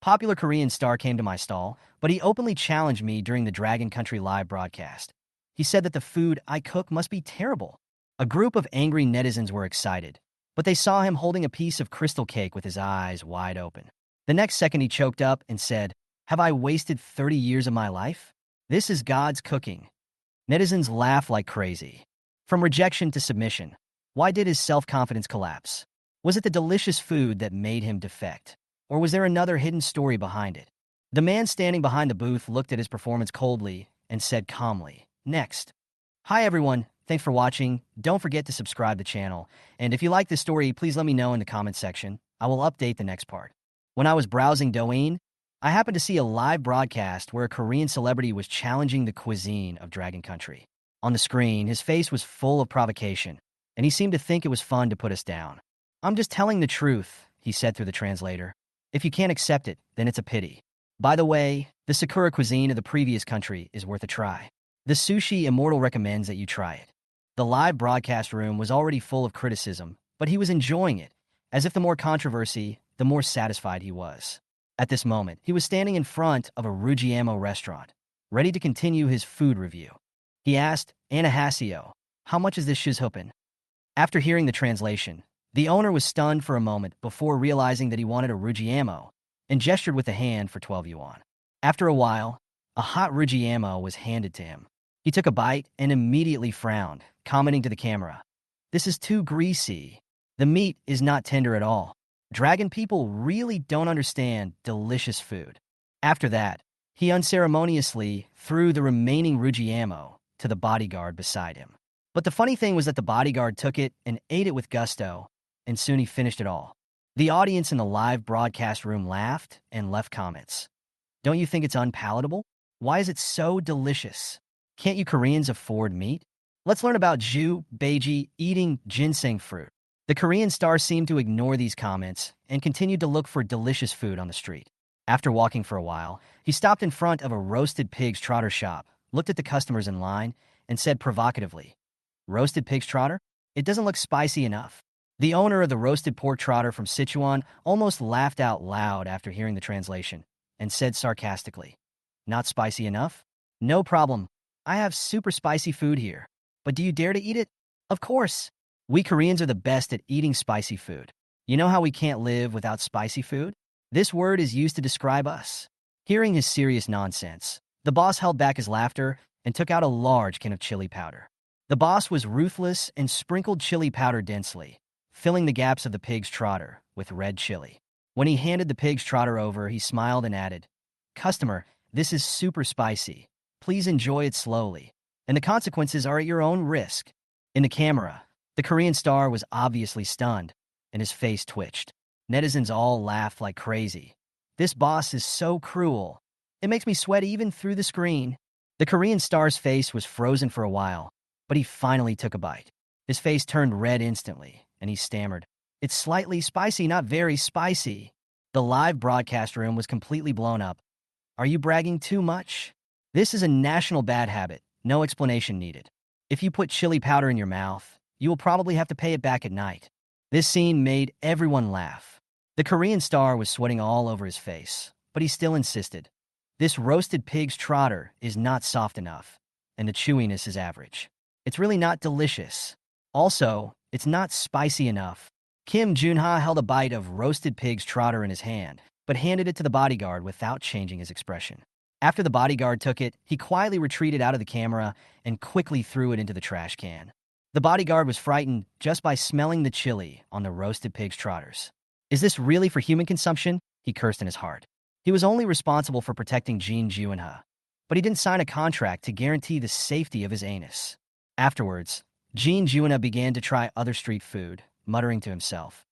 Popular Korean star came to my stall, but he openly challenged me during the Dragon Country live broadcast. He said that the food I cook must be terrible. A group of angry netizens were excited, but they saw him holding a piece of crystal cake with his eyes wide open. The next second he choked up and said, "Have I wasted 30 years of my life? This is God's cooking." Netizens laugh like crazy. From rejection to submission, why did his self-confidence collapse? Was it the delicious food that made him defect? Or was there another hidden story behind it? The man standing behind the booth looked at his performance coldly and said calmly, "Next." Hi everyone, thanks for watching. Don't forget to subscribe to the channel. And if you like this story, please let me know in the comments section. I will update the next part. When I was browsing Douyin, I happened to see a live broadcast where a Korean celebrity was challenging the cuisine of Dragon Country. On the screen, his face was full of provocation, and he seemed to think it was fun to put us down. "I'm just telling the truth," he said through the translator. "If you can't accept it, then it's a pity. By the way, the Sakura cuisine of the previous country is worth a try. The Sushi Immortal recommends that you try it." The live broadcast room was already full of criticism, but he was enjoying it, as if the more controversy, the more satisfied he was. At this moment, he was standing in front of a Rujiamo restaurant, ready to continue his food review. He asked, "Anahasio, how much is this shizhupen?" After hearing the translation, the owner was stunned for a moment before realizing that he wanted a Rujiamo and gestured with a hand for 12 yuan. After a while, a hot Rujiamo was handed to him. He took a bite and immediately frowned, commenting to the camera, "This is too greasy. The meat is not tender at all. Dragon people really don't understand delicious food." After that, he unceremoniously threw the remaining Rujiamo to the bodyguard beside him. But the funny thing was that the bodyguard took it and ate it with gusto, and soon he finished it all. The audience in the live broadcast room laughed and left comments. "Don't you think it's unpalatable? Why is it so delicious? Can't you Koreans afford meat?" Let's learn about Ju Beiji eating ginseng fruit. The Korean star seemed to ignore these comments and continued to look for delicious food on the street. After walking for a while, he stopped in front of a roasted pig's trotter shop, looked at the customers in line, and said provocatively, "Roasted pig's trotter? It doesn't look spicy enough." The owner of the roasted pork trotter from Sichuan almost laughed out loud after hearing the translation and said sarcastically, "Not spicy enough? No problem. I have super spicy food here. But do you dare to eat it? Of course. We Koreans are the best at eating spicy food. You know how we can't live without spicy food? This word is used to describe us." Hearing his serious nonsense, the boss held back his laughter and took out a large can of chili powder. The boss was ruthless and sprinkled chili powder densely, filling the gaps of the pig's trotter with red chili. When he handed the pig's trotter over, he smiled and added, "Customer, this is super spicy. Please enjoy it slowly, and the consequences are at your own risk." In the camera, the Korean star was obviously stunned, and his face twitched. Netizens all laughed like crazy. "This boss is so cruel. It makes me sweat even through the screen." The Korean star's face was frozen for a while, but he finally took a bite. His face turned red instantly, and he stammered, "It's slightly spicy, not very spicy." The live broadcast room was completely blown up. "Are you bragging too much? This is a national bad habit. No explanation needed. If you put chili powder in your mouth, you will probably have to pay it back at night." This scene made everyone laugh. The Korean star was sweating all over his face, but he still insisted, "This roasted pig's trotter is not soft enough, and the chewiness is average. It's really not delicious. Also, it's not spicy enough." Kim Junha held a bite of roasted pig's trotter in his hand, but handed it to the bodyguard without changing his expression. After the bodyguard took it, he quietly retreated out of the camera and quickly threw it into the trash can. The bodyguard was frightened just by smelling the chili on the roasted pig's trotters. "Is this really for human consumption?" he cursed in his heart. He was only responsible for protecting Jean Junha, but he didn't sign a contract to guarantee the safety of his anus. Afterwards, Jean Junha began to try other street food, muttering to himself,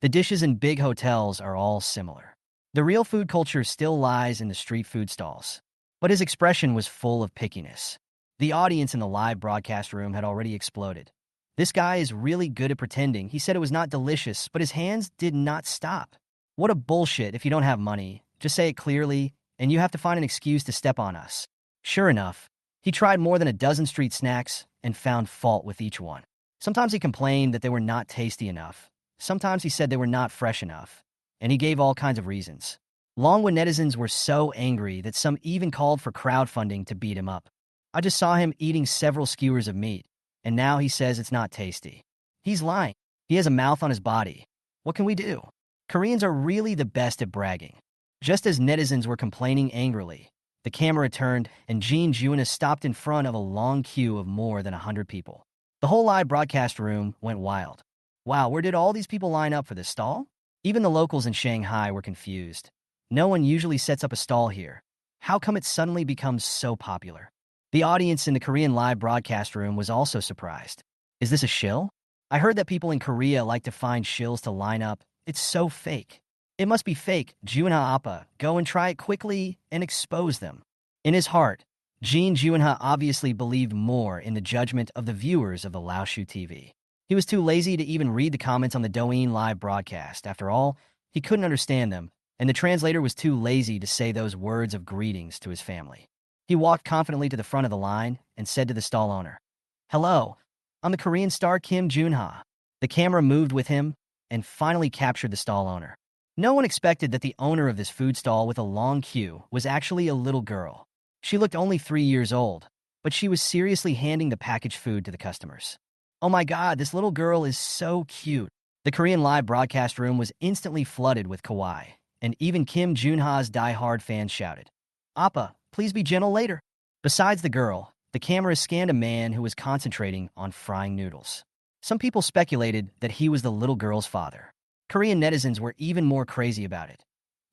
"The dishes in big hotels are all similar. The real food culture still lies in the street food stalls." But his expression was full of pickiness. The audience in the live broadcast room had already exploded. "This guy is really good at pretending. He said it was not delicious, but his hands did not stop. What a bullshit. If you don't have money, just say it clearly, and you have to find an excuse to step on us." Sure enough, he tried more than a dozen street snacks and found fault with each one. Sometimes he complained that they were not tasty enough. Sometimes he said they were not fresh enough, and he gave all kinds of reasons. Longwood netizens were so angry that some even called for crowdfunding to beat him up. I just saw him eating several skewers of meat, and now he says it's not tasty. He's lying. He has a mouth on his body. What can we do? Koreans are really the best at bragging. Just as netizens were complaining angrily, the camera turned and Jean Juna stopped in front of a long queue of more than 100 people. The whole live broadcast room went wild. Wow, where did all these people line up for this stall? Even the locals in Shanghai were confused. No one usually sets up a stall here. How come it suddenly becomes so popular? The audience in the Korean live broadcast room was also surprised. Is this a shill? I heard that people in Korea like to find shills to line up. It's so fake. It must be fake. Junha Appa, go and try it quickly and expose them. In his heart, Jean Junha obviously believed more in the judgment of the viewers of the Laoshu TV. He was too lazy to even read the comments on the Douyin live broadcast. After all, he couldn't understand them, and the translator was too lazy to say those words of greetings to his family. He walked confidently to the front of the line and said to the stall owner, "Hello, I'm the Korean star Kim Junha." The camera moved with him and finally captured the stall owner. No one expected that the owner of this food stall with a long queue was actually a little girl. She looked only 3 years old, but she was seriously handing the packaged food to the customers. Oh my God, this little girl is so cute. The Korean live broadcast room was instantly flooded with kawaii, and even Kim Junha's die-hard fans shouted, "Appa, please be gentle later." Besides the girl, the camera scanned a man who was concentrating on frying noodles. Some people speculated that he was the little girl's father. Korean netizens were even more crazy about it.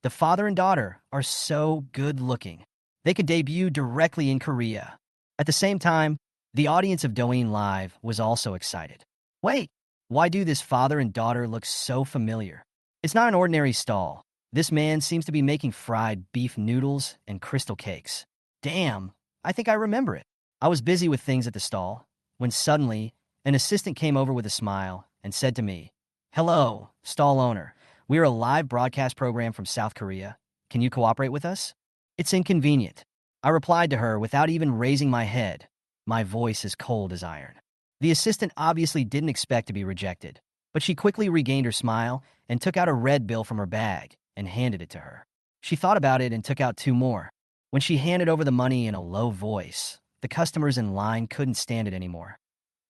The father and daughter are so good-looking. They could debut directly in Korea. At the same time, the audience of Douyin Live was also excited. Wait, why do this father and daughter look so familiar? It's not an ordinary stall. This man seems to be making fried beef noodles and crystal cakes. Damn, I think I remember it. I was busy with things at the stall when suddenly an assistant came over with a smile and said to me, "Hello, stall owner. We're a live broadcast program from South Korea. Can you cooperate with us?" "It's inconvenient." I replied to her without even raising my head, my voice as cold as iron. The assistant obviously didn't expect to be rejected, but she quickly regained her smile and took out a red bill from her bag and handed it to her. She thought about it and took out two more. When she handed over the money in a low voice, the customers in line couldn't stand it anymore.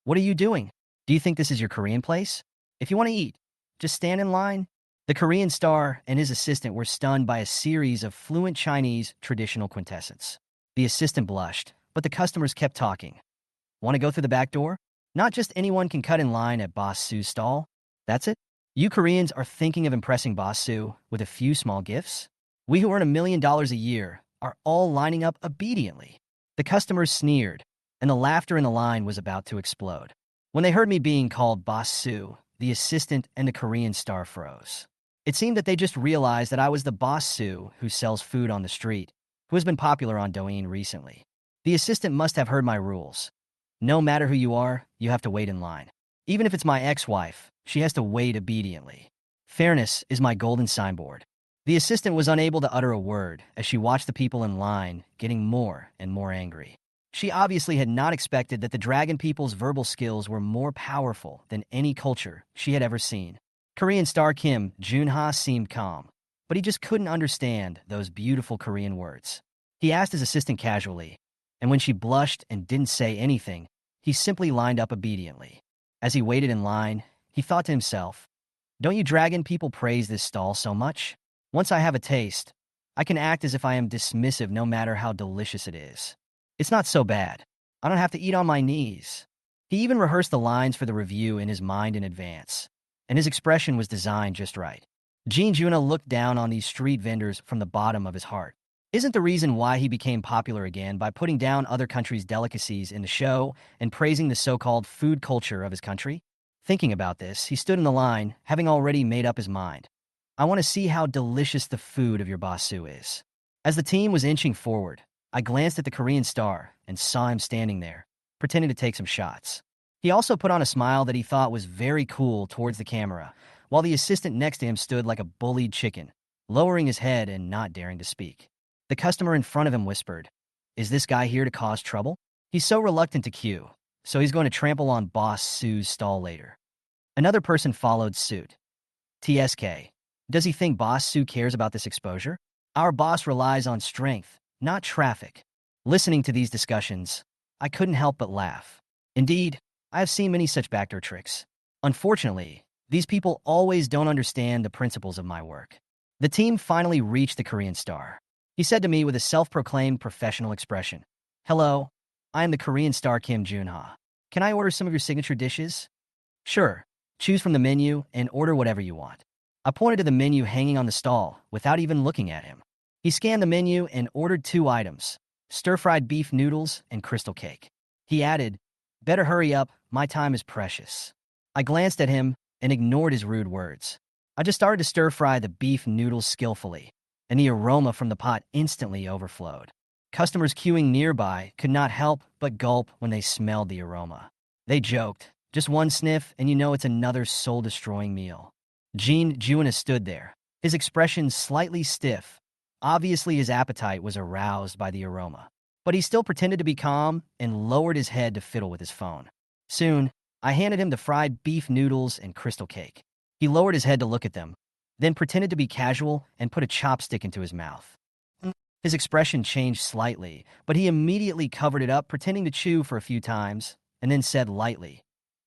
"What are you doing? Do you think this is your Korean place? If you want to eat, just stand in line." The Korean star and his assistant were stunned by a series of fluent Chinese traditional quintessence. The assistant blushed, but the customers kept talking. "Want to go through the back door? Not just anyone can cut in line at Boss Su's stall. That's it? You Koreans are thinking of impressing Boss Su with a few small gifts? We who earn $1 million a year are all lining up obediently." The customers sneered, and the laughter in the line was about to explode. When they heard me being called Boss Su, the assistant and the Korean star froze. It seemed that they just realized that I was the Boss Su who sells food on the street, who has been popular on Douyin recently. The assistant must have heard my rules. No matter who you are, you have to wait in line. Even if it's my ex-wife, she has to wait obediently. Fairness is my golden signboard. The assistant was unable to utter a word as she watched the people in line getting more and more angry. She obviously had not expected that the dragon people's verbal skills were more powerful than any culture she had ever seen. Korean star Kim Junha seemed calm, but he just couldn't understand those beautiful Korean words. He asked his assistant casually, and when she blushed and didn't say anything, he simply lined up obediently. As he waited in line, he thought to himself, "Don't you dragon people praise this stall so much? Once I have a taste, I can act as if I am dismissive no matter how delicious it is. It's not so bad. I don't have to eat on my knees." He even rehearsed the lines for the review in his mind in advance, and his expression was designed just right. Jean Juna looked down on these street vendors from the bottom of his heart. Isn't the reason why he became popular again by putting down other countries' delicacies in the show and praising the so-called food culture of his country? Thinking about this, he stood in the line, having already made up his mind. "I want to see how delicious the food of your Boss Su is." As the team was inching forward, I glanced at the Korean star and saw him standing there, pretending to take some shots. He also put on a smile that he thought was very cool towards the camera, while the assistant next to him stood like a bullied chicken, lowering his head and not daring to speak. The customer in front of him whispered, "Is this guy here to cause trouble? He's so reluctant to queue, so he's going to trample on Boss Su's stall later." Another person followed suit. "TSK, does he think Boss Su cares about this exposure? Our boss relies on strength, not traffic. Listening to these discussions, I couldn't help but laugh. Indeed, I have seen many such backdoor tricks. Unfortunately, these people always don't understand the principles of my work. The team finally reached the Korean star. He said to me with a self-proclaimed professional expression, "Hello, I am the Korean star Kim Junha. Can I order some of your signature dishes?" "Sure. Choose from the menu and order whatever you want." I pointed to the menu hanging on the stall without even looking at him. He scanned the menu and ordered 2 items, stir-fried beef noodles and crystal cake. He added, "Better hurry up, my time is precious." I glanced at him and ignored his rude words. I just started to stir-fry the beef noodles skillfully, and the aroma from the pot instantly overflowed. Customers queuing nearby could not help but gulp when they smelled the aroma. They joked, "Just one sniff and you know it's another soul-destroying meal." Jean Juana stood there, his expression slightly stiff. Obviously his appetite was aroused by the aroma. But he still pretended to be calm and lowered his head to fiddle with his phone. Soon, I handed him the fried beef noodles and crystal cake. He lowered his head to look at them, then pretended to be casual and put a chopstick into his mouth. His expression changed slightly, but he immediately covered it up, pretending to chew for a few times, and then said lightly,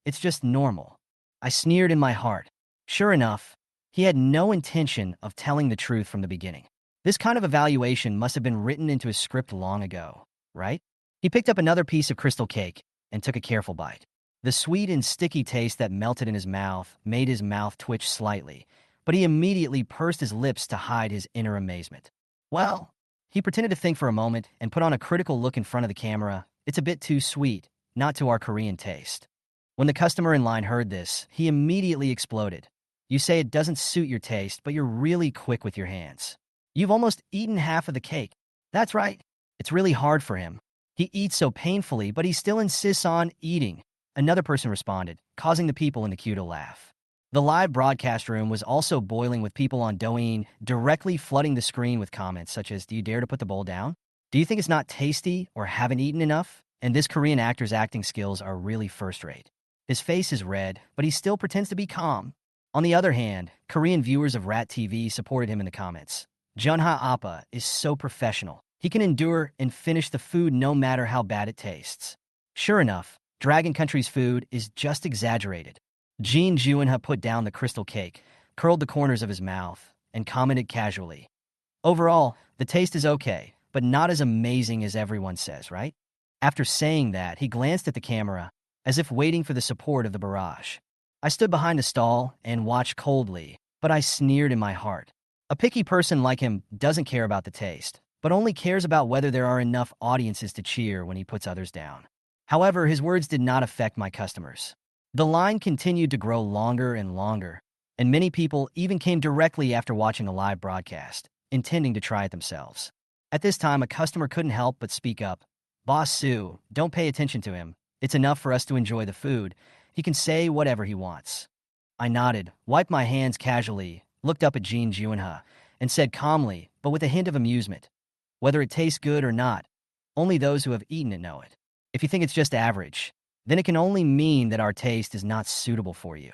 "It's just normal." I sneered in my heart. Sure enough, he had no intention of telling the truth from the beginning. This kind of evaluation must have been written into his script long ago, right? He picked up another piece of crystal cake and took a careful bite. The sweet and sticky taste that melted in his mouth made his mouth twitch slightly, but he immediately pursed his lips to hide his inner amazement. "Well," he pretended to think for a moment and put on a critical look in front of the camera. "It's a bit too sweet, not to our Korean taste." When the customer in line heard this, he immediately exploded. "You say it doesn't suit your taste, but you're really quick with your hands. You've almost eaten half of the cake." "That's right. It's really hard for him. He eats so painfully, but he still insists on eating," another person responded, causing the people in the queue to laugh. The live broadcast room was also boiling with people on Douyin directly flooding the screen with comments such as, "Do you dare to put the bowl down? Do you think it's not tasty or haven't eaten enough?" And this Korean actor's acting skills are really first-rate. His face is red, but he still pretends to be calm. On the other hand, Korean viewers of Rat TV supported him in the comments. "Junha Appa is so professional. He can endure and finish the food no matter how bad it tastes." Sure enough, Dragon Country's food is just exaggerated. Jean Juinha put down the crystal cake, curled the corners of his mouth, and commented casually, "Overall, the taste is okay, but not as amazing as everyone says, right?" After saying that, he glanced at the camera, as if waiting for the support of the barrage. I stood behind the stall and watched coldly, but I sneered in my heart. A picky person like him doesn't care about the taste, but only cares about whether there are enough audiences to cheer when he puts others down. However, his words did not affect my customers. The line continued to grow longer and longer, and many people even came directly after watching the live broadcast, intending to try it themselves. At this time, a customer couldn't help but speak up. "Boss Sue, don't pay attention to him. It's enough for us to enjoy the food. He can say whatever he wants." I nodded, wiped my hands casually, looked up at Jean Juinha, and said calmly, but with a hint of amusement, "Whether it tastes good or not, only those who have eaten it know it. If you think it's just average, then it can only mean that our taste is not suitable for you."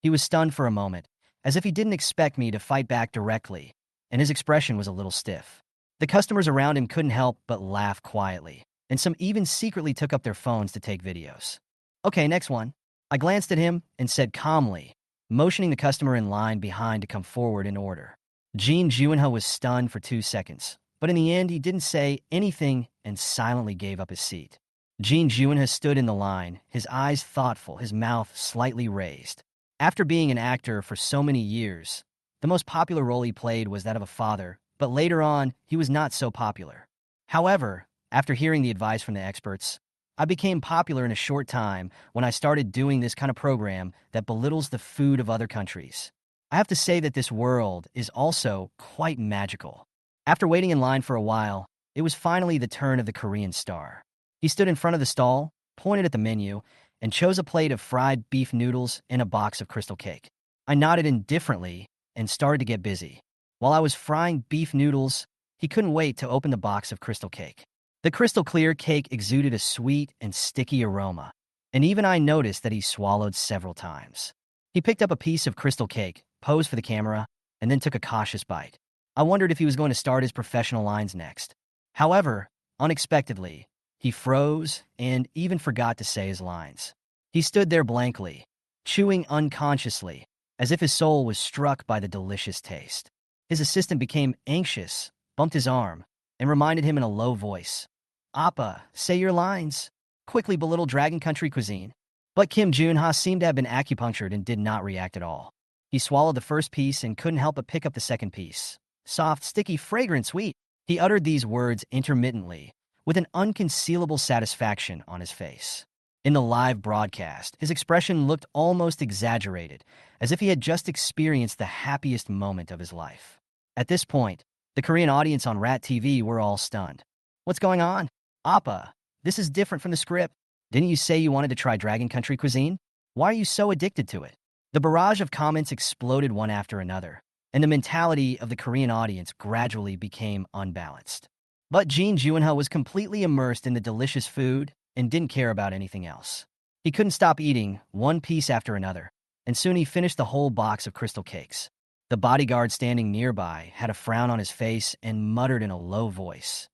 He was stunned for a moment, as if he didn't expect me to fight back directly, and his expression was a little stiff. The customers around him couldn't help but laugh quietly, and some even secretly took up their phones to take videos. "Okay, next one." I glanced at him and said calmly, motioning the customer in line behind to come forward in order. Jean Juinha was stunned for 2 seconds, but in the end he didn't say anything and silently gave up his seat. Jean Juinha stood in the line, his eyes thoughtful, his mouth slightly raised. After being an actor for so many years, the most popular role he played was that of a father, but later on, he was not so popular. However, after hearing the advice from the experts, I became popular in a short time when I started doing this kind of program that belittles the food of other countries. I have to say that this world is also quite magical. After waiting in line for a while, it was finally the turn of the Korean star. He stood in front of the stall, pointed at the menu, and chose a plate of fried beef noodles and a box of crystal cake. I nodded indifferently and started to get busy. While I was frying beef noodles, he couldn't wait to open the box of crystal cake. The crystal clear cake exuded a sweet and sticky aroma, and even I noticed that he swallowed several times. He picked up a piece of crystal cake, posed for the camera, and then took a cautious bite. I wondered if he was going to start his professional lines next. However, unexpectedly, he froze and even forgot to say his lines. He stood there blankly, chewing unconsciously, as if his soul was struck by the delicious taste. His assistant became anxious, bumped his arm, and reminded him in a low voice, "Appa, say your lines." Quickly belittled Dragon Country cuisine. But Kim Jun-ha seemed to have been acupunctured and did not react at all. He swallowed the first piece and couldn't help but pick up the second piece. Soft, sticky, fragrant, sweet. He uttered these words intermittently, with an unconcealable satisfaction on his face. In the live broadcast, his expression looked almost exaggerated, as if he had just experienced the happiest moment of his life. At this point, the Korean audience on Rat TV were all stunned. "What's going on? Appa, this is different from the script. Didn't you say you wanted to try Dragon Country cuisine? Why are you so addicted to it?" The barrage of comments exploded one after another, and the mentality of the Korean audience gradually became unbalanced. But Jin Junha was completely immersed in the delicious food and didn't care about anything else. He couldn't stop eating, one piece after another, and soon he finished the whole box of crystal cakes. The bodyguard standing nearby had a frown on his face and muttered in a low voice,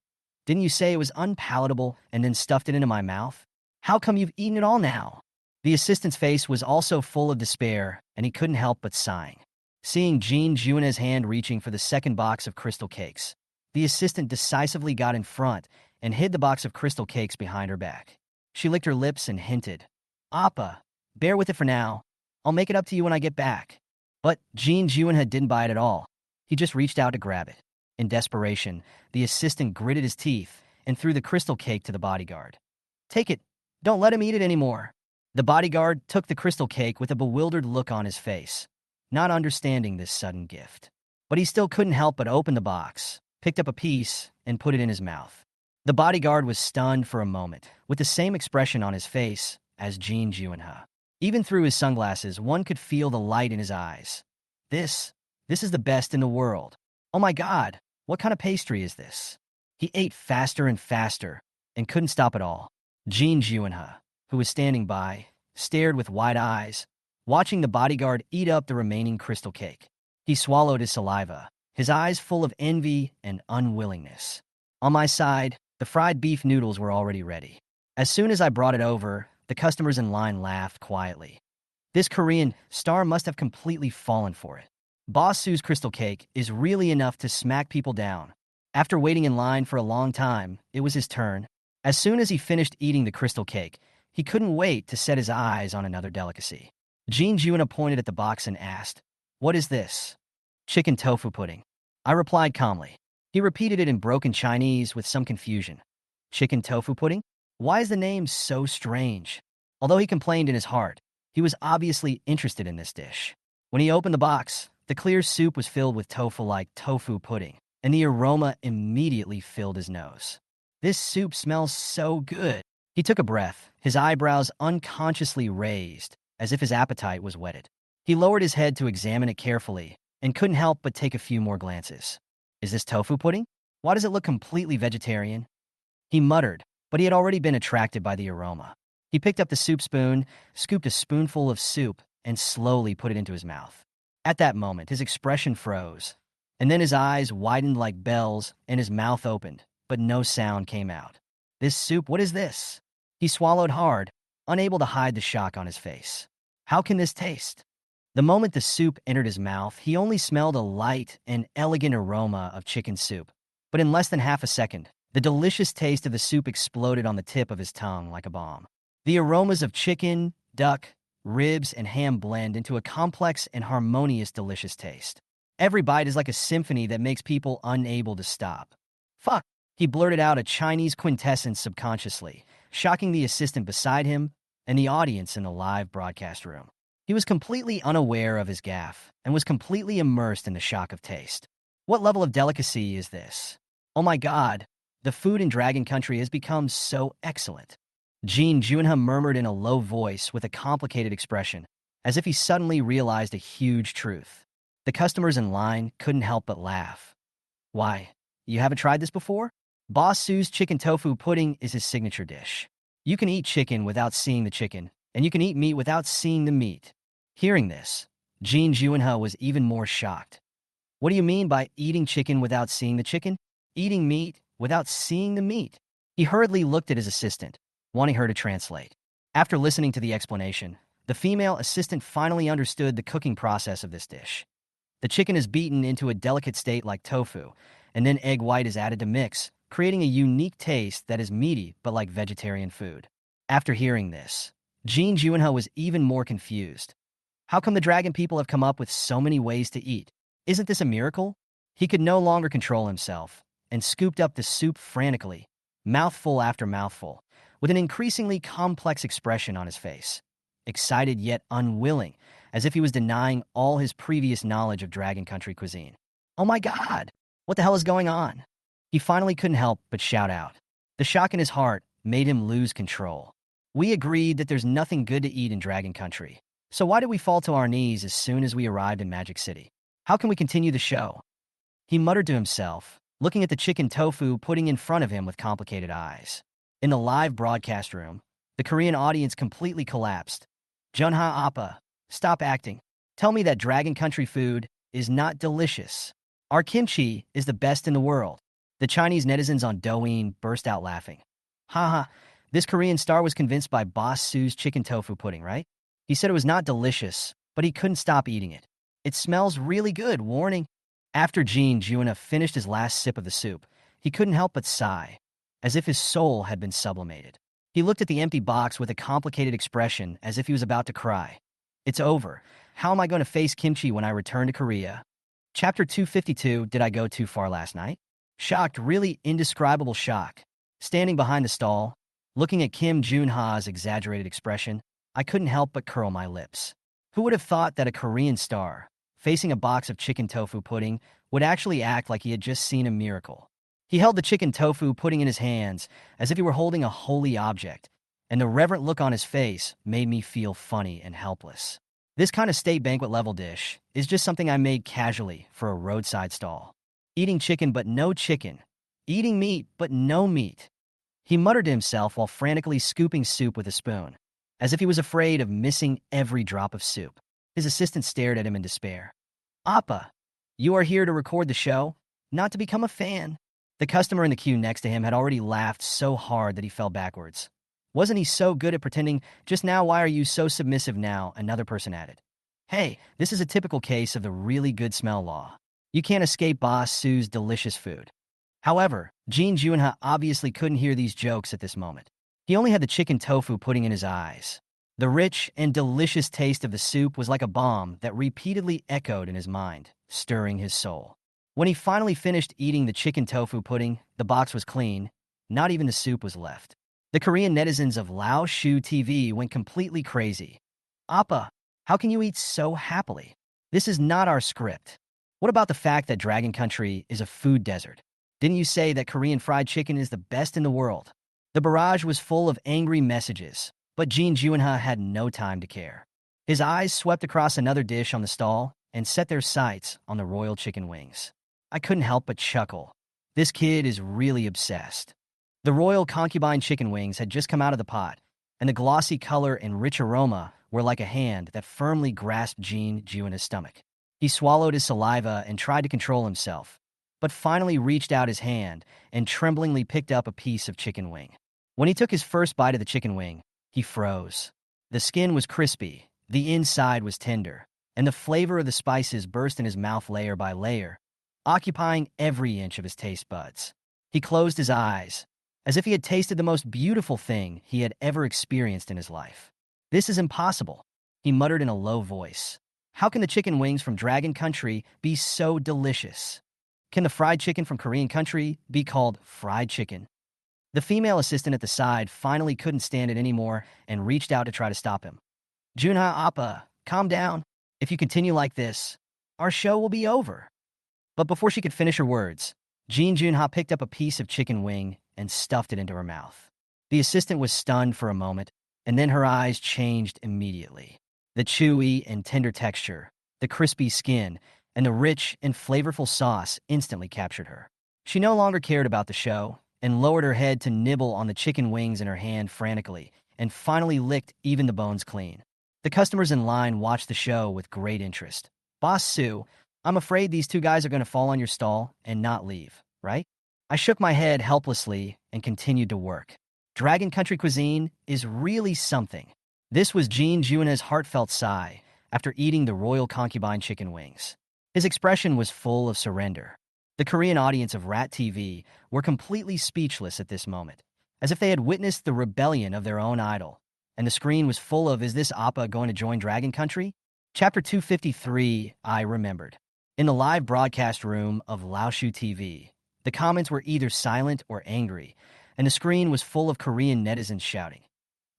"Didn't you say it was unpalatable and then stuffed it into my mouth? How come you've eaten it all now?" The assistant's face was also full of despair, and he couldn't help but sighing. Seeing Jean Juna's hand reaching for the second box of crystal cakes, the assistant decisively got in front and hid the box of crystal cakes behind her back. She licked her lips and hinted, "Appa, bear with it for now. I'll make it up to you when I get back." But Jean Junha didn't buy it at all. He just reached out to grab it. In desperation, the assistant gritted his teeth and threw the crystal cake to the bodyguard. "Take it. Don't let him eat it anymore." The bodyguard took the crystal cake with a bewildered look on his face, not understanding this sudden gift. But he still couldn't help but open the box, picked up a piece, and put it in his mouth. The bodyguard was stunned for a moment, with the same expression on his face as Jean Junha. Even through his sunglasses, one could feel the light in his eyes. This is the best in the world. Oh my God, what kind of pastry is this?" He ate faster and faster, and couldn't stop at all. Jean Junha, who was standing by, stared with wide eyes, watching the bodyguard eat up the remaining crystal cake. He swallowed his saliva, his eyes full of envy and unwillingness. On my side, the fried beef noodles were already ready. As soon as I brought it over, the customers in line laughed quietly. This Korean star must have completely fallen for it. Boss Sue's crystal cake is really enough to smack people down. After waiting in line for a long time, it was his turn. As soon as he finished eating the crystal cake, he couldn't wait to set his eyes on another delicacy. Jean Juna pointed at the box and asked, "What is this?" "Chicken tofu pudding." I replied calmly. He repeated it in broken Chinese with some confusion. "Chicken tofu pudding? Why is the name so strange?" Although he complained in his heart, he was obviously interested in this dish. When he opened the box, the clear soup was filled with tofu-like tofu pudding, and the aroma immediately filled his nose. "This soup smells so good." He took a breath, his eyebrows unconsciously raised, as if his appetite was whetted. He lowered his head to examine it carefully, and couldn't help but take a few more glances. "Is this tofu pudding? Why does it look completely vegetarian?" He muttered, but he had already been attracted by the aroma. He picked up the soup spoon, scooped a spoonful of soup, and slowly put it into his mouth. At that moment, his expression froze, and then his eyes widened like bells and his mouth opened, but no sound came out. "This soup, what is this?" He swallowed hard, unable to hide the shock on his face. "How can this taste?" The moment the soup entered his mouth, he only smelled a light and elegant aroma of chicken soup. But in less than half a second, the delicious taste of the soup exploded on the tip of his tongue like a bomb. The aromas of chicken, duck, ribs, and ham blend into a complex and harmonious delicious taste. Every bite is like a symphony that makes people unable to stop. "Fuck!" He blurted out a Chinese quintessence subconsciously, shocking the assistant beside him and the audience in the live broadcast room. He was completely unaware of his gaffe and was completely immersed in the shock of taste. What level of delicacy is this? Oh my God, the food in Dragon Country has become so excellent. Jean Junha murmured in a low voice with a complicated expression, as if he suddenly realized a huge truth. The customers in line couldn't help but laugh. "Why, you haven't tried this before?" Boss Sue's chicken tofu pudding is his signature dish. You can eat chicken without seeing the chicken, and you can eat meat without seeing the meat. Hearing this, Jean Junha was even more shocked. What do you mean by eating chicken without seeing the chicken? Eating meat without seeing the meat. He hurriedly looked at his assistant, wanting her to translate. After listening to the explanation, the female assistant finally understood the cooking process of this dish. The chicken is beaten into a delicate state like tofu, and then egg white is added to mix, creating a unique taste that is meaty but like vegetarian food. After hearing this, Jean Junha was even more confused. How come the dragon people have come up with so many ways to eat? Isn't this a miracle? He could no longer control himself and scooped up the soup frantically, mouthful after mouthful, with an increasingly complex expression on his face. Excited yet unwilling, as if he was denying all his previous knowledge of Dragon Country cuisine. Oh my God! What the hell is going on? He finally couldn't help but shout out. The shock in his heart made him lose control. We agreed that there's nothing good to eat in Dragon Country. So why did we fall to our knees as soon as we arrived in Magic City? How can we continue the show? He muttered to himself, looking at the chicken tofu pudding in front of him with complicated eyes. In the live broadcast room, the Korean audience completely collapsed. Junha Appa, stop acting. Tell me that Dragon Country food is not delicious. Our kimchi is the best in the world. The Chinese netizens on Douyin burst out laughing. Haha, this Korean star was convinced by Boss Sue's chicken tofu pudding, right? He said it was not delicious, but he couldn't stop eating it. It smells really good, warning. After Jean Junha finished his last sip of the soup, he couldn't help but sigh, as if his soul had been sublimated. He looked at the empty box with a complicated expression as if he was about to cry. It's over. How am I going to face kimchi when I return to Korea? Chapter 252, Did I Go Too Far Last Night? Shocked, really indescribable shock. Standing behind the stall, looking at Kim Junha's exaggerated expression, I couldn't help but curl my lips. Who would have thought that a Korean star, facing a box of chicken tofu pudding, would actually act like he had just seen a miracle? He held the chicken tofu pudding in his hands as if he were holding a holy object, and the reverent look on his face made me feel funny and helpless. This kind of state banquet level dish is just something I made casually for a roadside stall. Eating chicken but no chicken. Eating meat but no meat. He muttered to himself while frantically scooping soup with a spoon, as if he was afraid of missing every drop of soup. His assistant stared at him in despair. Appa, you are here to record the show, not to become a fan. The customer in the queue next to him had already laughed so hard that he fell backwards. Wasn't he so good at pretending just now? Why are you so submissive now? Another person added. Hey, this is a typical case of the really good smell law. You can't escape Boss Sue's delicious food. However, Jean Junha obviously couldn't hear these jokes at this moment. He only had the chicken tofu pudding in his eyes. The rich and delicious taste of the soup was like a bomb that repeatedly echoed in his mind, stirring his soul. When he finally finished eating the chicken tofu pudding, the box was clean. Not even the soup was left. The Korean netizens of Lao Shu TV went completely crazy. Appa, how can you eat so happily? This is not our script. What about the fact that Dragon Country is a food desert? Didn't you say that Korean fried chicken is the best in the world? The barrage was full of angry messages, but Jean Junha had no time to care. His eyes swept across another dish on the stall and set their sights on the royal chicken wings. I couldn't help but chuckle. This kid is really obsessed. The royal concubine chicken wings had just come out of the pot, and the glossy color and rich aroma were like a hand that firmly grasped Jean Junha's stomach. He swallowed his saliva and tried to control himself, but finally reached out his hand and tremblingly picked up a piece of chicken wing. When he took his first bite of the chicken wing, he froze. The skin was crispy, the inside was tender, and the flavor of the spices burst in his mouth layer by layer, occupying every inch of his taste buds. He closed his eyes, as if he had tasted the most beautiful thing he had ever experienced in his life. This is impossible, he muttered in a low voice. How can the chicken wings from Dragon Country be so delicious? Can the fried chicken from Korean Country be called fried chicken? The female assistant at the side finally couldn't stand it anymore and reached out to try to stop him. Junha Appa, calm down. If you continue like this, our show will be over. But before she could finish her words, Jean Junha picked up a piece of chicken wing and stuffed it into her mouth. The assistant was stunned for a moment, and then her eyes changed immediately. The chewy and tender texture, the crispy skin, and the rich and flavorful sauce instantly captured her. She no longer cared about the show and lowered her head to nibble on the chicken wings in her hand frantically and finally licked even the bones clean. The customers in line watched the show with great interest. Boss Sue, I'm afraid these two guys are going to fall on your stall and not leave, right? I shook my head helplessly and continued to work. Dragon Country cuisine is really something. This was Jean Juna's heartfelt sigh after eating the royal concubine chicken wings. His expression was full of surrender. The Korean audience of Rat TV were completely speechless at this moment, as if they had witnessed the rebellion of their own idol. And the screen was full of, "Is this Appa going to join Dragon Country?" Chapter 253, I remembered. In the live broadcast room of Laoshu TV, the comments were either silent or angry, and the screen was full of Korean netizens shouting,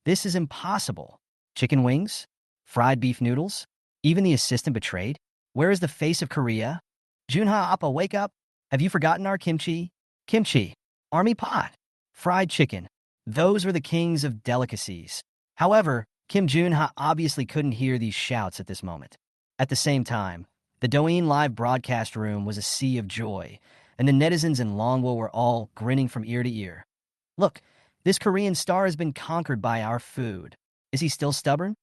"This is impossible. Chicken wings? Fried beef noodles? Even the assistant betrayed? Where is the face of Korea? Junha Appa, wake up! Have you forgotten our kimchi? Kimchi, army pot, fried chicken. Those were the kings of delicacies." However, Kim Junha obviously couldn't hear these shouts at this moment. At the same time, the Douyin live broadcast room was a sea of joy, and the netizens in Longwa were all grinning from ear to ear. "Look, this Korean star has been conquered by our food. Is he still stubborn?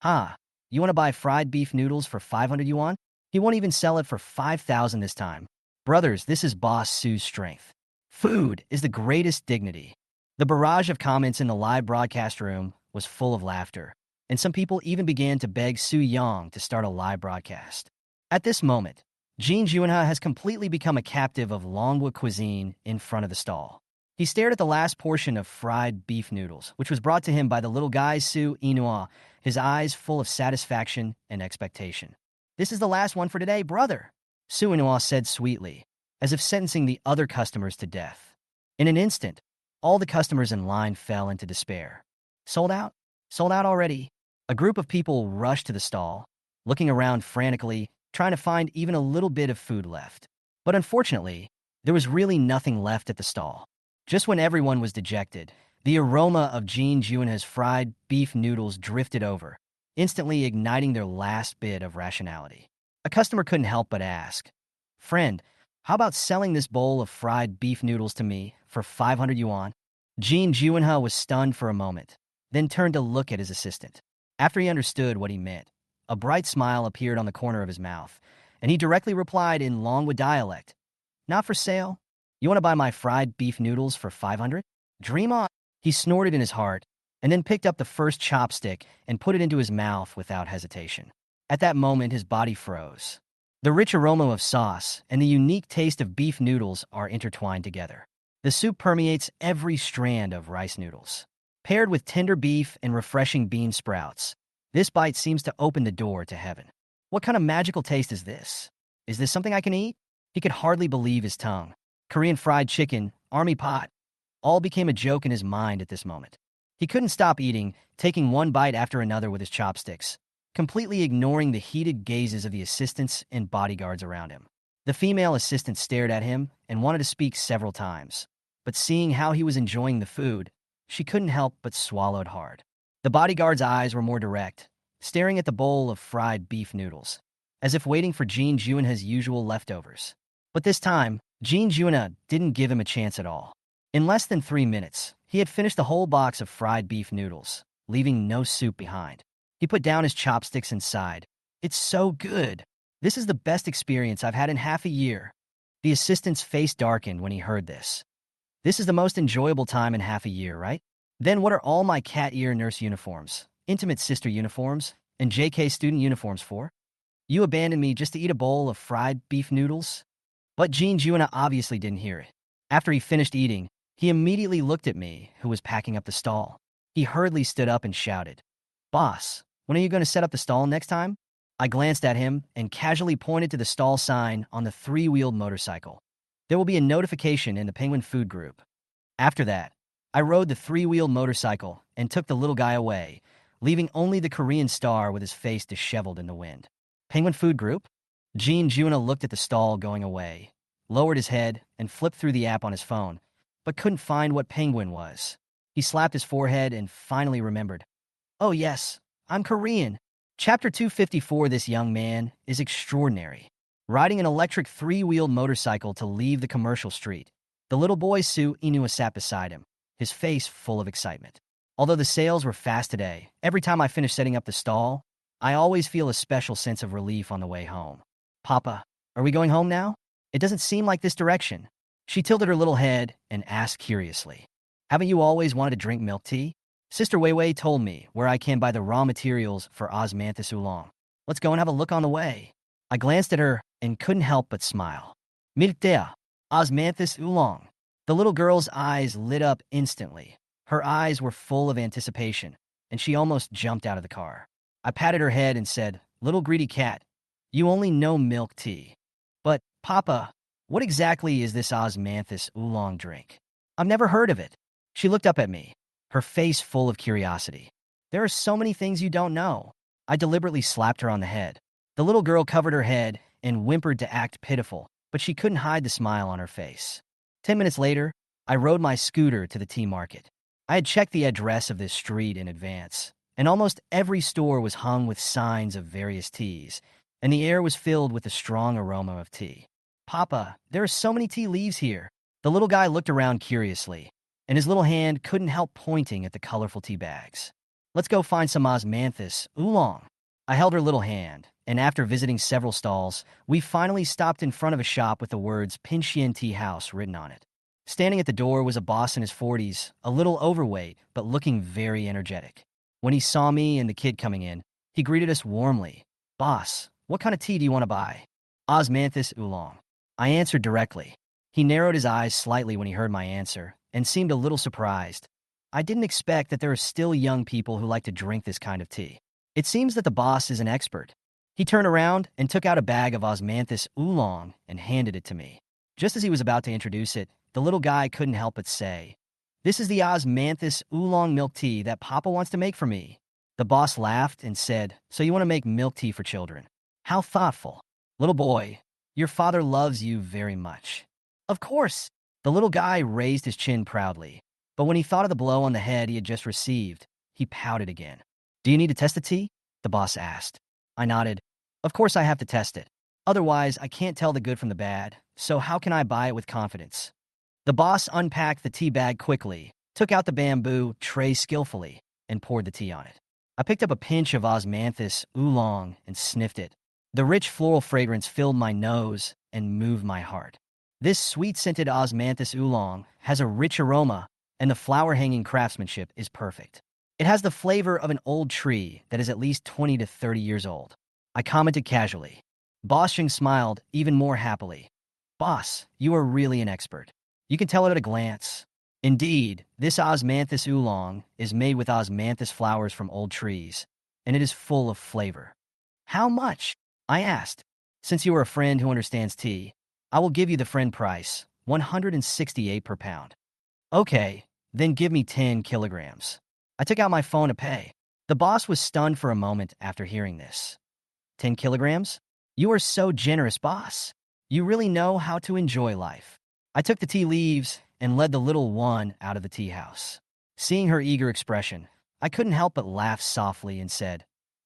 Ah, you want to buy fried beef noodles for 500 yuan? He won't even sell it for 5,000 this time. Brothers, this is Boss Su's strength. Food is the greatest dignity." The barrage of comments in the live broadcast room was full of laughter, and some people even began to beg Su Yang to start a live broadcast. At this moment, Jean Junha has completely become a captive of Longwa cuisine in front of the stall. He stared at the last portion of fried beef noodles, which was brought to him by the little guy Su Inua, his eyes full of satisfaction and expectation. "This is the last one for today, brother," Su Inua said sweetly, as if sentencing the other customers to death. In an instant, all the customers in line fell into despair. "Sold out? Sold out already?" A group of people rushed to the stall, looking around frantically, trying to find even a little bit of food left. But unfortunately, there was really nothing left at the stall. Just when everyone was dejected, the aroma of Jean Junha's fried beef noodles drifted over, instantly igniting their last bit of rationality. A customer couldn't help but ask, "Friend, how about selling this bowl of fried beef noodles to me for 500 yuan?" Jean Junha was stunned for a moment, then turned to look at his assistant. After he understood what he meant, a bright smile appeared on the corner of his mouth, and he directly replied in Longwa dialect, "Not for sale? You want to buy my fried beef noodles for 500? Dream on." He snorted in his heart, and then picked up the first chopstick and put it into his mouth without hesitation. At that moment, his body froze. The rich aroma of sauce and the unique taste of beef noodles are intertwined together. The soup permeates every strand of rice noodles. Paired with tender beef and refreshing bean sprouts, this bite seems to open the door to heaven. What kind of magical taste is this? Is this something I can eat? He could hardly believe his tongue. Korean fried chicken, army pot, all became a joke in his mind at this moment. He couldn't stop eating, taking one bite after another with his chopsticks, completely ignoring the heated gazes of the assistants and bodyguards around him. The female assistant stared at him and wanted to speak several times, but seeing how he was enjoying the food, she couldn't help but swallowed hard. The bodyguard's eyes were more direct, staring at the bowl of fried beef noodles, as if waiting for Jean Junha's usual leftovers. But this time, Jean Junha didn't give him a chance at all. In less than 3 minutes, he had finished the whole box of fried beef noodles, leaving no soup behind. He put down his chopsticks and sighed. "It's so good. This is the best experience I've had in half a year." The assistant's face darkened when he heard this. "This is the most enjoyable time in half a year, right? Then what are all my cat ear nurse uniforms, intimate sister uniforms, and JK student uniforms for? You abandoned me just to eat a bowl of fried beef noodles?" But Jean Junha obviously didn't hear it. After he finished eating, he immediately looked at me, who was packing up the stall. He hurriedly stood up and shouted, "Boss, when are you going to set up the stall next time?" I glanced at him and casually pointed to the stall sign on the three-wheeled motorcycle. "There will be a notification in the Penguin Food Group." After that, I rode the three-wheeled motorcycle and took the little guy away, leaving only the Korean star with his face disheveled in the wind. Penguin Food Group? Jean Junha looked at the stall going away, lowered his head, and flipped through the app on his phone, but couldn't find what penguin was. He slapped his forehead and finally remembered. "Oh yes, I'm Korean." Chapter 254. This young man is extraordinary. Riding an electric three-wheeled motorcycle to leave the commercial street, the little boy Su Inua sat beside him, his face full of excitement. Although the sales were fast today, every time I finish setting up the stall, I always feel a special sense of relief on the way home. "Papa, Are we going home now? It doesn't seem like this direction. She tilted her little head and asked curiously, haven't you always wanted to drink milk tea? Sister Weiwei told me where I can buy the raw materials for osmanthus oolong. Let's go and have a look on the way. I glanced at her and couldn't help but smile. Milk tea, osmanthus oolong. The little girl's eyes lit up instantly. Her eyes were full of anticipation, and she almost jumped out of the car. I patted her head and said, little greedy cat, you only know milk tea. But, Papa, what exactly is this osmanthus oolong drink? I've never heard of it. She looked up at me, her face full of curiosity. There are so many things you don't know. I deliberately slapped her on the head. The little girl covered her head and whimpered to act pitiful, but she couldn't hide the smile on her face. 10 minutes later, I rode my scooter to the tea market. I had checked the address of this street in advance, and almost every store was hung with signs of various teas, and the air was filled with the strong aroma of tea. Papa, there are so many tea leaves here. The little guy looked around curiously, and his little hand couldn't help pointing at the colorful tea bags. Let's go find some osmanthus oolong. I held her little hand, and after visiting several stalls, we finally stopped in front of a shop with the words Pinxian Tea House written on it. Standing at the door was a boss in his 40s, a little overweight, but looking very energetic. When he saw me and the kid coming in, he greeted us warmly. Boss, what kind of tea do you want to buy? Osmanthus oolong. I answered directly. He narrowed his eyes slightly when he heard my answer, and seemed a little surprised. I didn't expect that there are still young people who like to drink this kind of tea. It seems that the boss is an expert. He turned around and took out a bag of osmanthus oolong and handed it to me. Just as he was about to introduce it, the little guy couldn't help but say, this is the osmanthus oolong milk tea that Papa wants to make for me. The boss laughed and said, so you want to make milk tea for children? How thoughtful. Little boy, your father loves you very much. Of course. The little guy raised his chin proudly, but when he thought of the blow on the head he had just received, he pouted again. Do you need to test the tea? The boss asked. I nodded. Of course I have to test it. Otherwise, I can't tell the good from the bad, so how can I buy it with confidence? The boss unpacked the tea bag quickly, took out the bamboo tray skillfully, and poured the tea on it. I picked up a pinch of osmanthus oolong and sniffed it. The rich floral fragrance filled my nose and moved my heart. This sweet-scented osmanthus oolong has a rich aroma, and the flower-hanging craftsmanship is perfect. It has the flavor of an old tree that is at least 20 to 30 years old. I commented casually. Boss Shing smiled even more happily. Boss, you are really an expert. You can tell it at a glance. Indeed, this osmanthus oolong is made with osmanthus flowers from old trees, and it is full of flavor. How much? I asked. Since you are a friend who understands tea, I will give you the friend price, 168 per pound. Okay, then give me 10 kilograms. I took out my phone to pay. The boss was stunned for a moment after hearing this. 10 kilograms? You are so generous, boss. You really know how to enjoy life. I took the tea leaves and led the little one out of the tea house. Seeing her eager expression, I couldn't help but laugh softly and said,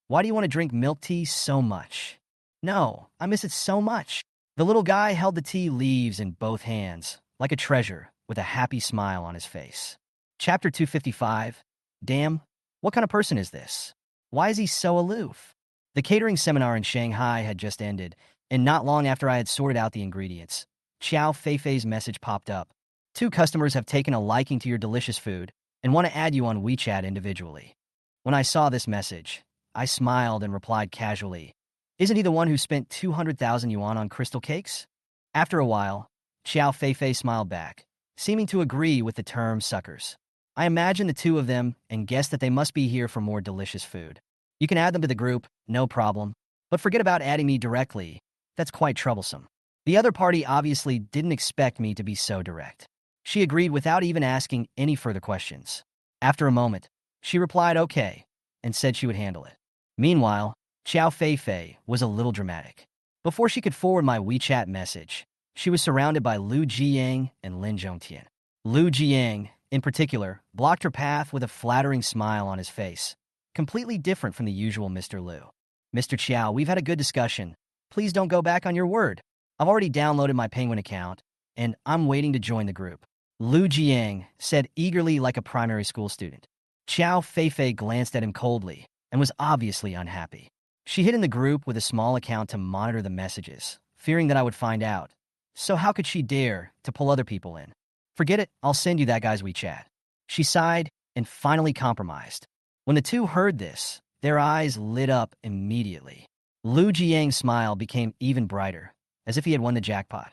why do you want to drink milk tea so much? No, I miss it so much. The little guy held the tea leaves in both hands, like a treasure, with a happy smile on his face. Chapter 255. Damn, what kind of person is this? Why is he so aloof? The catering seminar in Shanghai had just ended, and not long after I had sorted out the ingredients, Xiao Feifei's message popped up. 2 customers have taken a liking to your delicious food and want to add you on WeChat individually. When I saw this message, I smiled and replied casually, isn't he the one who spent 200,000 yuan on crystal cakes? After a while, Xiao Feifei smiled back, seeming to agree with the term suckers. I imagined the 2 of them and guessed that they must be here for more delicious food. You can add them to the group, no problem, but forget about adding me directly. That's quite troublesome. The other party obviously didn't expect me to be so direct. She agreed without even asking any further questions. After a moment, she replied okay and said she would handle it. Meanwhile, Xiao Feifei was a little dramatic. Before she could forward my WeChat message, she was surrounded by Lu Jiyang and Lin Zhongtian. Lu Jiyang, in particular, blocked her path with a flattering smile on his face, completely different from the usual Mr. Lu. Mr. Qiao, we've had a good discussion. Please don't go back on your word. I've already downloaded my Penguin account, and I'm waiting to join the group. Lu Jiyang said eagerly like a primary school student. Xiao Feifei glanced at him coldly and was obviously unhappy. She hid in the group with a small account to monitor the messages, fearing that I would find out. So how could she dare to pull other people in? Forget it, I'll send you that guy's WeChat. She sighed and finally compromised. When the two heard this, their eyes lit up immediately. Lu Jiang's smile became even brighter, as if he had won the jackpot.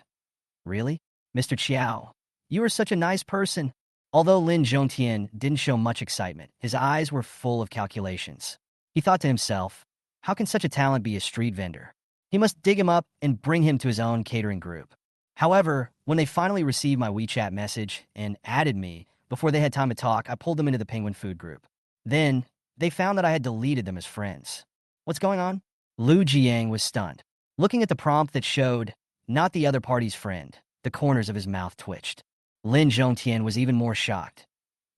Really? Mr. Chiao, you are such a nice person. Although Lin Zhongtian didn't show much excitement, his eyes were full of calculations. He thought to himself, how can such a talent be a street vendor? He must dig him up and bring him to his own catering group. However, when they finally received my WeChat message and added me, before they had time to talk, I pulled them into the Penguin Food Group. Then, they found that I had deleted them as friends. What's going on? Lu Jiang was stunned. Looking at the prompt that showed, not the other party's friend, the corners of his mouth twitched. Lin Zhongtian was even more shocked.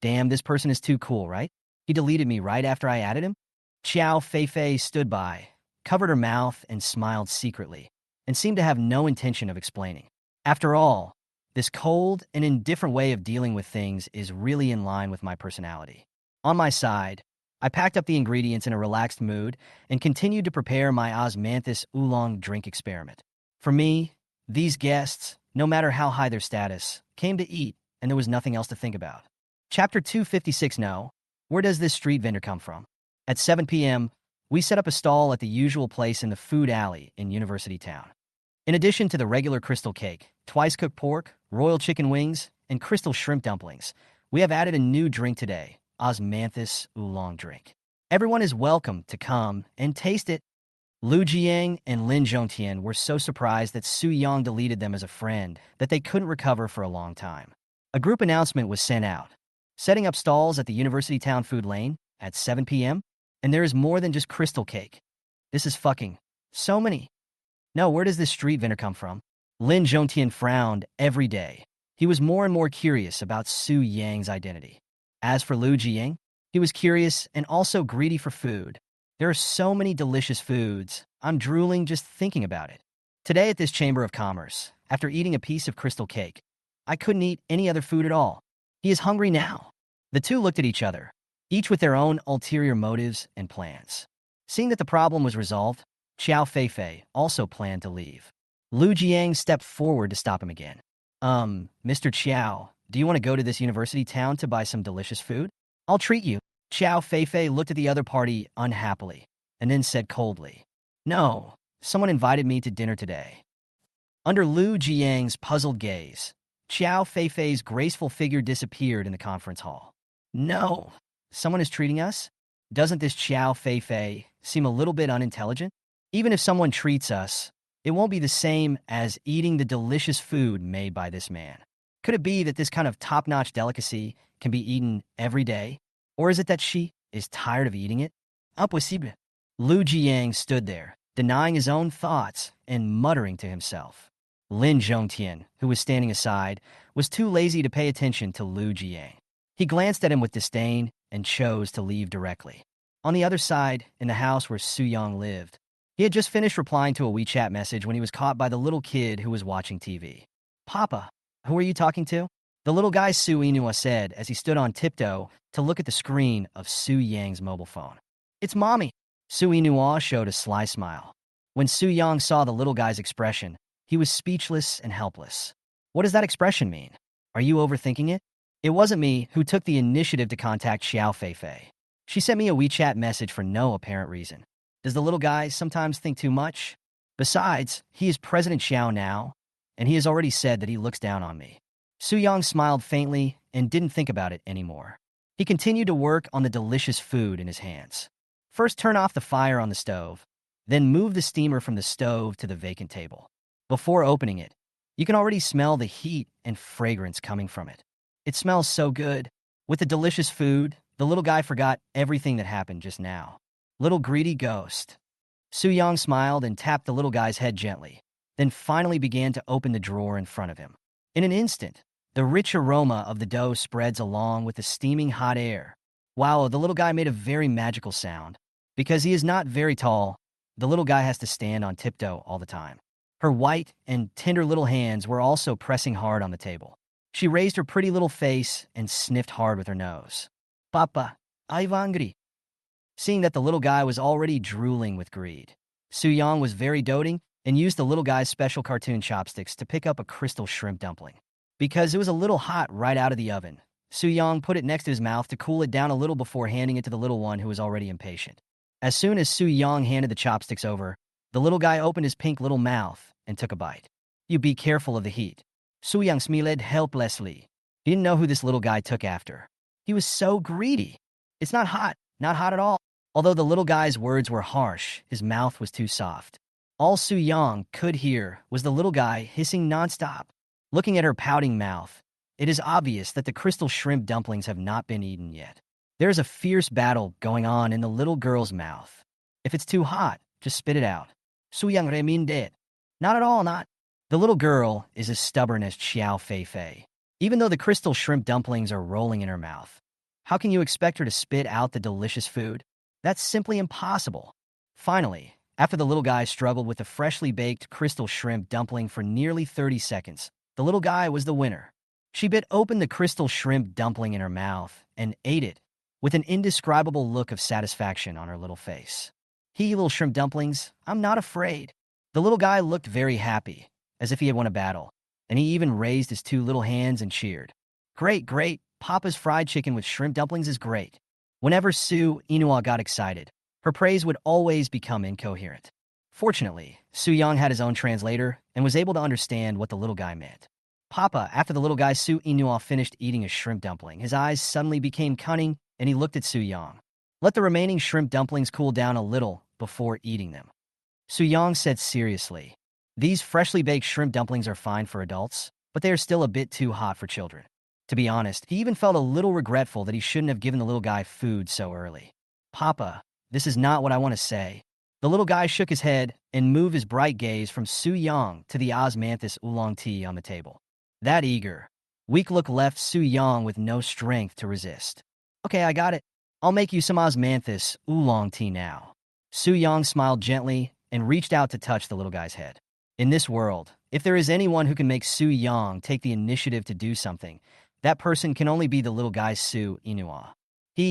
Damn, this person is too cool, right? He deleted me right after I added him? Xiao Feifei stood by, covered her mouth, and smiled secretly, and seemed to have no intention of explaining. After all, this cold and indifferent way of dealing with things is really in line with my personality. On my side, I packed up the ingredients in a relaxed mood and continued to prepare my osmanthus oolong drink experiment. For me, these guests, no matter how high their status, came to eat, and there was nothing else to think about. Chapter 256. No. Where does this street vendor come from? At 7 p.m., we set up a stall at the usual place in the food alley in University Town. In addition to the regular crystal cake, twice-cooked pork, royal chicken wings, and crystal shrimp dumplings, we have added a new drink today, osmanthus oolong drink. Everyone is welcome to come and taste it. Lu Jiang and Lin Zhongtian were so surprised that Su Yang deleted them as a friend that they couldn't recover for a long time. A group announcement was sent out, setting up stalls at the University Town Food Lane at 7 p.m., and there is more than just crystal cake. This is fucking so many. No, where does this street vendor come from? Lin Zhongtian frowned every day. He was more and more curious about Su Yang's identity. As for Lu Jiang, he was curious and also greedy for food. There are so many delicious foods. I'm drooling just thinking about it. Today at this Chamber of Commerce, after eating a piece of crystal cake, I couldn't eat any other food at all. He is hungry now. The two looked at each other, each with their own ulterior motives and plans. Seeing that the problem was resolved, Xiao Feifei also planned to leave. Lu Jiang stepped forward to stop him again. Mr. Qiao, do you want to go to this university town to buy some delicious food? I'll treat you. Xiao Feifei looked at the other party unhappily, and then said coldly, no, someone invited me to dinner today. Under Lu Jiang's puzzled gaze, Xiao Feifei's graceful figure disappeared in the conference hall. No, someone is treating us? Doesn't this Xiao Feifei seem a little bit unintelligent? Even if someone treats us, it won't be the same as eating the delicious food made by this man. Could it be that this kind of top-notch delicacy can be eaten every day? Or is it that she is tired of eating it? Impossible. Lu Jiang stood there, denying his own thoughts and muttering to himself. Lin Zhongtian, who was standing aside, was too lazy to pay attention to Lu Jiang. He glanced at him with disdain and chose to leave directly. On the other side, in the house where Su Yang lived, he had just finished replying to a WeChat message when he was caught by the little kid who was watching TV. Papa, who are you talking to? The little guy Su Inua said as he stood on tiptoe to look at the screen of Su Yang's mobile phone. It's Mommy. Su Inua showed a sly smile. When Su Yang saw the little guy's expression, he was speechless and helpless. What does that expression mean? Are you overthinking it? It wasn't me who took the initiative to contact Xiao Feifei. She sent me a WeChat message for no apparent reason. Does the little guy sometimes think too much? Besides, he is President Xiao now, and he has already said that he looks down on me. Su Yang smiled faintly and didn't think about it anymore. He continued to work on the delicious food in his hands. First, turn off the fire on the stove, then move the steamer from the stove to the vacant table. Before opening it, you can already smell the heat and fragrance coming from it. It smells so good. With the delicious food, the little guy forgot everything that happened just now. Little greedy ghost. Su Yang smiled and tapped the little guy's head gently, then finally began to open the drawer in front of him. In an instant, the rich aroma of the dough spreads along with the steaming hot air. Wow, the little guy made a very magical sound. Because he is not very tall, the little guy has to stand on tiptoe all the time. Her white and tender little hands were also pressing hard on the table. She raised her pretty little face and sniffed hard with her nose. Papa, I'm hungry. Seeing that the little guy was already drooling with greed, Su Yang was very doting and used the little guy's special cartoon chopsticks to pick up a crystal shrimp dumpling. Because it was a little hot right out of the oven, Su-young put it next to his mouth to cool it down a little before handing it to the little one who was already impatient. As soon as Su-young handed the chopsticks over, the little guy opened his pink little mouth and took a bite. You be careful of the heat. Su-young smiled helplessly. He didn't know who this little guy took after. He was so greedy. It's not hot at all. Although the little guy's words were harsh, his mouth was too soft. All Su-young could hear was the little guy hissing nonstop. Looking at her pouting mouth, it is obvious that the crystal shrimp dumplings have not been eaten yet. There is a fierce battle going on in the little girl's mouth. If it's too hot, just spit it out. Su-young reminded. Not at all, not. The little girl is as stubborn as Xiao Fei. Even though the crystal shrimp dumplings are rolling in her mouth, how can you expect her to spit out the delicious food? That's simply impossible. Finally, after the little guy struggled with the freshly baked crystal shrimp dumpling for nearly 30 seconds, the little guy was the winner. She bit open the crystal shrimp dumpling in her mouth and ate it with an indescribable look of satisfaction on her little face. Little shrimp dumplings, I'm not afraid. The little guy looked very happy, as if he had won a battle, and he even raised his two little hands and cheered. Great, great, Papa's fried chicken with shrimp dumplings is great. Whenever Su Inua got excited, her praise would always become incoherent. Fortunately, Su-young had his own translator and was able to understand what the little guy meant. Papa, after the little guy Su Inua finished eating a shrimp dumpling, his eyes suddenly became cunning and he looked at Su-young. Let the remaining shrimp dumplings cool down a little before eating them. Su-young said seriously, these freshly baked shrimp dumplings are fine for adults, but they are still a bit too hot for children. To be honest, he even felt a little regretful that he shouldn't have given the little guy food so early. Papa, this is not what I want to say. The little guy shook his head and moved his bright gaze from Su-young to the osmanthus oolong tea on the table. That eager, weak look left Su-young with no strength to resist. Okay, I got it. I'll make you some osmanthus oolong tea now. Su-young smiled gently and reached out to touch the little guy's head. In this world, if there is anyone who can make Su-young take the initiative to do something, that person can only be the little guy Su Inua.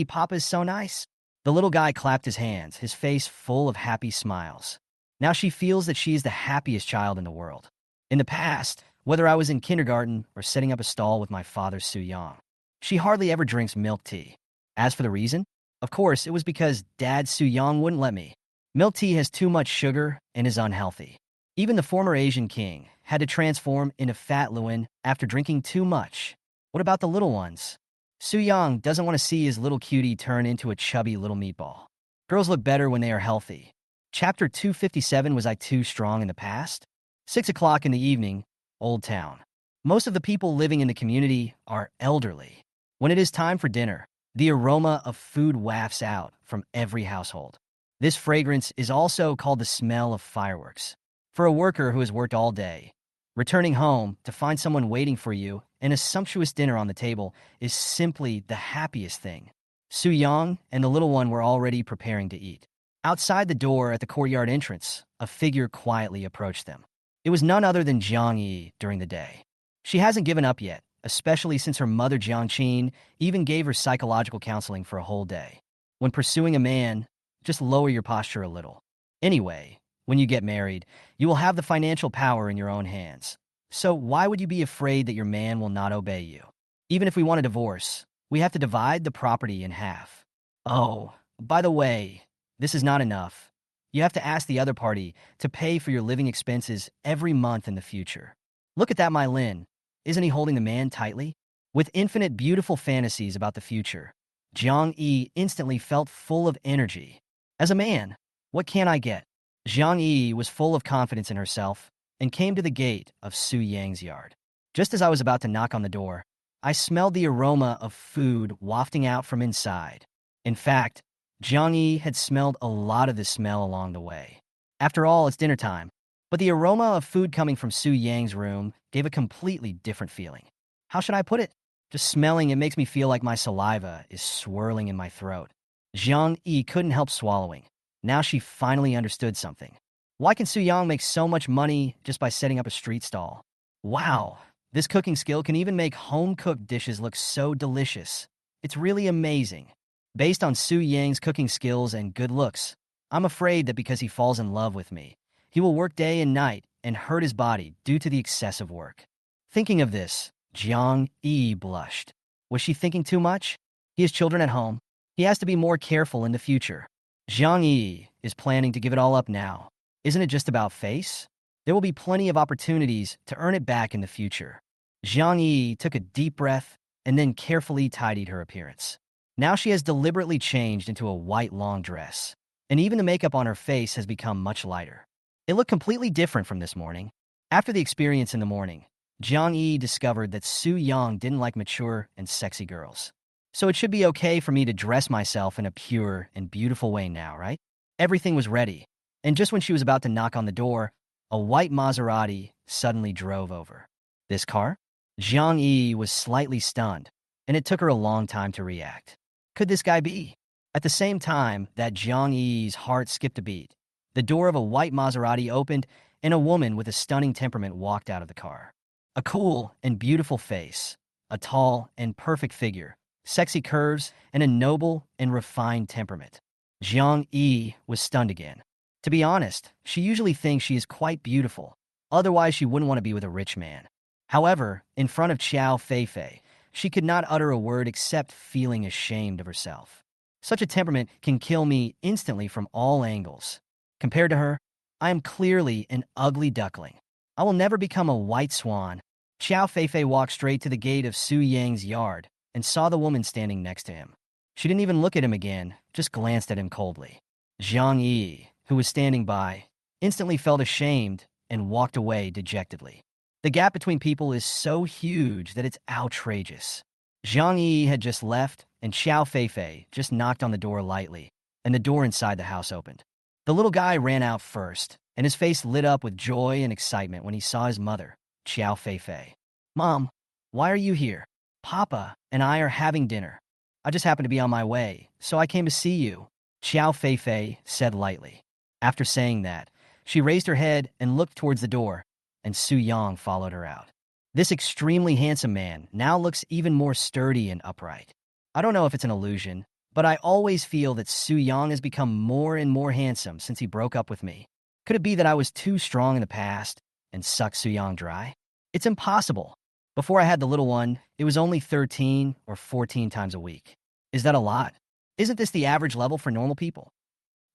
Papa's so nice. The little guy clapped his hands, his face full of happy smiles. Now she feels that she is the happiest child in the world. In the past, whether I was in kindergarten or setting up a stall with my father Su-young, she hardly ever drinks milk tea. As for the reason, of course, it was because Dad Su-young wouldn't let me. Milk tea has too much sugar and is unhealthy. Even the former Asian king had to transform into Fat Lewin after drinking too much. What about the little ones? Su-young doesn't want to see his little cutie turn into a chubby little meatball. Girls look better when they are healthy. Chapter 257. Was I too strong in the past? 6 o'clock in the evening, Old Town. Most of the people living in the community are elderly. When it is time for dinner, the aroma of food wafts out from every household. This fragrance is also called the smell of fireworks. For a worker who has worked all day, returning home to find someone waiting for you and a sumptuous dinner on the table is simply the happiest thing. Su-young and the little one were already preparing to eat. Outside the door at the courtyard entrance, a figure quietly approached them. It was none other than Jiang Yi during the day. She hasn't given up yet, especially since her mother Jiang Qin even gave her psychological counseling for a whole day. When pursuing a man, just lower your posture a little. Anyway, when you get married, you will have the financial power in your own hands. So why would you be afraid that your man will not obey you? Even if we want a divorce, we have to divide the property in half. Oh, by the way, this is not enough. You have to ask the other party to pay for your living expenses every month in the future. Look at that my Lin. Isn't he holding the man tightly? With infinite beautiful fantasies about the future, Jiang Yi instantly felt full of energy. As a man, what can I get? Jiang Yi was full of confidence in herself and came to the gate of Su Yang's yard. Just as I was about to knock on the door, I smelled the aroma of food wafting out from inside. In fact, Jiang Yi had smelled a lot of this smell along the way. After all, it's dinner time, but the aroma of food coming from Su Yang's room gave a completely different feeling. How should I put it? Just smelling it makes me feel like my saliva is swirling in my throat. Jiang Yi couldn't help swallowing. Now she finally understood something. Why can Su-young make so much money just by setting up a street stall? Wow, this cooking skill can even make home-cooked dishes look so delicious. It's really amazing. Based on Su Yang's cooking skills and good looks, I'm afraid that because he falls in love with me, He will work day and night and hurt his body due to the excessive work. Thinking of this, Jiang Yi blushed. Was she thinking too much? He has children at home. He has to be more careful in the future. Jiang Yi is planning to give it all up now. Isn't it just about face? There will be plenty of opportunities to earn it back in the future. Jiang Yi took a deep breath and then carefully tidied her appearance. Now she has deliberately changed into a white long dress, and even the makeup on her face has become much lighter. It looked completely different from this morning. After the experience in the morning, Jiang Yi discovered that Su Yang didn't like mature and sexy girls. So it should be okay for me to dress myself in a pure and beautiful way now, right? Everything was ready, and just when she was about to knock on the door, a white Maserati suddenly drove over. This car? Jiang Yi was slightly stunned, and it took her a long time to react. Could this guy be? At the same time that Jiang Yi's heart skipped a beat, the door of a white Maserati opened, and a woman with a stunning temperament walked out of the car. A cool and beautiful face, a tall and perfect figure, sexy curves, and a noble and refined temperament. Jiang Yi was stunned again. To be honest, she usually thinks she is quite beautiful. Otherwise, she wouldn't want to be with a rich man. However, in front of Qiao Feifei, she could not utter a word except feeling ashamed of herself. Such a temperament can kill me instantly from all angles. Compared to her, I am clearly an ugly duckling. I will never become a white swan. Qiao Feifei walked straight to the gate of Su Yang's yard and saw the woman standing next to him. She didn't even look at him again, just glanced at him coldly. Jiang Yi, who was standing by, instantly felt ashamed and walked away dejectedly. The gap between people is so huge that it's outrageous. Jiang Yi had just left, and Qiao Feifei just knocked on the door lightly, and the door inside the house opened. The little guy ran out first, and his face lit up with joy and excitement when he saw his mother, Qiao Feifei. "Mom, why are you here? Papa and I are having dinner. I just happened to be on my way, so I came to see you," Qiao Feifei said lightly. After saying that, she raised her head and looked towards the door, and Su Yang followed her out. This extremely handsome man now looks even more sturdy and upright. I don't know if it's an illusion, but I always feel that Su Yang has become more and more handsome since he broke up with me. Could it be that I was too strong in the past and sucked Su Yang dry? It's impossible. Before I had the little one, it was only 13 or 14 times a week. Is that a lot? Isn't this the average level for normal people?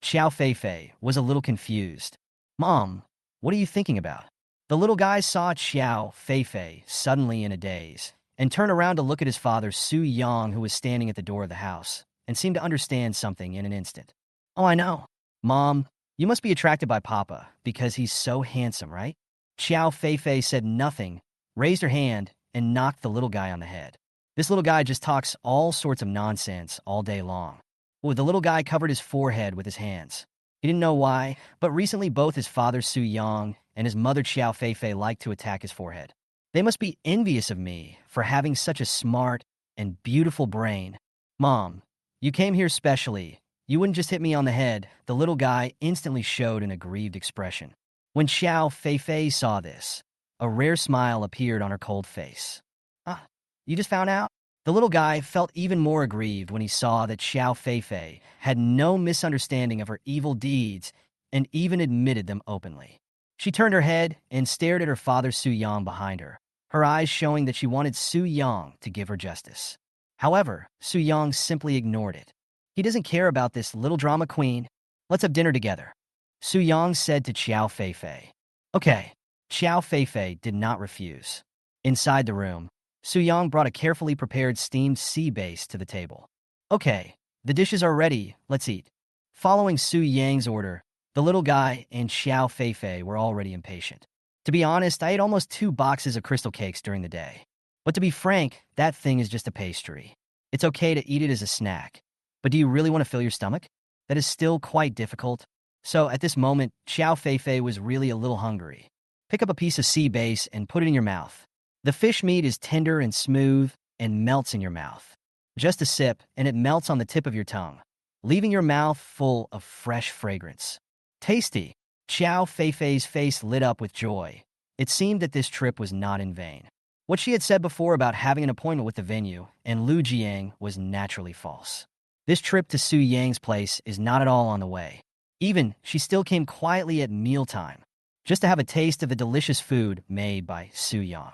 Qiao Feifei was a little confused. "Mom, what are you thinking about?" The little guy saw Qiao Feifei suddenly in a daze and turned around to look at his father, Su Yang, who was standing at the door of the house, and seemed to understand something in an instant. "Oh, I know. Mom, you must be attracted by Papa because he's so handsome, right?" Qiao Feifei said nothing, raised her hand, and knocked the little guy on the head. This little guy just talks all sorts of nonsense all day long. Well, the little guy covered his forehead with his hands. He didn't know why, but recently both his father Su Yang and his mother Qiao Feifei liked to attack his forehead. They must be envious of me for having such a smart and beautiful brain. "Mom, you came here specially. You wouldn't just hit me on the head." The little guy instantly showed an aggrieved expression. When Qiao Feifei saw this, a rare smile appeared on her cold face. "Ah, you just found out?" The little guy felt even more aggrieved when he saw that Qiao Feifei had no misunderstanding of her evil deeds and even admitted them openly. She turned her head and stared at her father Su Yang behind her, her eyes showing that she wanted Su Yang to give her justice. However, Su Yang simply ignored it. "He doesn't care about this little drama queen. Let's have dinner together," Su Yang said to Qiao Feifei. "Okay." Qiao Feifei did not refuse. Inside the room, Su Yang brought a carefully prepared steamed sea base to the table. "Okay, the dishes are ready. Let's eat." Following Su Yang's order, the little guy and Xiao Feifei were already impatient. To be honest, I ate almost 2 boxes of crystal cakes during the day. But to be frank, that thing is just a pastry. It's okay to eat it as a snack. But do you really want to fill your stomach? That is still quite difficult. So at this moment, Xiao Feifei was really a little hungry. Pick up a piece of sea base and put it in your mouth. The fish meat is tender and smooth and melts in your mouth. Just a sip, and it melts on the tip of your tongue, leaving your mouth full of fresh fragrance. Tasty! Qiao Feifei's face lit up with joy. It seemed that this trip was not in vain. What she had said before about having an appointment with the venue and Lu Jiang was naturally false. This trip to Su Yang's place is not at all on the way. Even, she still came quietly at mealtime, just to have a taste of the delicious food made by Su Yang.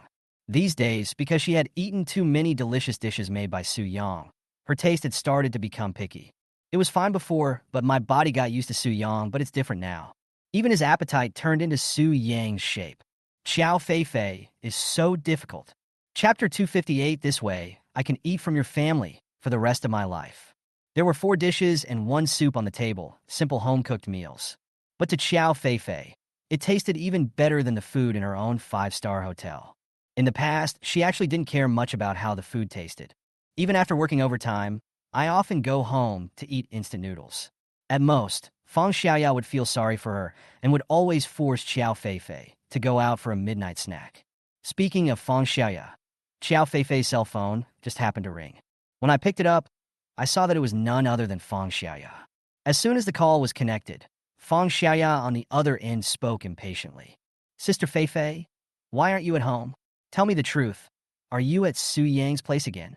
These days, because she had eaten too many delicious dishes made by Su Yang, her taste had started to become picky. It was fine before, but my body got used to Su Yang, but it's different now. Even his appetite turned into Su Yang's shape. Chow Fei Fei is so difficult. Chapter 258. This way, I can eat from your family for the rest of my life. There were 4 dishes and 1 soup on the table, simple home-cooked meals. But to Chow Fei Fei, it tasted even better than the food in her own 5-star hotel. In the past, she actually didn't care much about how the food tasted. Even after working overtime, I often go home to eat instant noodles. At most, Fang Xiaoya would feel sorry for her and would always force Chow Fei Fei to go out for a midnight snack. Speaking of Fang Xiaoya, Chow Fei Fei's cell phone just happened to ring. When I picked it up, I saw that it was none other than Fang Xiaoya. As soon as the call was connected, Fang Xiaoya on the other end spoke impatiently. Sister Fei Fei, why aren't you at home? Tell me the truth. Are you at Su Yang's place again?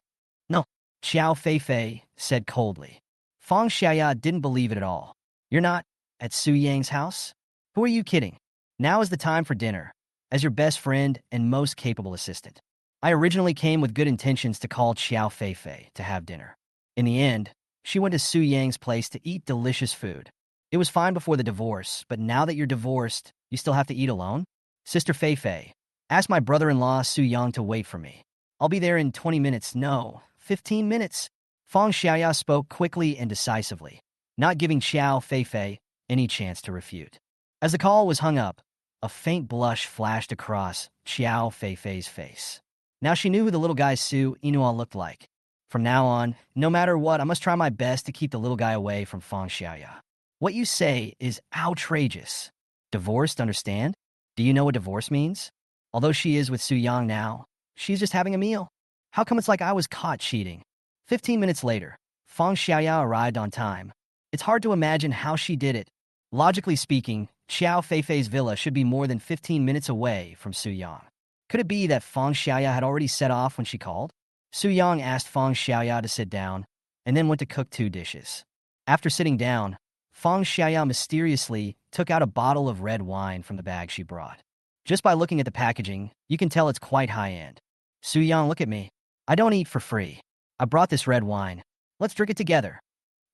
No, Chow Fei Fei said coldly. Fang Xiaoya didn't believe it at all. You're not at Su Yang's house? Who are you kidding? Now is the time for dinner, as your best friend and most capable assistant. I originally came with good intentions to call Chow Fei Fei to have dinner. In the end, she went to Su Yang's place to eat delicious food. It was fine before the divorce, but now that you're divorced, you still have to eat alone? Sister Fei Fei, ask my brother-in-law Su Yang to wait for me. I'll be there in 20 minutes, no, 15 minutes. Fang Xiaoya spoke quickly and decisively, not giving Chow Fei Fei any chance to refute. As the call was hung up, a faint blush flashed across Chow Fei Fei's face. Now she knew who the little guy Su Inua looked like. From now on, no matter what, I must try my best to keep the little guy away from Fang Xiaoya. What you say is outrageous. Divorced, understand? Do you know what divorce means? Although she is with Su Yang now, she's just having a meal. How come it's like I was caught cheating? 15 minutes later, Fang Xiaoya arrived on time. It's hard to imagine how she did it. Logically speaking, Chow Fei Fei's villa should be more than 15 minutes away from Su Yang. Could it be that Fang Xiaoya had already set off when she called? Su Yang asked Fang Xiaoya to sit down, and then went to cook 2 dishes. After sitting down, Fang Xiaoya mysteriously took out a bottle of red wine from the bag she brought. Just by looking at the packaging, you can tell it's quite high-end. Su Yang, look at me. I don't eat for free. I brought this red wine. Let's drink it together.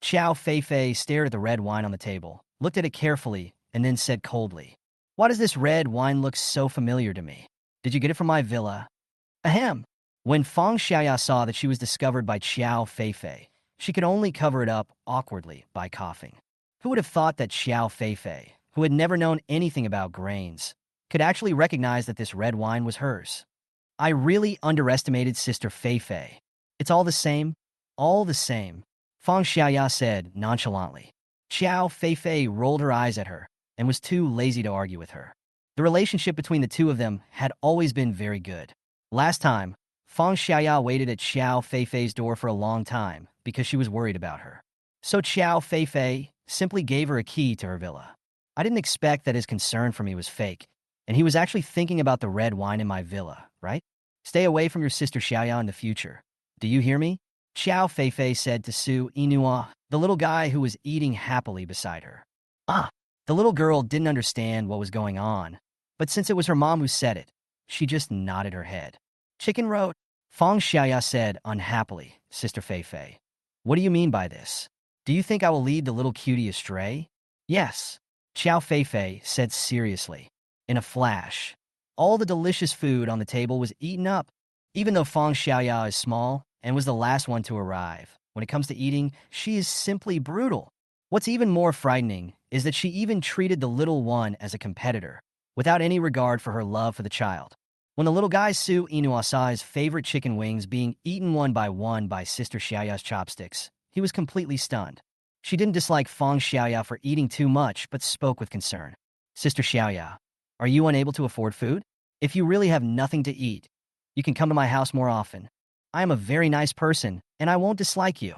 Chow Fei Fei stared at the red wine on the table, looked at it carefully, and then said coldly, "Why does this red wine look so familiar to me? Did you get it from my villa?" Ahem. When Fang Xiaoya saw that she was discovered by Chow Fei Fei, she could only cover it up awkwardly by coughing. Who would have thought that Chow Fei Fei, who had never known anything about grains, could actually recognize that this red wine was hers? I really underestimated Sister Fei Fei. It's all the same. All the same, Fang Xiaoya said nonchalantly. Chow Fei Fei rolled her eyes at her and was too lazy to argue with her. The relationship between the two of them had always been very good. Last time, Fang Xiaoya waited at Chow Fei Fei's door for a long time because she was worried about her. So Chow Fei Fei simply gave her a key to her villa. I didn't expect that his concern for me was fake, and he was actually thinking about the red wine in my villa, right? Stay away from your sister Xiaoya in the future. Do you hear me? Chow Fei Fei said to Su Inua, the little guy who was eating happily beside her. The little girl didn't understand what was going on, but since it was her mom who said it, she just nodded her head. Chicken roast, Fang Xiaoya said unhappily, Sister Fei Fei. What do you mean by this? Do you think I will lead the little cutie astray? Yes, Chow Fei Fei said seriously. In a flash, all the delicious food on the table was eaten up. Even though Fang Xiaoya is small and was the last one to arrive, when it comes to eating, she is simply brutal. What's even more frightening is that she even treated the little one as a competitor, without any regard for her love for the child. When the little guy Su Inua saw his favorite chicken wings being eaten one by Sister Xiaoya's chopsticks, he was completely stunned. She didn't dislike Fang Xiaoya for eating too much, but spoke with concern. Sister Xiaoya, are you unable to afford food? If you really have nothing to eat, you can come to my house more often. I am a very nice person, and I won't dislike you.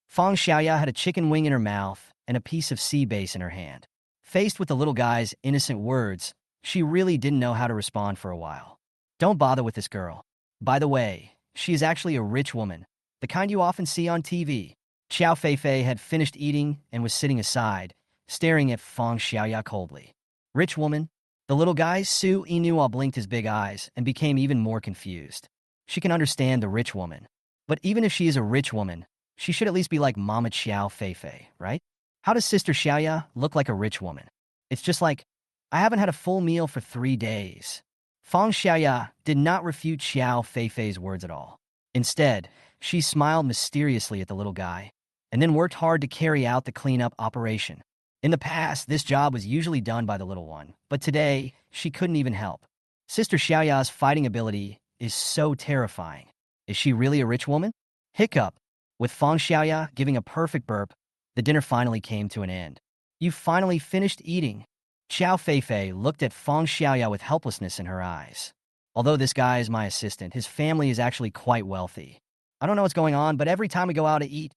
Fang Xiaoya had a chicken wing in her mouth and a piece of sea bass in her hand. Faced with the little guy's innocent words, she really didn't know how to respond for a while. Don't bother with this girl. By the way, she is actually a rich woman, the kind you often see on TV. Chow Fei Fei had finished eating and was sitting aside, staring at Fang Xiaoya coldly. Rich woman? The little guy, Su Inua, blinked his big eyes and became even more confused. She can understand the rich woman. But even if she is a rich woman, she should at least be like Mama Xiao Feifei, right? How does Sister Xiaoya look like a rich woman? It's just like, I haven't had a full meal for 3 days. Fang Xiaoya did not refute Xiao Feifei's words at all. Instead, she smiled mysteriously at the little guy and then worked hard to carry out the cleanup operation. In the past, this job was usually done by the little one, but today, she couldn't even help. Sister Xiaoya's fighting ability is so terrifying. Is she really a rich woman? Hiccup. With Fang Xiaoya giving a perfect burp, the dinner finally came to an end. You finally finished eating. Xiao Feifei looked at Fang Xiaoya with helplessness in her eyes. Although this guy is my assistant, his family is actually quite wealthy. I don't know what's going on, but every time we go out to eat,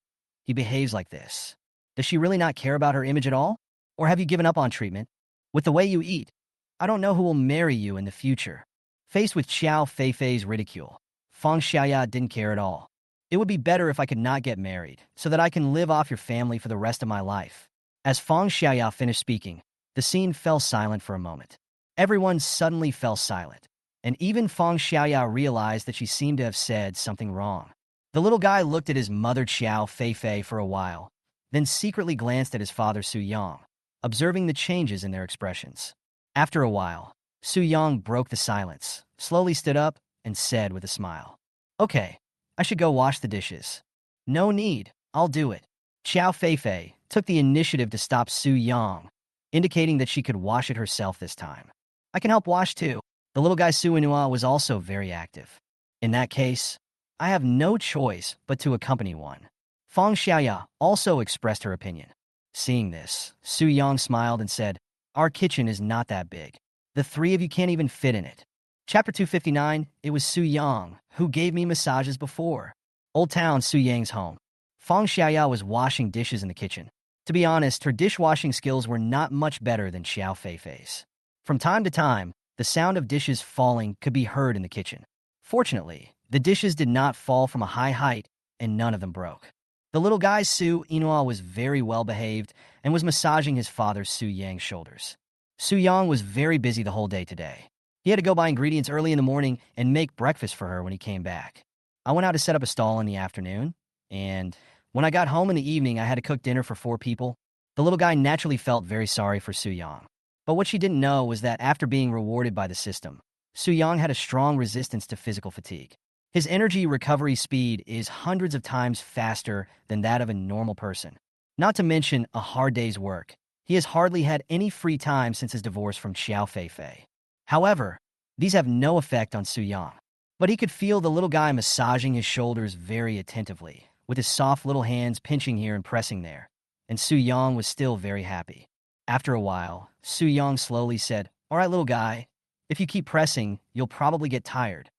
he behaves like this. Does she really not care about her image at all? Or have you given up on treatment? With the way you eat, I don't know who will marry you in the future. Faced with Xiao Feifei's ridicule, Fang Xiaoya didn't care at all. It would be better if I could not get married, so that I can live off your family for the rest of my life. As Fang Xiaoya finished speaking, the scene fell silent for a moment. Everyone suddenly fell silent, and even Fang Xiaoya realized that she seemed to have said something wrong. The little guy looked at his mother Xiao Feifei for a while, then secretly glanced at his father Su Yang, observing the changes in their expressions. After a while, Su Yang broke the silence, slowly stood up, and said with a smile, "Okay, I should go wash the dishes." "No need, I'll do it." Xiao Feifei took the initiative to stop Su Yang, indicating that she could wash it herself this time. "I can help wash too." The little guy Su Inua was also very active. "In that case, I have no choice but to accompany one." Fang Xiaoya also expressed her opinion. Seeing this, Su Yang smiled and said, "Our kitchen is not that big. The three of you can't even fit in it." Chapter 259, it was Su Yang who gave me massages before. Old Town Su Yang's home. Fang Xiaoya was washing dishes in the kitchen. To be honest, her dishwashing skills were not much better than Xiao Feifei's. From time to time, the sound of dishes falling could be heard in the kitchen. Fortunately, the dishes did not fall from a high height, and none of them broke. The little guy Su Inua was very well behaved and was massaging his father Su Yang's shoulders. Su Yang was very busy the whole day today. He had to go buy ingredients early in the morning and make breakfast for her when he came back. I went out to set up a stall in the afternoon, and when I got home in the evening, I had to cook dinner for 4 people. The little guy naturally felt very sorry for Su Yang. But what she didn't know was that after being rewarded by the system, Su Yang had a strong resistance to physical fatigue. His energy recovery speed is hundreds of times faster than that of a normal person. Not to mention a hard day's work. He has hardly had any free time since his divorce from Xiao Feifei. However, these have no effect on Su Yang. But he could feel the little guy massaging his shoulders very attentively, with his soft little hands pinching here and pressing there. And Su Yang was still very happy. After a while, Su Yang slowly said, "All right, little guy, if you keep pressing, you'll probably get tired."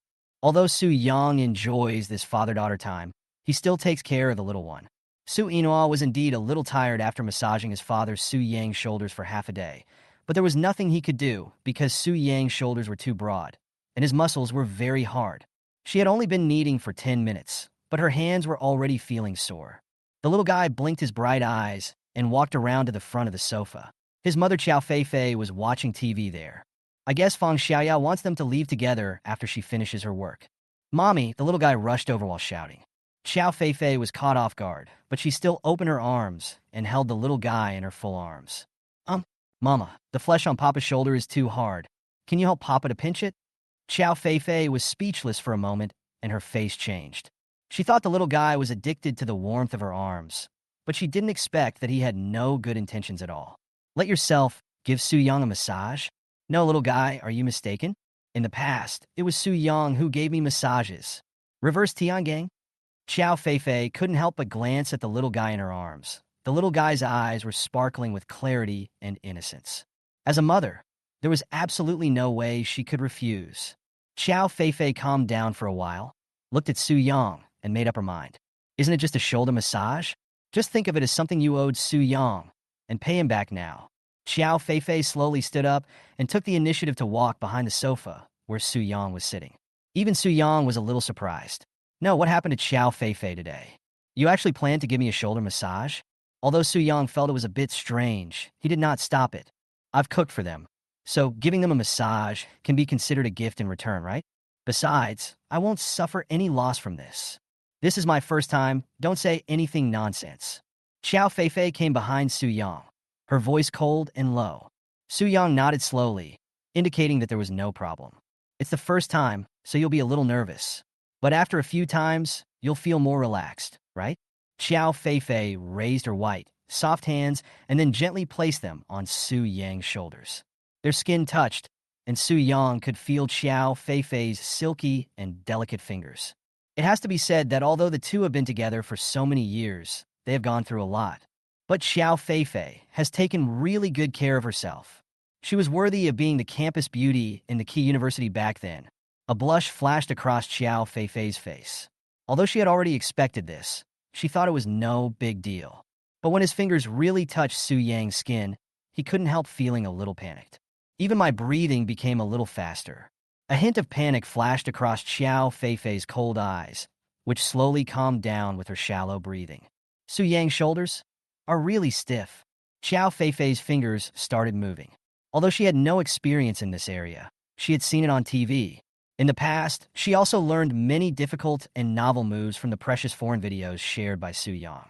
Although Su Yang enjoys this father-daughter time, he still takes care of the little one. Su Inua was indeed a little tired after massaging his father Su Yang's shoulders for half a day, but there was nothing he could do because Su Yang's shoulders were too broad, and his muscles were very hard. She had only been kneading for 10 minutes, but her hands were already feeling sore. The little guy blinked his bright eyes and walked around to the front of the sofa. His mother Xiao Feifei was watching TV there. I guess Fang Xiaoya wants them to leave together after she finishes her work. "Mommy," the little guy rushed over while shouting. Xiao Feifei was caught off guard, but she still opened her arms and held the little guy in her full arms. Mama, the flesh on Papa's shoulder is too hard. Can you help Papa to pinch it?" Xiao Feifei was speechless for a moment, and her face changed. She thought the little guy was addicted to the warmth of her arms, but she didn't expect that he had no good intentions at all. "Let yourself give Su Yang a massage?" "No, little guy, are you mistaken? In the past, it was Su Yang who gave me massages." Reverse Tiangang? Xiao Feifei couldn't help but glance at the little guy in her arms. The little guy's eyes were sparkling with clarity and innocence. As a mother, there was absolutely no way she could refuse. Xiao Feifei calmed down for a while, looked at Su Yang, and made up her mind. Isn't it just a shoulder massage? Just think of it as something you owed Su Yang, and pay him back now. Xiao Feifei slowly stood up and took the initiative to walk behind the sofa where Su Yang was sitting. Even Su Yang was a little surprised. "No, what happened to Xiao Feifei today? You actually planned to give me a shoulder massage?" Although Su Yang felt it was a bit strange, he did not stop it. "I've cooked for them." So giving them a massage can be considered a gift in return, right? Besides, I won't suffer any loss from this. This is my first time, don't say anything nonsense. Xiao Feifei came behind Su Yang, her voice cold and low. Su Yang nodded slowly, indicating that there was no problem. It's the first time, so you'll be a little nervous. But after a few times, you'll feel more relaxed, right? Xiao Feifei raised her white, soft hands and then gently placed them on Su Yang's shoulders. Their skin touched, and Su Yang could feel Xiao Feifei's silky and delicate fingers. It has to be said that although the two have been together for so many years, they have gone through a lot. But Xiao Feifei has taken really good care of herself. She was worthy of being the campus beauty in the key university back then. A blush flashed across Xiao Feifei's face. Although she had already expected this, she thought it was no big deal. But when his fingers really touched Su Yang's skin, he couldn't help feeling a little panicked. Even my breathing became a little faster. A hint of panic flashed across Xiao Feifei's cold eyes, which slowly calmed down with her shallow breathing. Su Yang's shoulders are really stiff. Xiao Feifei's fingers started moving. Although she had no experience in this area, she had seen it on TV. In the past, she also learned many difficult and novel moves from the precious foreign videos shared by Su Yang.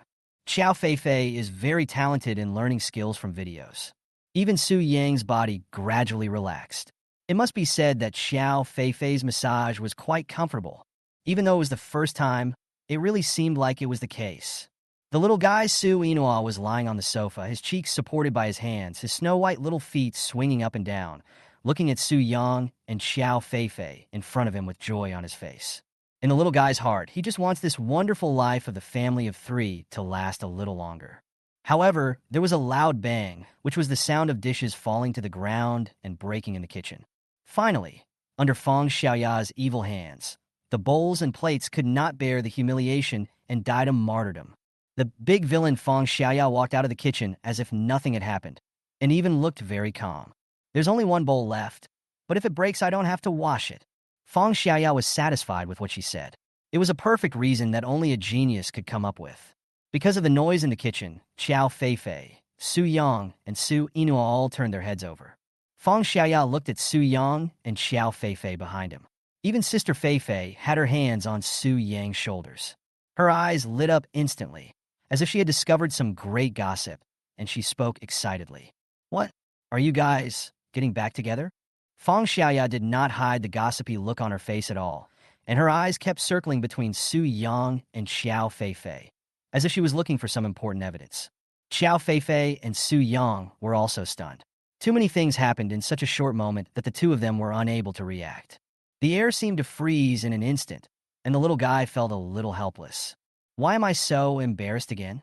Xiao Feifei is very talented in learning skills from videos. Even Su Yang's body gradually relaxed. It must be said that Xiao Feifei's massage was quite comfortable. Even though it was the first time, it really seemed like it was the case. The little guy Su Inua was lying on the sofa, his cheeks supported by his hands, his snow-white little feet swinging up and down, looking at Su Yang and Xiao Feifei in front of him with joy on his face. In the little guy's heart, he just wants this wonderful life of the family of three to last a little longer. However, there was a loud bang, which was the sound of dishes falling to the ground and breaking in the kitchen. Finally, under Feng Xiaoya's evil hands, the bowls and plates could not bear the humiliation and died a martyrdom. The big villain Feng Xiaoya walked out of the kitchen as if nothing had happened, and even looked very calm. There's only one bowl left, but if it breaks, I don't have to wash it. Feng Xiaoya was satisfied with what she said. It was a perfect reason that only a genius could come up with. Because of the noise in the kitchen, Xiao Feifei, Su Yang, and Su Inua all turned their heads over. Feng Xiaoya looked at Su Yang and Xiao Feifei behind him. Even Sister Feifei had her hands on Su Yang's shoulders. Her eyes lit up instantly, as if she had discovered some great gossip, and she spoke excitedly. What? Are you guys getting back together? Feng Xiaoya did not hide the gossipy look on her face at all, and her eyes kept circling between Su Yang and Xiao Feifei, as if she was looking for some important evidence. Xiao Feifei and Su Yang were also stunned. Too many things happened in such a short moment that the two of them were unable to react. The air seemed to freeze in an instant, and the little guy felt a little helpless. Why am I so embarrassed again?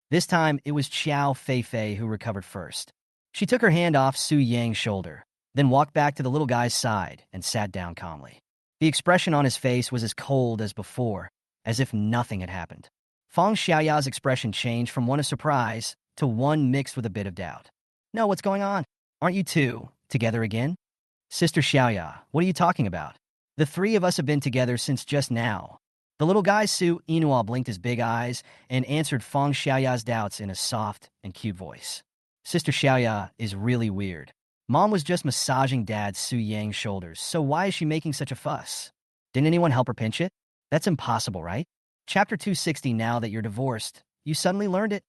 This time, it was Xiao Feifei who recovered first. She took her hand off Su Yang's shoulder, then walked back to the little guy's side and sat down calmly. The expression on his face was as cold as before, as if nothing had happened. Feng Xiaoya's expression changed from one of surprise to one mixed with a bit of doubt. No, what's going on? Aren't you two together again? Sister Xiaoya, what are you talking about? The three of us have been together since just now. The little guy Su Inua blinked his big eyes and answered Feng Xiaoya's doubts in a soft and cute voice. Sister Xiaoya is really weird. Mom was just massaging Dad Su Yang's shoulders, so why is she making such a fuss? Didn't anyone help her pinch it? That's impossible, right? Chapter 260, now that you're divorced, you suddenly learned it?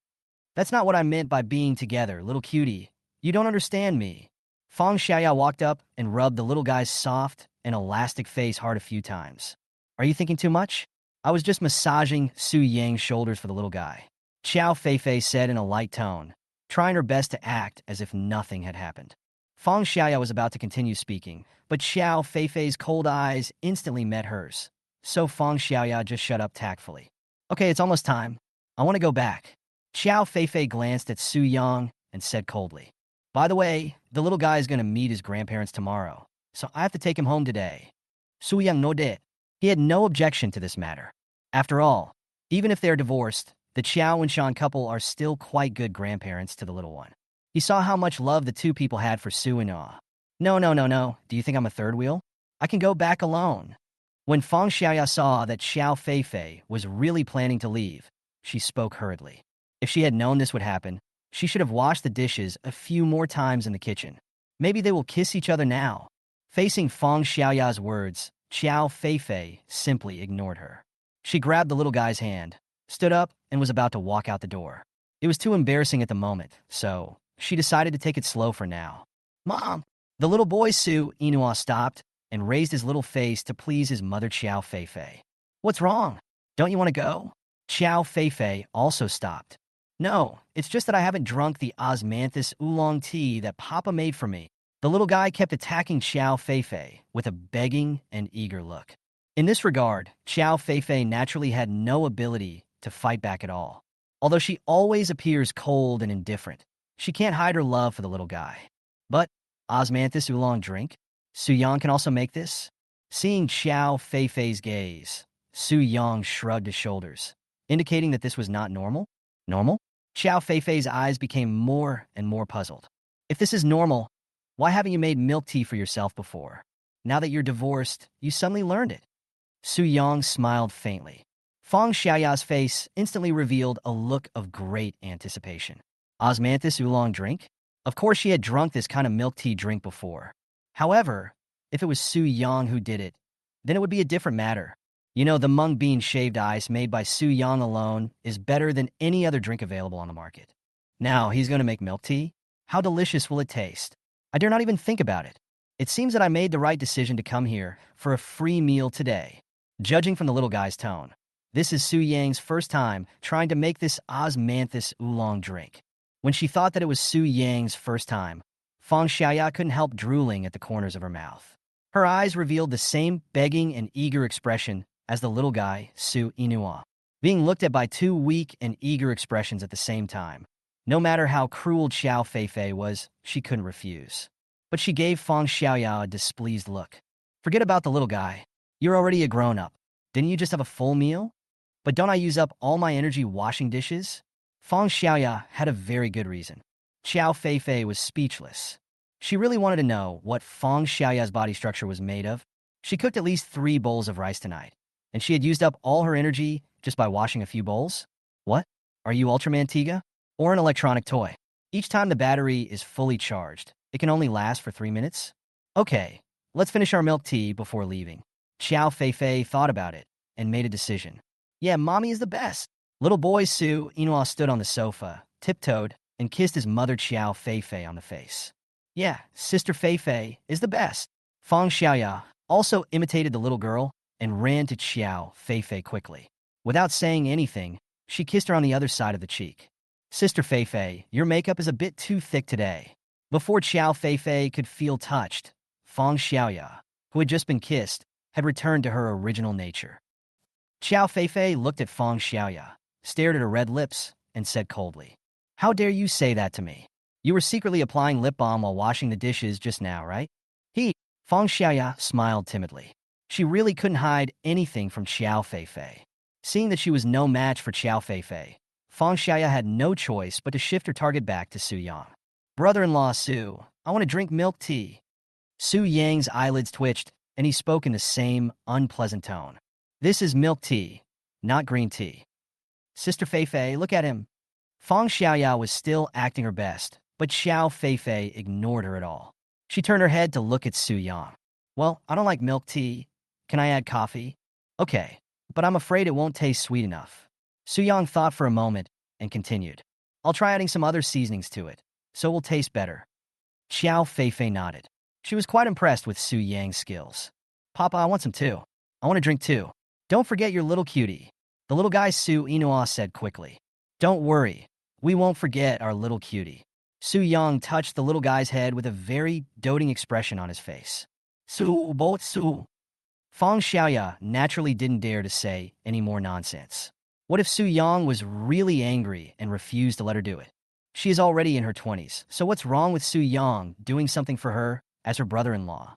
That's not what I meant by being together, little cutie. You don't understand me. Feng Xiaoya walked up and rubbed the little guy's soft and elastic face hard a few times. Are you thinking too much? I was just massaging Su Yang's shoulders for the little guy. Xiao Feifei said in a light tone, trying her best to act as if nothing had happened. Feng Xiaoya was about to continue speaking, but Xiao Feifei's cold eyes instantly met hers. So Feng Xiaoya just shut up tactfully. Okay, it's almost time. I want to go back. Xiao Feifei glanced at Su Yang and said coldly, by the way, the little guy is going to meet his grandparents tomorrow, so I have to take him home today. Su Yang nodded. He had no objection to this matter. After all, even if they're divorced, the Qiao and Shan couple are still quite good grandparents to the little one. He saw how much love the two people had for Su and Ah. No. Do you think I'm a third wheel? I can go back alone. When Feng Xiaoya saw that Xiao Feifei was really planning to leave, she spoke hurriedly. If she had known this would happen, she should have washed the dishes a few more times in the kitchen. Maybe they will kiss each other now. Facing Fang Xiaoya's words, Qiao Feifei simply ignored her. She grabbed the little guy's hand, stood up, and was about to walk out the door. It was too embarrassing at the moment, so she decided to take it slow for now. Mom! The little boy Su Inua stopped and raised his little face to please his mother Qiao Feifei. What's wrong? Don't you want to go? Qiao Feifei also stopped. No, it's just that I haven't drunk the osmanthus oolong tea that Papa made for me. The little guy kept attacking Qiao Feifei with a begging and eager look. In this regard, Qiao Feifei naturally had no ability to fight back at all. Although she always appears cold and indifferent, she can't hide her love for the little guy. But osmanthus oolong drink? Su Yang can also make this? Seeing Qiao Feifei's gaze, Su Yang shrugged his shoulders, indicating that this was not normal. Normal? Qiao Feifei's eyes became more and more puzzled. If this is normal, why haven't you made milk tea for yourself before? Now that you're divorced, you suddenly learned it. Su Yang smiled faintly. Fang Xiaoya's face instantly revealed a look of great anticipation. Osmanthus oolong drink? Of course she had drunk this kind of milk tea drink before. However, if it was Su Yang who did it, then it would be a different matter. You know, the mung bean shaved ice made by Su Yang alone is better than any other drink available on the market. Now, he's going to make milk tea? How delicious will it taste? I dare not even think about it. It seems that I made the right decision to come here for a free meal today. Judging from the little guy's tone, this is Su Yang's first time trying to make this osmanthus oolong drink. When she thought that it was Su Yang's first time, Fang Xiaoya couldn't help drooling at the corners of her mouth. Her eyes revealed the same begging and eager expression as the little guy, Su Inua, being looked at by two weak and eager expressions at the same time. No matter how cruel Qiao Feifei was, she couldn't refuse. But she gave Fang Xiaoya a displeased look. Forget about the little guy. You're already a grown-up. Didn't you just have a full meal? But don't I use up all my energy washing dishes? Fang Xiaoya had a very good reason. Qiao Feifei was speechless. She really wanted to know what Fang Xiaoya's body structure was made of. She cooked at least 3 bowls of rice tonight, and she had used up all her energy just by washing a few bowls? What? Are you Ultraman Tiga? Or an electronic toy? Each time the battery is fully charged, it can only last for 3 minutes? Okay, let's finish our milk tea before leaving. Qiao Feifei thought about it and made a decision. Yeah, mommy is the best. Little boy Su Inua stood on the sofa, tiptoed, and kissed his mother Qiao Feifei on the face. Yeah, Sister Feifei is the best. Fang Xiaoya also imitated the little girl and ran to Qiao Feifei quickly. Without saying anything, she kissed her on the other side of the cheek. Sister Feifei, your makeup is a bit too thick today. Before Qiao Feifei could feel touched, Fang Xiaoya, who had just been kissed, had returned to her original nature. Qiao Feifei looked at Fang Xiaoya, stared at her red lips, and said coldly, "How dare you say that to me? You were secretly applying lip balm while washing the dishes just now, right?" Fang Xiaoya smiled timidly. She really couldn't hide anything from Qiao Feifei. Seeing that she was no match for Qiao Feifei, Fang Xiaoya had no choice but to shift her target back to Su Yang. "Brother-in-law Su, I want to drink milk tea." Su Yang's eyelids twitched, and he spoke in the same unpleasant tone. "This is milk tea, not green tea." Sister Feifei, look at him. Fang Xiaoya was still acting her best, but Qiao Feifei ignored her at all. She turned her head to look at Su Yang. "Well, I don't like milk tea. Can I add coffee?" "Okay, but I'm afraid it won't taste sweet enough." Su Yang thought for a moment and continued. "I'll try adding some other seasonings to it, so it will taste better." Qiao Feifei nodded. She was quite impressed with Su Yang's skills. "Papa, I want some too. I want to drink too." "Don't forget your little cutie," the little guy Su Inua said quickly. "Don't worry, we won't forget our little cutie." Su Yang touched the little guy's head with a very doting expression on his face. "Su bo su." Fang Xiaoya naturally didn't dare to say any more nonsense. What if Su Yang was really angry and refused to let her do it? She is already in her 20s, so what's wrong with Su Yang doing something for her as her brother-in-law?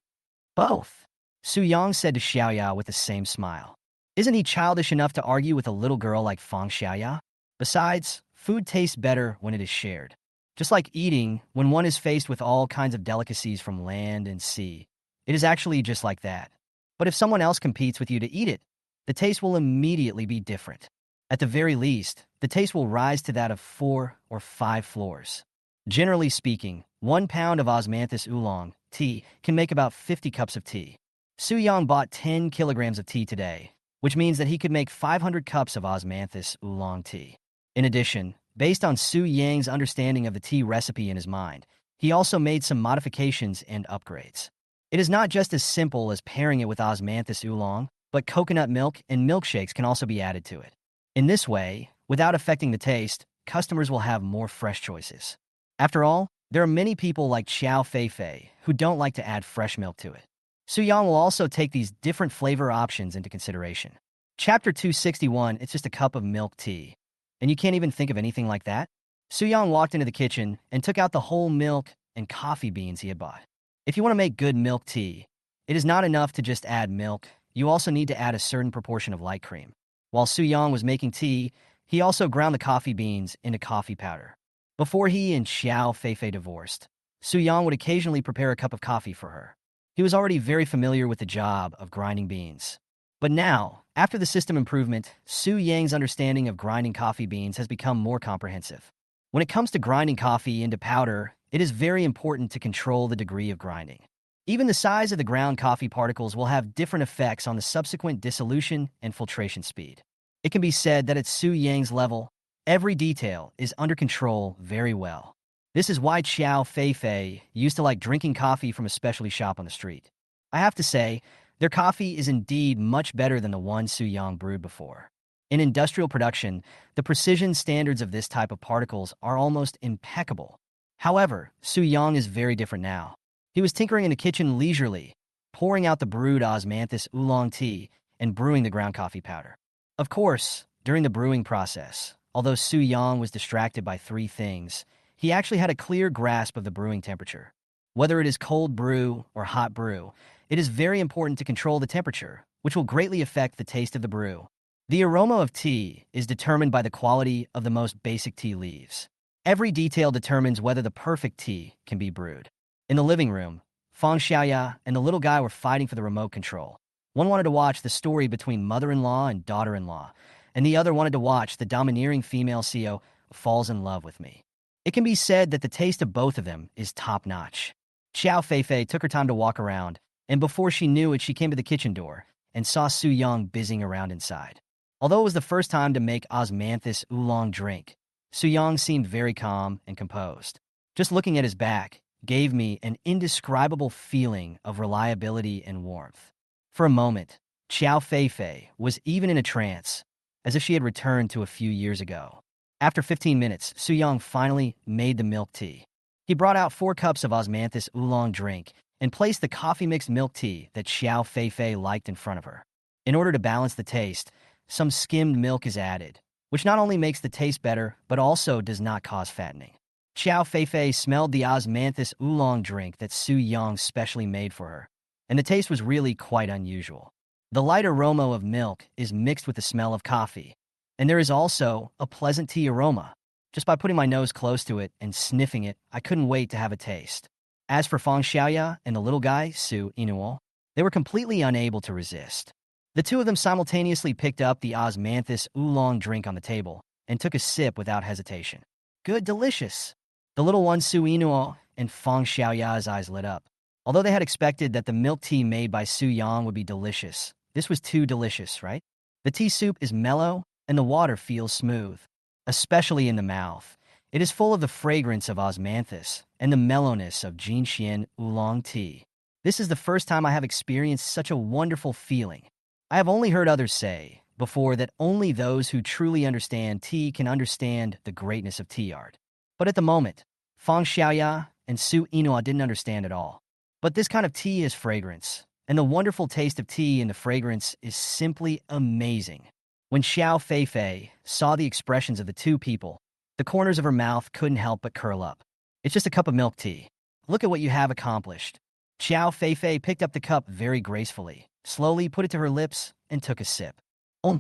"Both," Su Yang said to Xiaoya with the same smile. Isn't he childish enough to argue with a little girl like Fang Xiaoya? Besides, food tastes better when it is shared. Just like eating, when one is faced with all kinds of delicacies from land and sea, it is actually just like that. But if someone else competes with you to eat it, the taste will immediately be different. At the very least, the taste will rise to that of 4 or 5 floors. Generally speaking, 1 pound of osmanthus oolong tea can make about 50 cups of tea. Su Yang bought 10 kilograms of tea today, which means that he could make 500 cups of osmanthus oolong tea. In addition, based on Su Yang's understanding of the tea recipe in his mind, he also made some modifications and upgrades. It is not just as simple as pairing it with osmanthus oolong, but coconut milk and milkshakes can also be added to it. In this way, without affecting the taste, customers will have more fresh choices. After all, there are many people like Xiao Feifei who don't like to add fresh milk to it. Su Yang will also take these different flavor options into consideration. Chapter 261, it's just a cup of milk tea. And you can't even think of anything like that? Su Yang walked into the kitchen and took out the whole milk and coffee beans he had bought. If you want to make good milk tea, it is not enough to just add milk. You also need to add a certain proportion of light cream. While Su Yang was making tea, he also ground the coffee beans into coffee powder. Before he and Xiao Feifei divorced, Su Yang would occasionally prepare a cup of coffee for her. He was already very familiar with the job of grinding beans. But now, after the system improvement, Su Yang's understanding of grinding coffee beans has become more comprehensive. When it comes to grinding coffee into powder, it is very important to control the degree of grinding. Even the size of the ground coffee particles will have different effects on the subsequent dissolution and filtration speed. It can be said that at Su Yang's level, every detail is under control very well. This is why Xiao Feifei used to like drinking coffee from a specialty shop on the street. I have to say, their coffee is indeed much better than the one Su Yang brewed before. In industrial production, the precision standards of this type of particles are almost impeccable. However, Su Yang is very different now. He was tinkering in the kitchen leisurely, pouring out the brewed osmanthus oolong tea and brewing the ground coffee powder. Of course, during the brewing process, although Su Yang was distracted by three things, he actually had a clear grasp of the brewing temperature. Whether it is cold brew or hot brew, it is very important to control the temperature, which will greatly affect the taste of the brew. The aroma of tea is determined by the quality of the most basic tea leaves. Every detail determines whether the perfect tea can be brewed. In the living room, Fang Xiaoya and the little guy were fighting for the remote control. One wanted to watch the story between mother-in-law and daughter-in-law, and the other wanted to watch the domineering female CEO falls in love with me. It can be said that the taste of both of them is top-notch. Xiao Feifei took her time to walk around, and before she knew it, she came to the kitchen door and saw Su Yang busying around inside. Although it was the first time to make osmanthus oolong drink, Su Yang seemed very calm and composed. Just looking at his back gave me an indescribable feeling of reliability and warmth. For a moment, Xiao Feifei was even in a trance, as if she had returned to a few years ago. After 15 minutes, Su Yang finally made the milk tea. He brought out 4 cups of osmanthus oolong drink and placed the coffee-mixed milk tea that Xiao Feifei liked in front of her. In order to balance the taste, some skimmed milk is added, which not only makes the taste better, but also does not cause fattening. Xiao Feifei smelled the osmanthus oolong drink that Su Yang specially made for her, and the taste was really quite unusual. The light aroma of milk is mixed with the smell of coffee, and there is also a pleasant tea aroma. Just by putting my nose close to it and sniffing it, I couldn't wait to have a taste. As for Fang Xiaoya and the little guy, Su Inuo, they were completely unable to resist. The two of them simultaneously picked up the osmanthus oolong drink on the table and took a sip without hesitation. Good, delicious. The little one, Su Inuo, and Fang Xiaoya's eyes lit up. Although they had expected that the milk tea made by Su Yang would be delicious, this was too delicious, right? The tea soup is mellow and the water feels smooth, especially in the mouth. It is full of the fragrance of osmanthus and the mellowness of Jinxian oolong tea. This is the first time I have experienced such a wonderful feeling. I have only heard others say before that only those who truly understand tea can understand the greatness of tea art. But at the moment, Fang Xiaoya and Su Inuo didn't understand at all. But this kind of tea is fragrance, and the wonderful taste of tea and the fragrance is simply amazing. When Xiao Feifei saw the expressions of the two people, the corners of her mouth couldn't help but curl up. It's just a cup of milk tea. Look at what you have accomplished. Xiao Feifei picked up the cup very gracefully, slowly put it to her lips, and took a sip. Oh,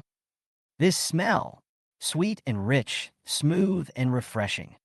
this smell! Sweet and rich, smooth and refreshing.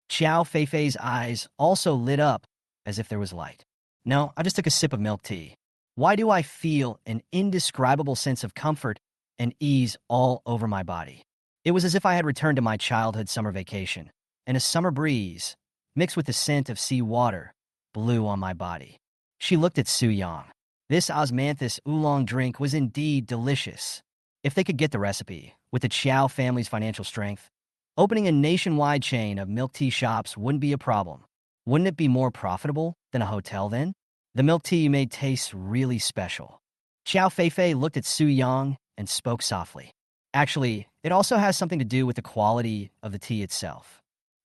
Xiao Feifei's eyes also lit up as if there was light. No, I just took a sip of milk tea. Why do I feel an indescribable sense of comfort and ease all over my body? It was as if I had returned to my childhood summer vacation, and a summer breeze mixed with the scent of sea water, blew on my body. She looked at Su Yang. This osmanthus oolong drink was indeed delicious. If they could get the recipe, with the Chow family's financial strength, opening a nationwide chain of milk tea shops wouldn't be a problem. Wouldn't it be more profitable than a hotel then? The milk tea made taste really special. Chow Feifei looked at Su Yang and spoke softly. Actually, it also has something to do with the quality of the tea itself.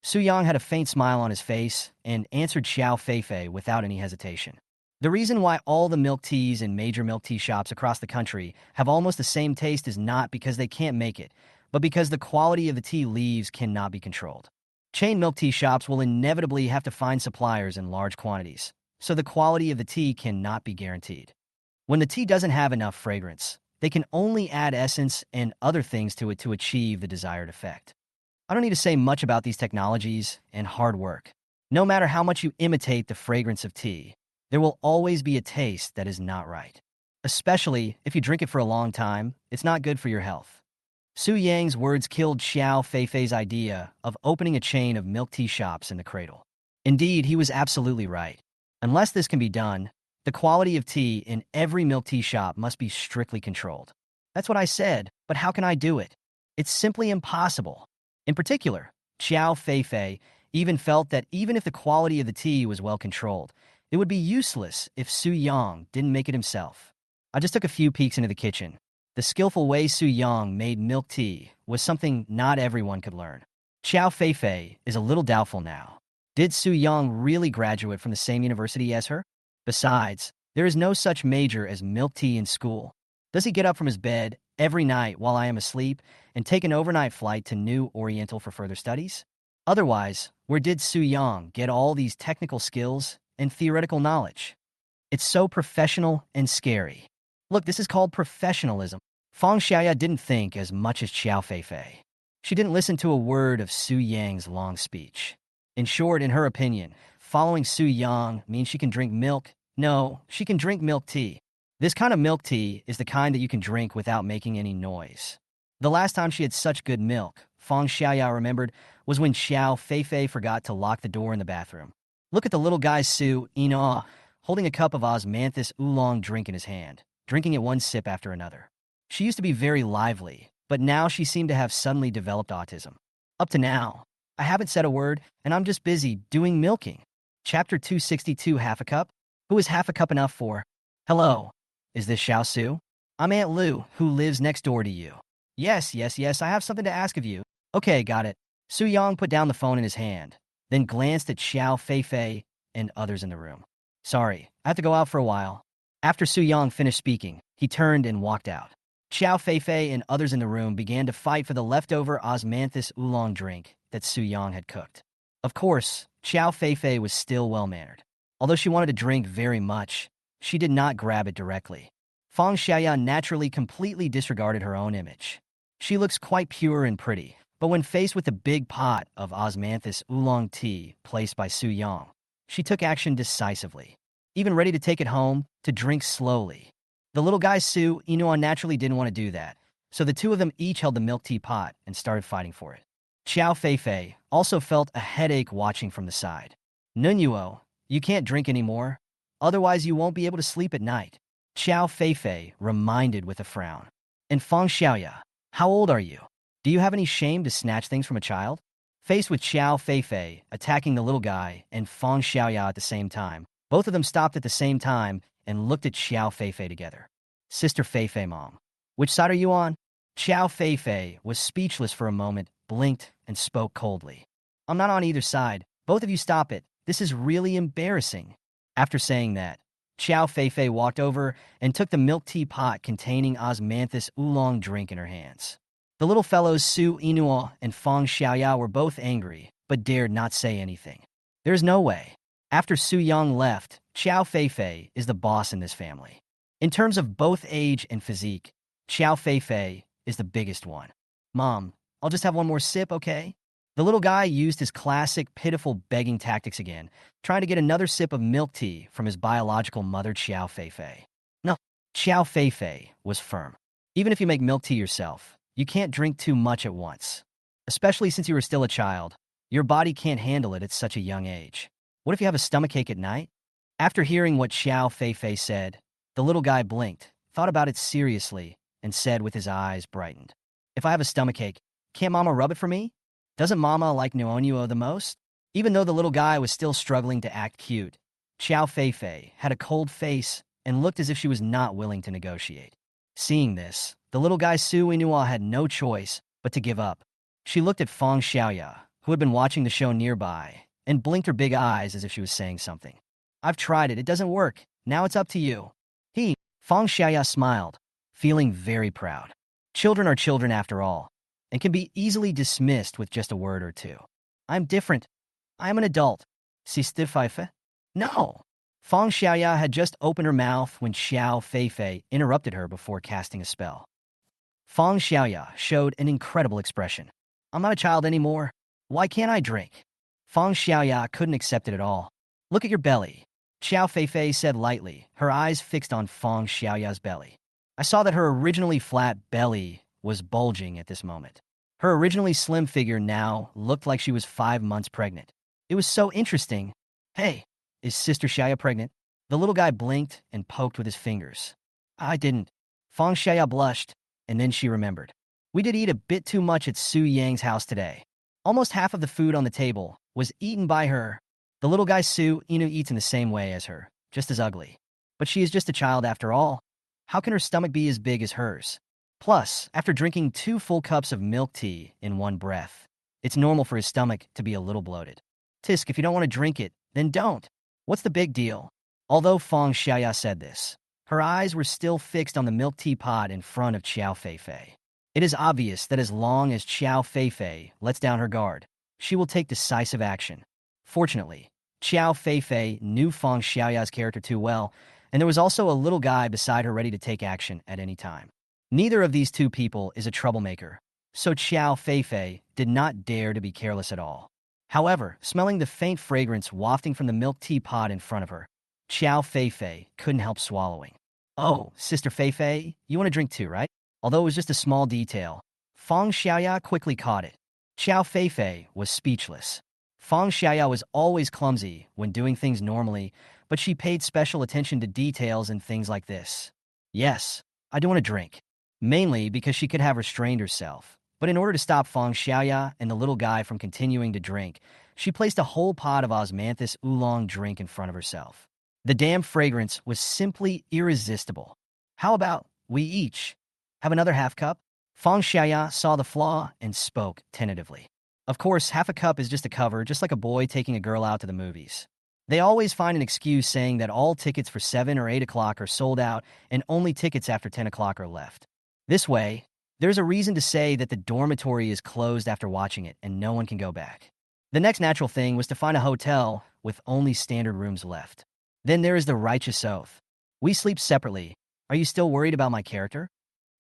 Su Yang had a faint smile on his face and answered Chow Feifei without any hesitation. The reason why all the milk teas in major milk tea shops across the country have almost the same taste is not because they can't make it, but because the quality of the tea leaves cannot be controlled. Chain milk tea shops will inevitably have to find suppliers in large quantities, so the quality of the tea cannot be guaranteed. When the tea doesn't have enough fragrance, they can only add essence and other things to it to achieve the desired effect. I don't need to say much about these technologies and hard work. No matter how much you imitate the fragrance of tea, there will always be a taste that is not right. Especially if you drink it for a long time, it's not good for your health. Su Yang's words killed Xiao Feifei's idea of opening a chain of milk tea shops in the cradle. Indeed, he was absolutely right. Unless this can be done, the quality of tea in every milk tea shop must be strictly controlled. That's what I said, but how can I do it? It's simply impossible. In particular, Xiao Feifei even felt that even if the quality of the tea was well controlled, it would be useless if Su Yang didn't make it himself. I just took a few peeks into the kitchen. The skillful way Su Yang made milk tea was something not everyone could learn. Xiao Feifei is a little doubtful now. Did Su Yang really graduate from the same university as her? Besides, there is no such major as milk tea in school. Does he get up from his bed every night while I am asleep and take an overnight flight to New Oriental for further studies? Otherwise, where did Su Yang get all these technical skills and theoretical knowledge? It's so professional and scary. Look, this is called professionalism. Fang Xiaoya didn't think as much as Xiao Feifei. She didn't listen to a word of Su Yang's long speech. In short, in her opinion, following Su Yang means she can drink milk. No, she can drink milk tea. This kind of milk tea is the kind that you can drink without making any noise. The last time she had such good milk, Fang Xiaoya remembered, was when Xiao Feifei forgot to lock the door in the bathroom. Look at the little guy Su Ina, holding a cup of osmanthus oolong drink in his hand, drinking it one sip after another. She used to be very lively, but now she seemed to have suddenly developed autism. Up to now, I haven't said a word, and I'm just busy doing milking. Chapter 262, half a cup? Who is half a cup enough for? Hello, is this Xiao Su? I'm Aunt Lu, who lives next door to you. Yes, I have something to ask of you. Okay, got it. Su Yang put down the phone in his hand, then glanced at Xiao Feifei and others in the room. Sorry, I have to go out for a while. After Su Yang finished speaking, he turned and walked out. Xiao Feifei and others in the room began to fight for the leftover osmanthus oolong drink that Su Yang had cooked. Of course, Xiao Feifei was still well-mannered. Although she wanted to drink very much, she did not grab it directly. Fang Xiaoya naturally completely disregarded her own image. She looks quite pure and pretty, but when faced with the big pot of osmanthus oolong tea placed by Su Yang, she took action decisively, even ready to take it home to drink slowly. The little guy Su Inuan naturally didn't want to do that, so the two of them each held the milk tea pot and started fighting for it. Xiao Feifei also felt a headache watching from the side. Nunyuo, you can't drink anymore, otherwise you won't be able to sleep at night. Xiao Feifei reminded with a frown. And Fang Xiaoya, how old are you? Do you have any shame to snatch things from a child? Faced with Xiao Feifei attacking the little guy and Fang Xiaoya at the same time, both of them stopped at the same time and looked at Xiao Feifei together. Sister Feifei, Mom. Which side are you on? Xiao Feifei was speechless for a moment, blinked, and spoke coldly. I'm not on either side. Both of you stop it. This is really embarrassing. After saying that, Xiao Feifei walked over and took the milk tea pot containing osmanthus oolong drink in her hands. The little fellows Su Inuo and Fang Xiaoya were both angry, but dared not say anything. There's no way. After Su Yang left, Xiao Feifei is the boss in this family. In terms of both age and physique, Xiao Feifei is the biggest one. Mom, I'll just have one more sip, okay? The little guy used his classic pitiful begging tactics again, trying to get another sip of milk tea from his biological mother, Xiao Feifei. No, Xiao Feifei was firm. Even if you make milk tea yourself, you can't drink too much at once. Especially since you were still a child, Your body can't handle it at such a young age. What if you have a stomachache at night? After hearing what Xiao Feifei said, the little guy blinked, thought about it seriously, and said with his eyes brightened, "If I have a stomachache, can't Mama rub it for me? Doesn't Mama like Nuonuo the most?" Even though the little guy was still struggling to act cute, Xiao Feifei had a cold face and looked as if she was not willing to negotiate. Seeing this, the little guy Su Inua had no choice but to give up. She looked at Feng Xiaoya, who had been watching the show nearby, and blinked her big eyes as if she was saying something. "I've tried it. It doesn't work. Now it's up to you." Feng Xiaoya smiled, feeling very proud. Children are children after all, and can be easily dismissed with just a word or two. "I'm different. I'm an adult." "Sister Feifei?" "No." Feng Xiaoya had just opened her mouth when Xiao Feifei interrupted her before casting a spell. Feng Xiaoya showed an incredible expression. "I'm not a child anymore. Why can't I drink?" Feng Xiaoya couldn't accept it at all. "Look at your belly," Xiao Feifei said lightly, her eyes fixed on Feng Xiaoya's belly. I saw that her originally flat belly was bulging at this moment. Her originally slim figure now looked like she was 5 months pregnant. It was so interesting. "Hey, is Sister Xiaoya pregnant?" The little guy blinked and poked with his fingers. "I didn't." Feng Xiaoya blushed, and then she remembered. "We did eat a bit too much at Su Yang's house today. Almost half of the food on the table was eaten by her." The little guy Su Inu eats in the same way as her, just as ugly. But she is just a child after all. How can her stomach be as big as hers? Plus, after drinking 2 full cups of milk tea in one breath, it's normal for his stomach to be a little bloated. "Tisk, if you don't want to drink it, then don't. What's the big deal?" Although Feng Xiaoya said this, her eyes were still fixed on the milk tea pot in front of Xiao Feifei. It is obvious that as long as Xiao Feifei lets down her guard, she will take decisive action. Fortunately, Xiao Feifei knew Feng Xiaoya's character too well, and there was also a little guy beside her ready to take action at any time. Neither of these two people is a troublemaker, so Xiao Feifei did not dare to be careless at all. However, smelling the faint fragrance wafting from the milk tea pot in front of her, Xiao Feifei couldn't help swallowing. "Oh, Sister Feifei, you want to drink too, right?" Although it was just a small detail, Feng Xiaoya quickly caught it. Xiao Feifei was speechless. Feng Xiaoya was always clumsy when doing things normally, but she paid special attention to details and things like this. "Yes, I do want to drink." Mainly because she could have restrained herself. But in order to stop Feng Xiaoya and the little guy from continuing to drink, she placed a whole pot of osmanthus oolong drink in front of herself. The damn fragrance was simply irresistible. "How about we each have another half cup?" Feng Xiaoya saw the flaw and spoke tentatively. Of course, half a cup is just a cover, just like a boy taking a girl out to the movies. They always find an excuse saying that all tickets for 7 or 8 o'clock are sold out and only tickets after 10 o'clock are left. This way, there's a reason to say that the dormitory is closed after watching it and no one can go back. The next natural thing was to find a hotel with only standard rooms left. Then there is the righteous oath. "We sleep separately. Are you still worried about my character?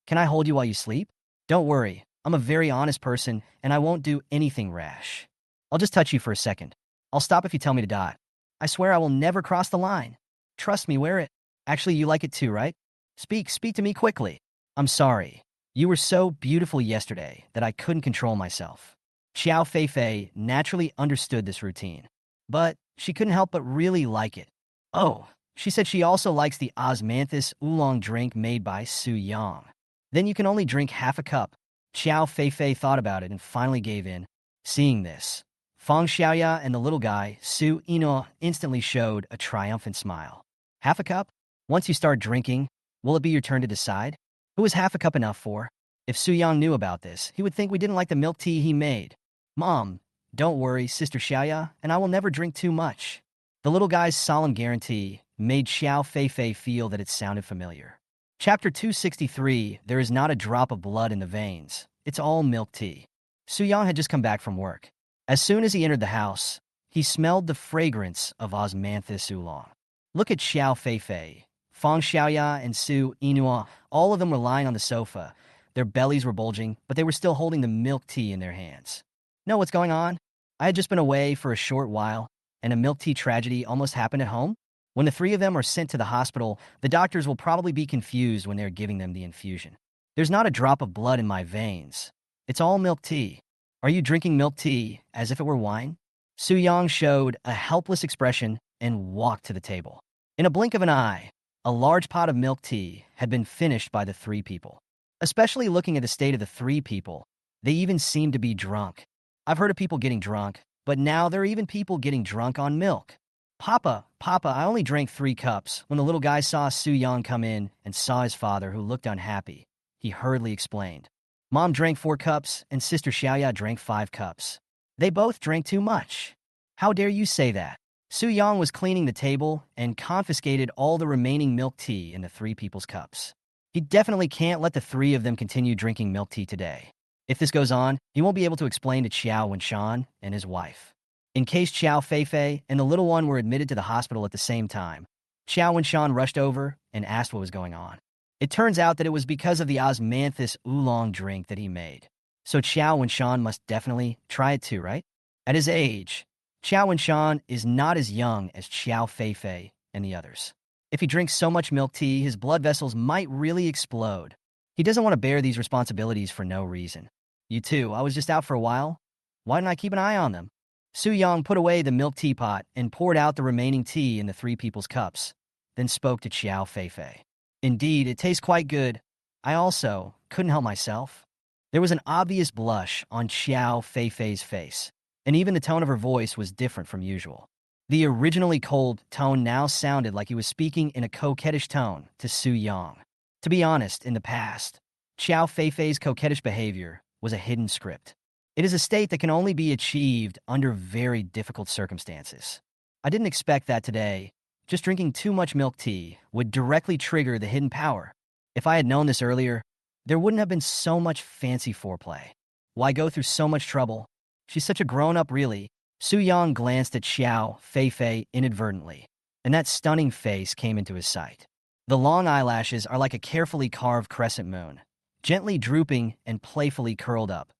Can I hold you while you sleep?" "Don't worry. I'm a very honest person, and I won't do anything rash. I'll just touch you for a second. I'll stop if you tell me to dot. I swear I will never cross the line. Trust me, wear it. Actually, you like it too, right? Speak to me quickly." "I'm sorry. You were so beautiful yesterday that I couldn't control myself." Xiao Feifei naturally understood this routine, but she couldn't help but really like it. "Oh," she said she also likes the osmanthus oolong drink made by Su Yang. "Then you can only drink half a cup." Xiao Feifei thought about it and finally gave in. Seeing this, Feng Xiaoya and the little guy, Su Ino, instantly showed a triumphant smile. "Half a cup? Once you start drinking, will it be your turn to decide? Who is half a cup enough for?" If Su Yang knew about this, he would think we didn't like the milk tea he made. "Mom, don't worry, Sister Xiaoya, and I will never drink too much." The little guy's solemn guarantee made Xiao Feifei feel that it sounded familiar. Chapter 263, There is not a drop of blood in the veins. It's all milk tea. Su Yang had just come back from work. As soon as he entered the house, he smelled the fragrance of osmanthus oolong. Look at Xiao Feifei, Feng Xiaoya, and Su Inua. All of them were lying on the sofa. Their bellies were bulging, but they were still holding the milk tea in their hands. "Know what's going on? I had just been away for a short while, and a milk tea tragedy almost happened at home. When the 3 of them are sent to the hospital, the doctors will probably be confused when they're giving them the infusion. There's not a drop of blood in my veins. It's all milk tea. Are you drinking milk tea as if it were wine? Su Yang showed a helpless expression and walked to the table. In a blink of an eye, a large pot of milk tea had been finished by the three people. Especially looking at the state of the three people, they even seemed to be drunk. I've heard of people getting drunk, but now there are even people getting drunk on milk. Papa, I only drank 3 cups. When the little guy saw Su Yang come in and saw his father, who looked unhappy, he hurriedly explained. Mom drank 4 cups, and Sister Xiaoya drank 5 cups. They both drank too much. How dare you say that? Su Yang was cleaning the table and confiscated all the remaining milk tea in the three people's cups. He definitely can't let the three of them continue drinking milk tea today. If this goes on, he won't be able to explain to Qiao Wenshan and his wife. In case Qiao Feifei and the little one were admitted to the hospital at the same time, Qiao Wenshan rushed over and asked what was going on. It turns out that it was because of the osmanthus oolong drink that he made. So Qiao Wenshan must definitely try it too, right? At his age, Qiao Wenshan is not as young as Qiao Feifei and the others. If he drinks so much milk tea, his blood vessels might really explode. He doesn't want to bear these responsibilities for no reason. You too, I was just out for a while. Why didn't I keep an eye on them? Su Yang put away the milk teapot and poured out the remaining tea in the three people's cups, then spoke to Qiao Feifei. Indeed, it tastes quite good. I also couldn't help myself. There was an obvious blush on Qiao Feifei's face, and even the tone of her voice was different from usual. The originally cold tone now sounded like he was speaking in a coquettish tone to Su Yang. To be honest, in the past, Qiao Feifei's coquettish behavior was a hidden script. It is a state that can only be achieved under very difficult circumstances. I didn't expect that today. Just drinking too much milk tea would directly trigger the hidden power. If I had known this earlier, there wouldn't have been so much fancy foreplay. Why go through so much trouble? She's such a grown-up, really. Su Yang glanced at Qiao Feifei inadvertently, and that stunning face came into his sight. The long eyelashes are like a carefully carved crescent moon, gently drooping and playfully curled up.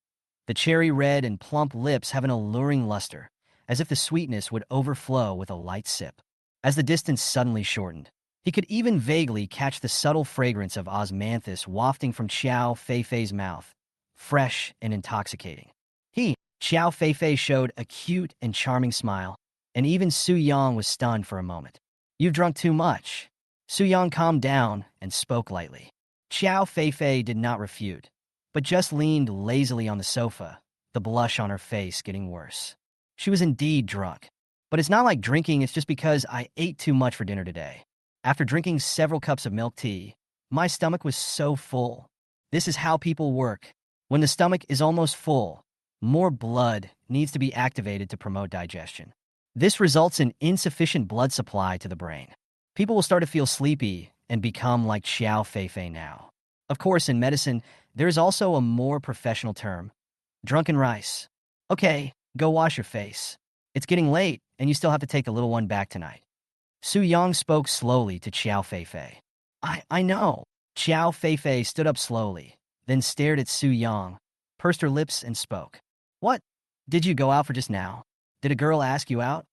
The cherry red and plump lips have an alluring luster, as if the sweetness would overflow with a light sip. As the distance suddenly shortened, he could even vaguely catch the subtle fragrance of osmanthus wafting from Qiao Feifei's mouth, fresh and intoxicating. Qiao Feifei showed a cute and charming smile, and even Su Yang was stunned for a moment. You've drunk too much. Su Yang calmed down and spoke lightly. Qiao Feifei did not refute, but just leaned lazily on the sofa, the blush on her face getting worse. She was indeed drunk. But it's not like drinking, it's just because I ate too much for dinner today. After drinking several cups of milk tea, my stomach was so full. This is how people work. When the stomach is almost full, more blood needs to be activated to promote digestion. This results in insufficient blood supply to the brain. People will start to feel sleepy and become like Qiao Feifei now. Of course, in medicine, there is also a more professional term, drunken rice. Okay, go wash your face. It's getting late, and you still have to take the little one back tonight. Su Yang spoke slowly to Qiao Feifei. I know. Qiao Feifei stood up slowly, then stared at Su Yang, pursed her lips, and spoke. What? Did you go out for just now? Did a girl ask you out?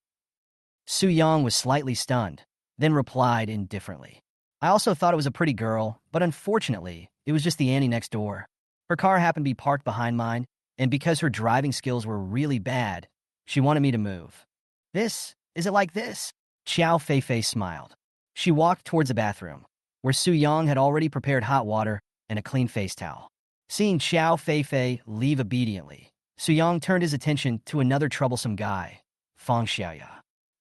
Su Yang was slightly stunned, then replied indifferently. I also thought it was a pretty girl, but unfortunately, it was just the Annie next door. Her car happened to be parked behind mine, and because her driving skills were really bad, she wanted me to move. Is it like this? Qiao Feifei smiled. She walked towards the bathroom, where Su Yang had already prepared hot water and a clean face towel. Seeing Qiao Feifei leave obediently, Su Yang turned his attention to another troublesome guy, Fang Xiaoya.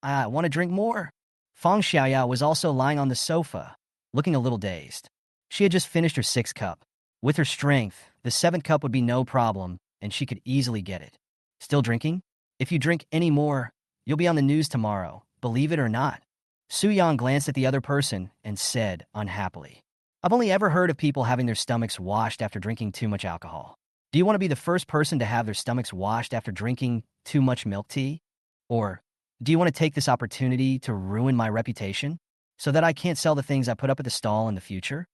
I want to drink more. Fang Xiaoya was also lying on the sofa, looking a little dazed. She had just finished her 6th cup. With her strength, the 7th cup would be no problem, and she could easily get it. Still drinking? If you drink any more, you'll be on the news tomorrow, believe it or not. Su Yang glanced at the other person and said unhappily, I've only ever heard of people having their stomachs washed after drinking too much alcohol. Do you want to be the first person to have their stomachs washed after drinking too much milk tea? Or do you want to take this opportunity to ruin my reputation so that I can't sell the things I put up at the stall in the future?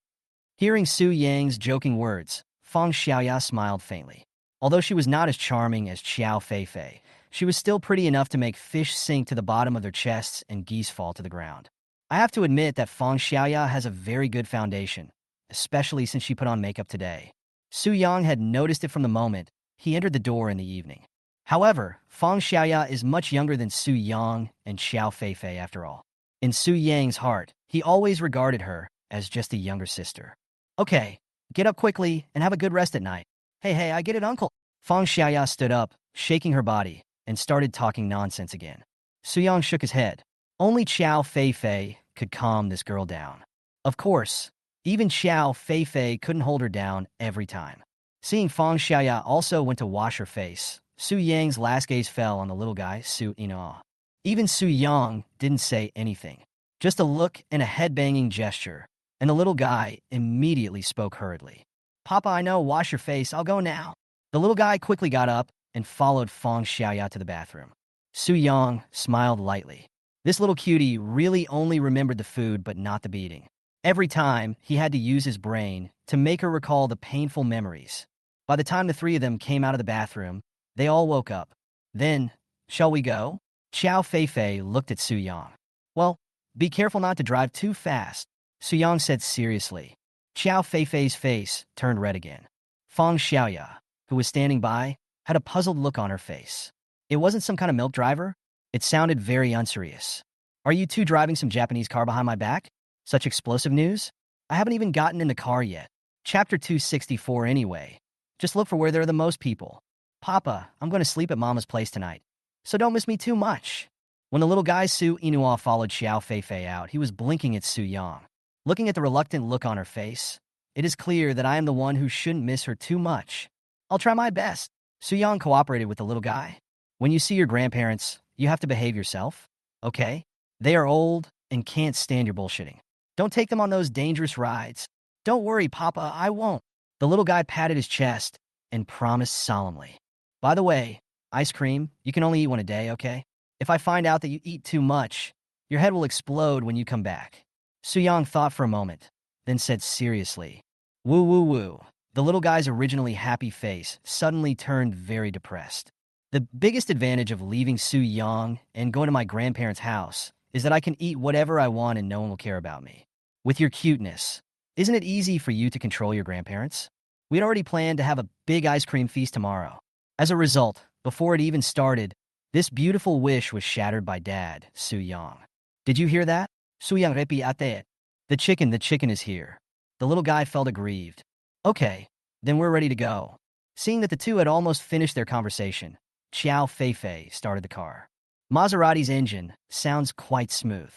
Hearing Su Yang's joking words, Fang Xiaoya smiled faintly. Although she was not as charming as Qiao Feifei, she was still pretty enough to make fish sink to the bottom of their chests and geese fall to the ground. I have to admit that Fang Xiaoya has a very good foundation, especially since she put on makeup today. Su Yang had noticed it from the moment he entered the door in the evening. However, Fang Xiaoya is much younger than Su Yang and Xiao Feifei after all. In Su Yang's heart, he always regarded her as just a younger sister. Okay, get up quickly and have a good rest at night. Hey, I get it, uncle. Fang Xiaoya stood up, shaking her body, and started talking nonsense again. Su Yang shook his head. Only Xiao Feifei could calm this girl down. Of course, even Xiao Feifei couldn't hold her down every time. Seeing Fang Xiaoya also went to wash her face, Su Yang's last gaze fell on the little guy, Su Ina. Even Su Yang didn't say anything. Just a look and a head-banging gesture, and the little guy immediately spoke hurriedly. Papa, I know, wash your face, I'll go now. The little guy quickly got up and followed Fang Xiaoya to the bathroom. Su Yang smiled lightly. This little cutie really only remembered the food but not the beating. Every time, he had to use his brain to make her recall the painful memories. By the time the three of them came out of the bathroom, they all woke up. Then, shall we go? Xiao Feifei looked at Su Yang. Well, be careful not to drive too fast, Su Yang said seriously. Xiao Feifei's face turned red again. Fang Xiaoya, who was standing by, had a puzzled look on her face. It wasn't some kind of milk driver. It sounded very unserious. Are you two driving some Japanese car behind my back? Such explosive news? I haven't even gotten in the car yet. Chapter 264 anyway. Just look for where there are the most people. Papa, I'm going to sleep at Mama's place tonight, so don't miss me too much. When the little guy Su Inua followed Xiao Feifei out, he was blinking at Su Yang. Looking at the reluctant look on her face, it is clear that I am the one who shouldn't miss her too much. I'll try my best. Su Yang cooperated with the little guy. When you see your grandparents, you have to behave yourself, okay? They are old and can't stand your bullshitting. Don't take them on those dangerous rides. Don't worry, Papa, I won't. The little guy patted his chest and promised solemnly. By the way, ice cream, you can only eat one a day, okay? If I find out that you eat too much, your head will explode when you come back. Su Yang thought for a moment, then said seriously, woo woo woo. The little guy's originally happy face suddenly turned very depressed. The biggest advantage of leaving Su Yang and going to my grandparents' house is that I can eat whatever I want and no one will care about me. With your cuteness, isn't it easy for you to control your grandparents? We'd already planned to have a big ice cream feast tomorrow. As a result, before it even started, this beautiful wish was shattered by Dad, Su Yang. Did you hear that? Su Yang repiate. The chicken is here. The little guy felt aggrieved. Okay, then we're ready to go. Seeing that the two had almost finished their conversation, Xiao Feifei started the car. Maserati's engine sounds quite smooth.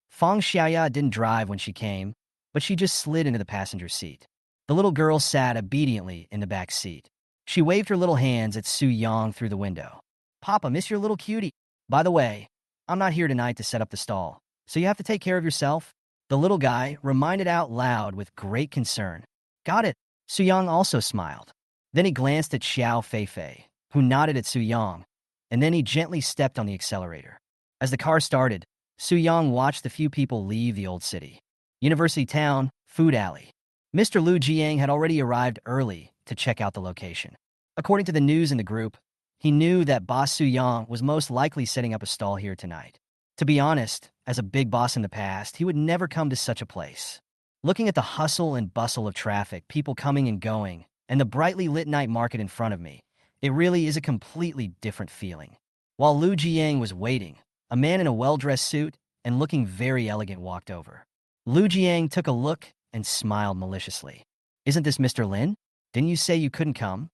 Fang Xiaoya didn't drive when she came, but she just slid into the passenger seat. The little girl sat obediently in the back seat. She waved her little hands at Su Yang through the window. Papa, miss your little cutie. By the way, I'm not here tonight to set up the stall, so you have to take care of yourself. The little guy reminded out loud with great concern. Got it. Su Yang also smiled. Then he glanced at Xiao Feifei, who nodded at Su Yang, and then he gently stepped on the accelerator. As the car started, Su Yang watched the few people leave the old city. University Town, Food Alley. Mr. Lu Jiang had already arrived early to check out the location. According to the news in the group, he knew that Boss Su Yang was most likely setting up a stall here tonight. To be honest, as a big boss in the past, he would never come to such a place. Looking at the hustle and bustle of traffic, people coming and going, and the brightly lit night market in front of me, it really is a completely different feeling. While Lu Jiang was waiting, a man in a well-dressed suit and looking very elegant walked over. Lu Jiang took a look and smiled maliciously. Isn't this Mr. Lin? Didn't you say you couldn't come?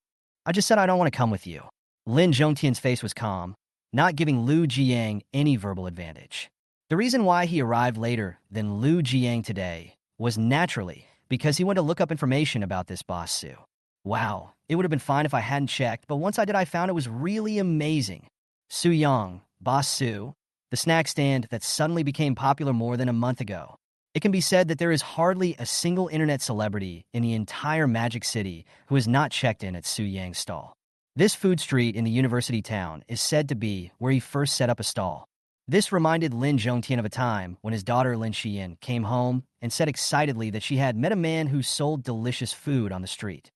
I just said I don't want to come with you. Lin Zhongtian's face was calm, not giving Lu Jiang any verbal advantage. The reason why he arrived later than Lu Jiang today was naturally because he went to look up information about this Boss Su. Wow, it would have been fine if I hadn't checked, but once I did, I found it was really amazing. Su Yang, Boss Su, the snack stand that suddenly became popular more than a month ago. It can be said that there is hardly a single internet celebrity in the entire Magic City who has not checked in at Su Yang's stall. This food street in the university town is said to be where he first set up a stall. This reminded Lin Zhongtian of a time when his daughter Lin Xian came home and said excitedly that she had met a man who sold delicious food on the street.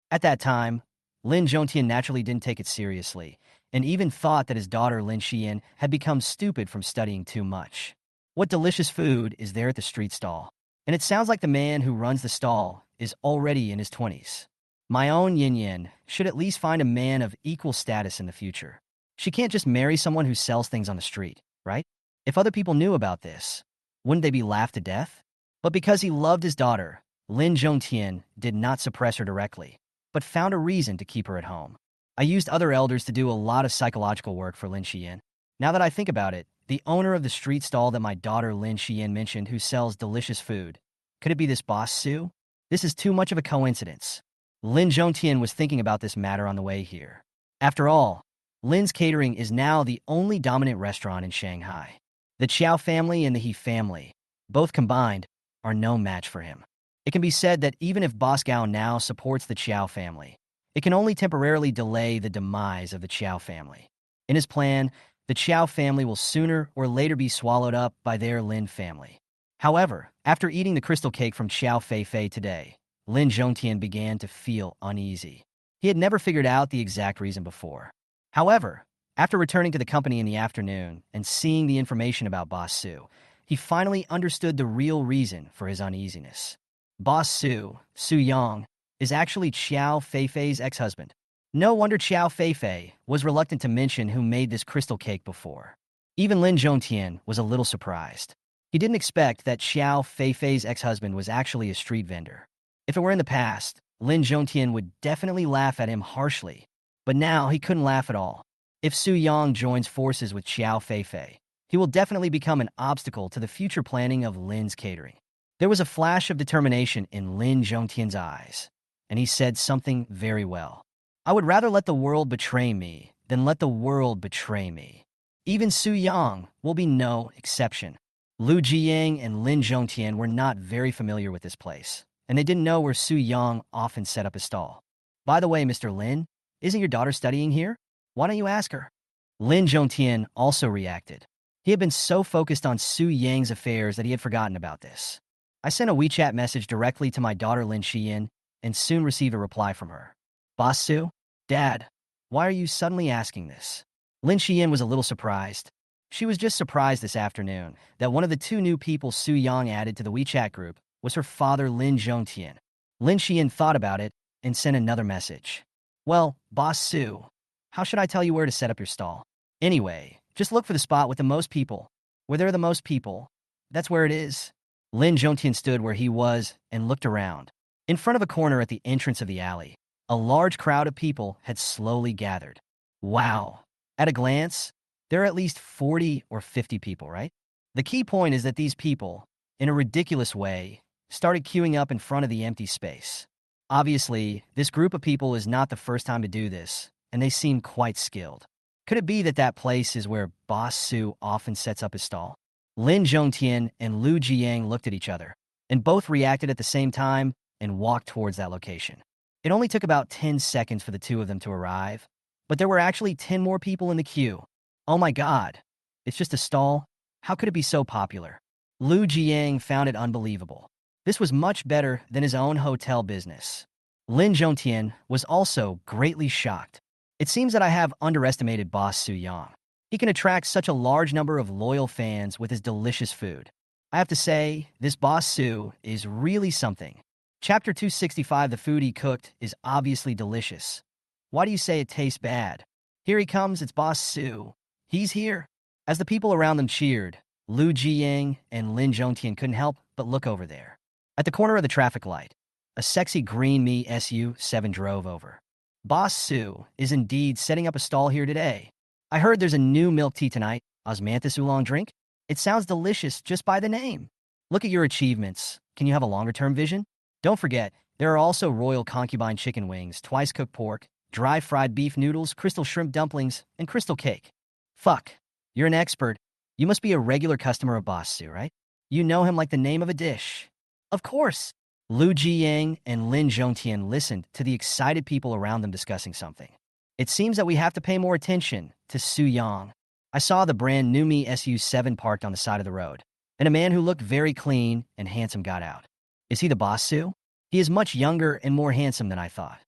At that time, Lin Zhongtian naturally didn't take it seriously, and even thought that his daughter Lin Xian had become stupid from studying too much. What delicious food is there at the street stall? And it sounds like the man who runs the stall is already in his 20s. My own Yin Yin should at least find a man of equal status in the future. She can't just marry someone who sells things on the street, right? If other people knew about this, wouldn't they be laughed to death? But because he loved his daughter, Lin Zhongtian did not suppress her directly, but found a reason to keep her at home. I used other elders to do a lot of psychological work for Lin Xian. Now that I think about it, the owner of the street stall that my daughter Lin Xian mentioned who sells delicious food, could it be this boss Su? This is too much of a coincidence. Lin Zhongtian was thinking about this matter on the way here. After all, Lin's Catering is now the only dominant restaurant in Shanghai. The Qiao family and the He family, both combined, are no match for him. It can be said that even if Boss Gao now supports the Qiao family, it can only temporarily delay the demise of the Qiao family. In his plan, the Qiao family will sooner or later be swallowed up by their Lin family. However, after eating the crystal cake from Xiao Feifei today, Lin Zhongtian began to feel uneasy. He had never figured out the exact reason before. However, after returning to the company in the afternoon and seeing the information about Boss Su, he finally understood the real reason for his uneasiness. Boss Su, Su Yang, is actually Qiao Feifei's ex-husband. No wonder Qiao Feifei was reluctant to mention who made this crystal cake before. Even Lin Zhongtian was a little surprised. He didn't expect that Qiao Feifei's ex-husband was actually a street vendor. If it were in the past, Lin Zhongtian would definitely laugh at him harshly, but now he couldn't laugh at all. If Su Yang joins forces with Qiao Feifei, he will definitely become an obstacle to the future planning of Lin's Catering. There was a flash of determination in Lin Zhongtian's eyes, and he said something very well. I would rather let the world betray me than let the world betray me. Even Su Yang will be no exception. Lu Jiying and Lin Zhongtian were not very familiar with this place, and they didn't know where Su Yang often set up his stall. By the way, Mr. Lin, isn't your daughter studying here? Why don't you ask her? Lin Zhongtian also reacted. He had been so focused on Su Yang's affairs that he had forgotten about this. I sent a WeChat message directly to my daughter Lin Xian and soon received a reply from her. Boss Su? Dad, why are you suddenly asking this? Lin Xian was a little surprised. She was just surprised this afternoon that one of the two new people Su Yang added to the WeChat group was her father Lin Zhongtian. Lin Xian thought about it and sent another message. Well, Boss Su, how should I tell you where to set up your stall? Anyway, just look for the spot with the most people. Where there are the most people, that's where it is. Lin Zhongtian stood where he was and looked around. In front of a corner at the entrance of the alley, a large crowd of people had slowly gathered. Wow. At a glance, there are at least 40 or 50 people, right? The key point is that these people, in a ridiculous way, started queuing up in front of the empty space. Obviously, this group of people is not the first time to do this, and they seem quite skilled. Could it be that that place is where Boss Su often sets up his stall? Lin Zhongtian and Lu Jiyang looked at each other, and both reacted at the same time and walked towards that location. It only took about 10 seconds for the two of them to arrive, but there were actually 10 more people in the queue. Oh my god, it's just a stall? How could it be so popular? Lu Jiyang found it unbelievable. This was much better than his own hotel business. Lin Zhongtian was also greatly shocked. It seems that I have underestimated Boss Su Yang. He can attract such a large number of loyal fans with his delicious food. I have to say, this Boss Su is really something. Chapter 265, the food he cooked is obviously delicious. Why do you say it tastes bad? Here he comes, it's Boss Su. He's here. As the people around them cheered, Lu Jiyang and Lin Zhongtian couldn't help but look over there. At the corner of the traffic light, a sexy green Mi SU-7 drove over. Boss Su is indeed setting up a stall here today. I heard there's a new milk tea tonight, osmanthus oolong drink. It sounds delicious just by the name. Look at your achievements. Can you have a longer-term vision? Don't forget, there are also royal concubine chicken wings, twice-cooked pork, dry fried beef noodles, crystal shrimp dumplings, and crystal cake. Fuck, you're an expert. You must be a regular customer of Boss Su, right? You know him like the name of a dish. Of course. Lu Jiyang and Lin Zhongtian listened to the excited people around them discussing something. It seems that we have to pay more attention to Su Yang. I saw the brand new Mi SU-7 parked on the side of the road, and a man who looked very clean and handsome got out. Is he the Boss Su? He is much younger and more handsome than I thought.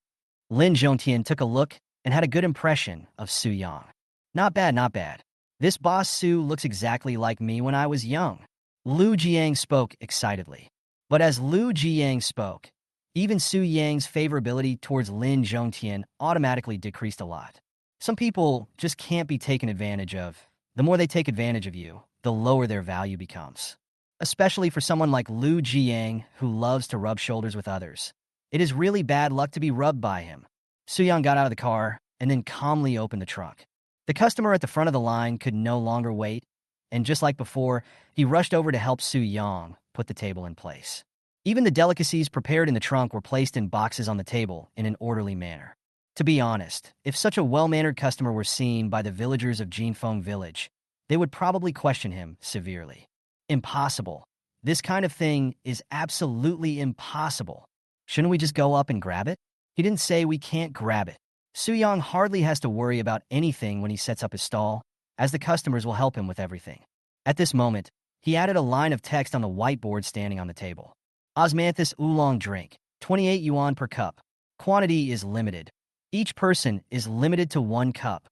Lin Zhongtian took a look and had a good impression of Su Yang. Not bad, not bad. This Boss Su looks exactly like me when I was young. Lu Jiyang spoke excitedly. But as Lu Jiyang spoke, Even Su Yang's favorability towards Lin Zhongtian automatically decreased a lot. Some people just can't be taken advantage of. The more they take advantage of you, the lower their value becomes. Especially for someone like Lu Jiang, who loves to rub shoulders with others. It is really bad luck to be rubbed by him. Su Yang got out of the car and then calmly opened the trunk. The customer at the front of the line could no longer wait, and just like before, he rushed over to help Su Yang put the table in place. Even the delicacies prepared in the trunk were placed in boxes on the table in an orderly manner. To be honest, if such a well-mannered customer were seen by the villagers of Jinfeng Village, they would probably question him severely. Impossible. This kind of thing is absolutely impossible. Shouldn't we just go up and grab it? He didn't say we can't grab it. Su Yang hardly has to worry about anything when he sets up his stall, as the customers will help him with everything. At this moment, he added a line of text on the whiteboard standing on the table. Osmanthus oolong drink, 28 yuan per cup. Quantity is limited. Each person is limited to 1 cup.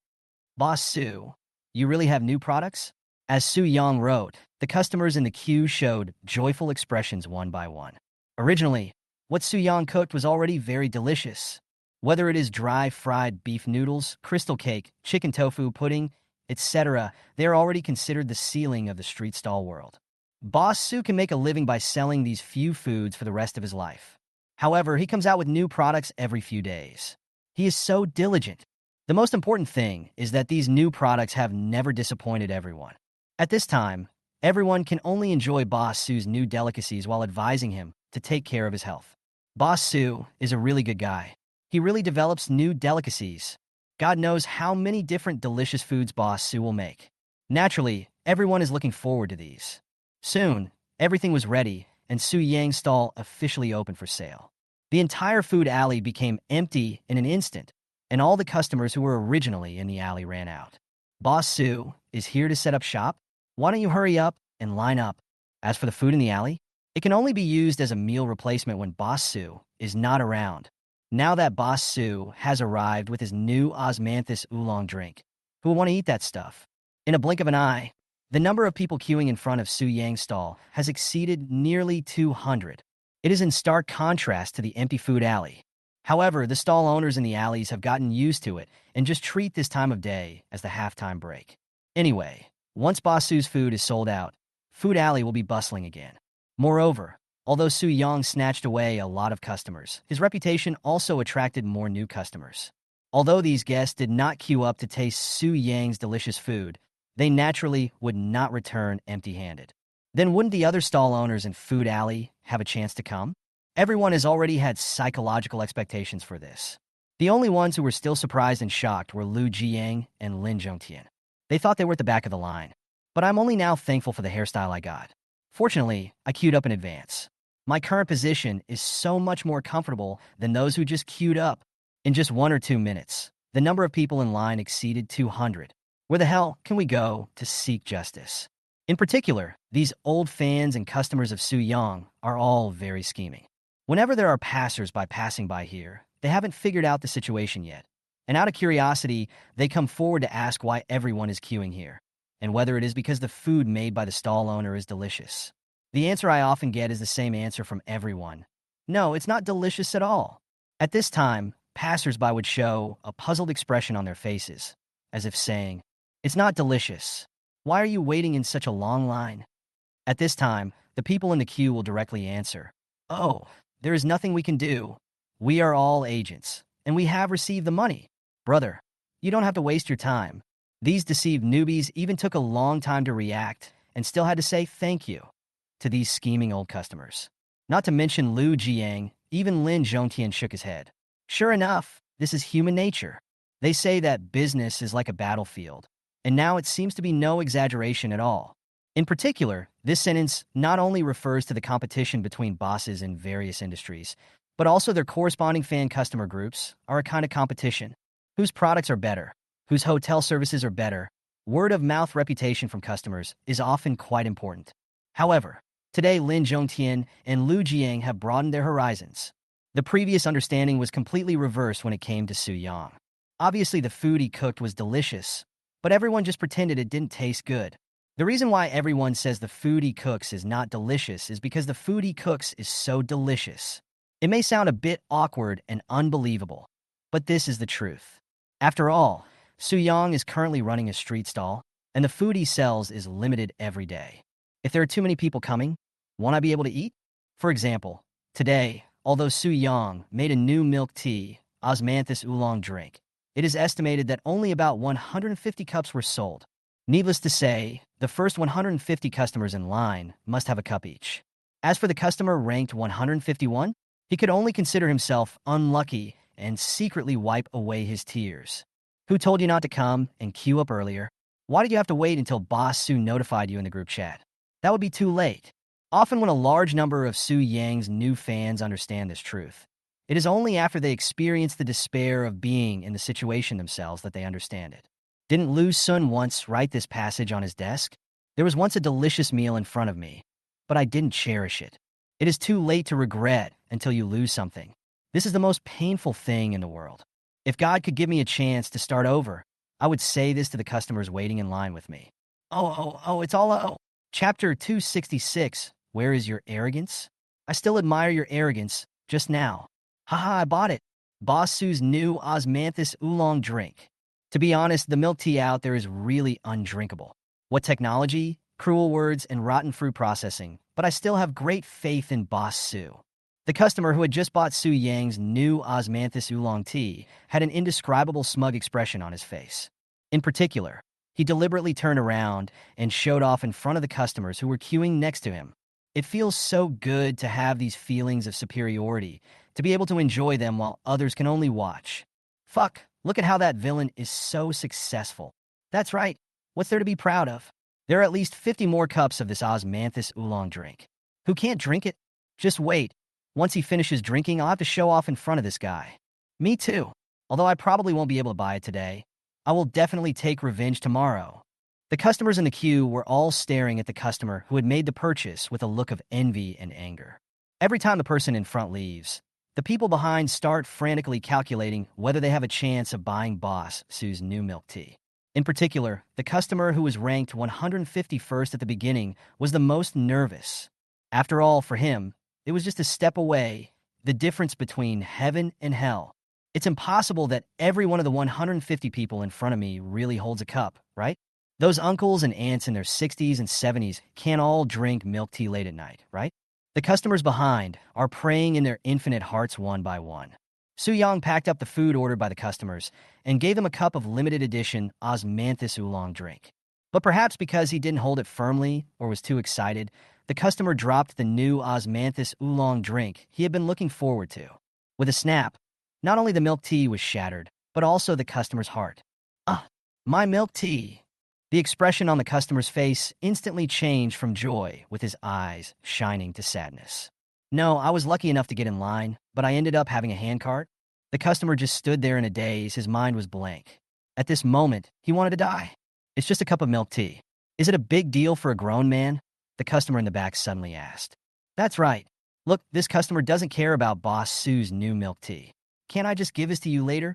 Boss Su, you really have new products? As Su Yang wrote, the customers in the queue showed joyful expressions one by one. Originally, what Su Yang cooked was already very delicious. Whether it is dry fried beef noodles, crystal cake, chicken tofu pudding, etc., they are already considered the ceiling of the street stall world. Boss Su can make a living by selling these few foods for the rest of his life. However, he comes out with new products every few days. He is so diligent. The most important thing is that these new products have never disappointed everyone. At this time, everyone can only enjoy Boss Su's new delicacies while advising him to take care of his health. Boss Su is a really good guy. He really develops new delicacies. God knows how many different delicious foods Boss Su will make. Naturally, everyone is looking forward to these. Soon, everything was ready, and Su Yang's stall officially opened for sale. The entire food alley became empty in an instant, and all the customers who were originally in the alley ran out. Boss Su is here to set up shop? Why don't you hurry up and line up? As for the food in the alley, it can only be used as a meal replacement when Boss Su is not around. Now that Boss Su has arrived with his new Osmanthus oolong drink, who will want to eat that stuff? In a blink of an eye, the number of people queuing in front of Su Yang's stall has exceeded nearly 200. It is in stark contrast to the empty food alley. However, the stall owners in the alleys have gotten used to it and just treat this time of day as the halftime break. Anyway, once Boss Su's food is sold out, Food Alley will be bustling again. Moreover, although Su Yang snatched away a lot of customers, his reputation also attracted more new customers. Although these guests did not queue up to taste Su Yang's delicious food, they naturally would not return empty-handed. Then wouldn't the other stall owners in Food Alley have a chance to come? Everyone has already had psychological expectations for this. The only ones who were still surprised and shocked were Lu Jiang and Lin Zhongtian. They thought they were at the back of the line. But I'm only now thankful for the hairstyle I got. Fortunately, I queued up in advance. My current position is so much more comfortable than those who just queued up. In just 1 or 2 minutes, the number of people in line exceeded 200. Where the hell can we go to seek justice? In particular, these old fans and customers of Su Yang are all very scheming. Whenever there are passers-by passing by here, they haven't figured out the situation yet. And out of curiosity, they come forward to ask why everyone is queuing here, and whether it is because the food made by the stall owner is delicious. The answer I often get is the same answer from everyone. No, it's not delicious at all. At this time, passers-by would show a puzzled expression on their faces, as if saying, "It's not delicious. Why are you waiting in such a long line?" At this time, the people in the queue will directly answer, "Oh, there is nothing we can do. We are all agents, and we have received the money. Brother, you don't have to waste your time." These deceived newbies even took a long time to react and still had to say thank you to these scheming old customers. Not to mention Lu Jiang, even Lin Zhongtian shook his head. Sure enough, this is human nature. They say that business is like a battlefield, and now it seems to be no exaggeration at all. In particular, this sentence not only refers to the competition between bosses in various industries, but also their corresponding fan customer groups are a kind of competition. Whose products are better? Whose hotel services are better? Word-of-mouth reputation from customers is often quite important. However, today Lin Zhongtian and Lu Jiang have broadened their horizons. The previous understanding was completely reversed when it came to Su Yang. Obviously, the food he cooked was delicious, but everyone just pretended it didn't taste good. The reason why everyone says the food he cooks is not delicious is because the food he cooks is so delicious. It may sound a bit awkward and unbelievable, but this is the truth. After all, Su Yang is currently running a street stall, and the food he sells is limited every day. If there are too many people coming, won't I be able to eat? For example, today, although Su Yang made a new milk tea, osmanthus oolong drink, it is estimated that only about 150 cups were sold. Needless to say, the first 150 customers in line must have a cup each. As for the customer ranked 151, he could only consider himself unlucky and secretly wipe away his tears. Who told you not to come and queue up earlier? Why did you have to wait until Boss Su notified you in the group chat? That would be too late. Often when a large number of Su Yang's new fans understand this truth, it is only after they experience the despair of being in the situation themselves that they understand it. Didn't Lu Sun once write this passage on his desk? There was once a delicious meal in front of me, but I didn't cherish it. It is too late to regret until you lose something. This is the most painful thing in the world. If God could give me a chance to start over, I would say this to the customers waiting in line with me. It's all Chapter 266, Where is your arrogance? I still admire your arrogance, just now. Haha, I bought it. Boss Su's new osmanthus oolong drink. To be honest, the milk tea out there is really undrinkable. What technology, cruel words, and rotten fruit processing, but I still have great faith in Boss Su. The customer who had just bought Su Yang's new osmanthus oolong tea had an indescribable smug expression on his face. In particular, he deliberately turned around and showed off in front of the customers who were queuing next to him. It feels so good to have these feelings of superiority, to be able to enjoy them while others can only watch. Fuck, look at how that villain is so successful. That's right. What's there to be proud of? There are at least 50 more cups of this osmanthus oolong drink. Who can't drink it? Just wait. Once he finishes drinking, I'll have to show off in front of this guy. Me too. Although I probably won't be able to buy it today, I will definitely take revenge tomorrow. The customers in the queue were all staring at the customer who had made the purchase with a look of envy and anger. Every time the person in front leaves, the people behind start frantically calculating whether they have a chance of buying Boss Su's new milk tea. In particular, the customer who was ranked 151st at the beginning was the most nervous. After all, for him, it was just a step away, the difference between heaven and hell. It's impossible that every one of the 150 people in front of me really holds a cup, right? Those uncles and aunts in their 60s and 70s can't all drink milk tea late at night, right? The customers behind are praying in their infinite hearts one by one. Su Yang packed up the food ordered by the customers and gave them a cup of limited edition osmanthus oolong drink. But perhaps because he didn't hold it firmly or was too excited, the customer dropped the new osmanthus oolong drink he had been looking forward to. With a snap, not only the milk tea was shattered, but also the customer's heart. My milk tea! The expression on the customer's face instantly changed from joy, with his eyes shining to sadness. No, I was lucky enough to get in line, but I ended up having a handcart. The customer just stood there in a daze, his mind was blank. At this moment, he wanted to die. It's just a cup of milk tea. Is it a big deal for a grown man? The customer in the back suddenly asked. That's right. Look, this customer doesn't care about Boss Su's new milk tea. Can't I just give this to you later?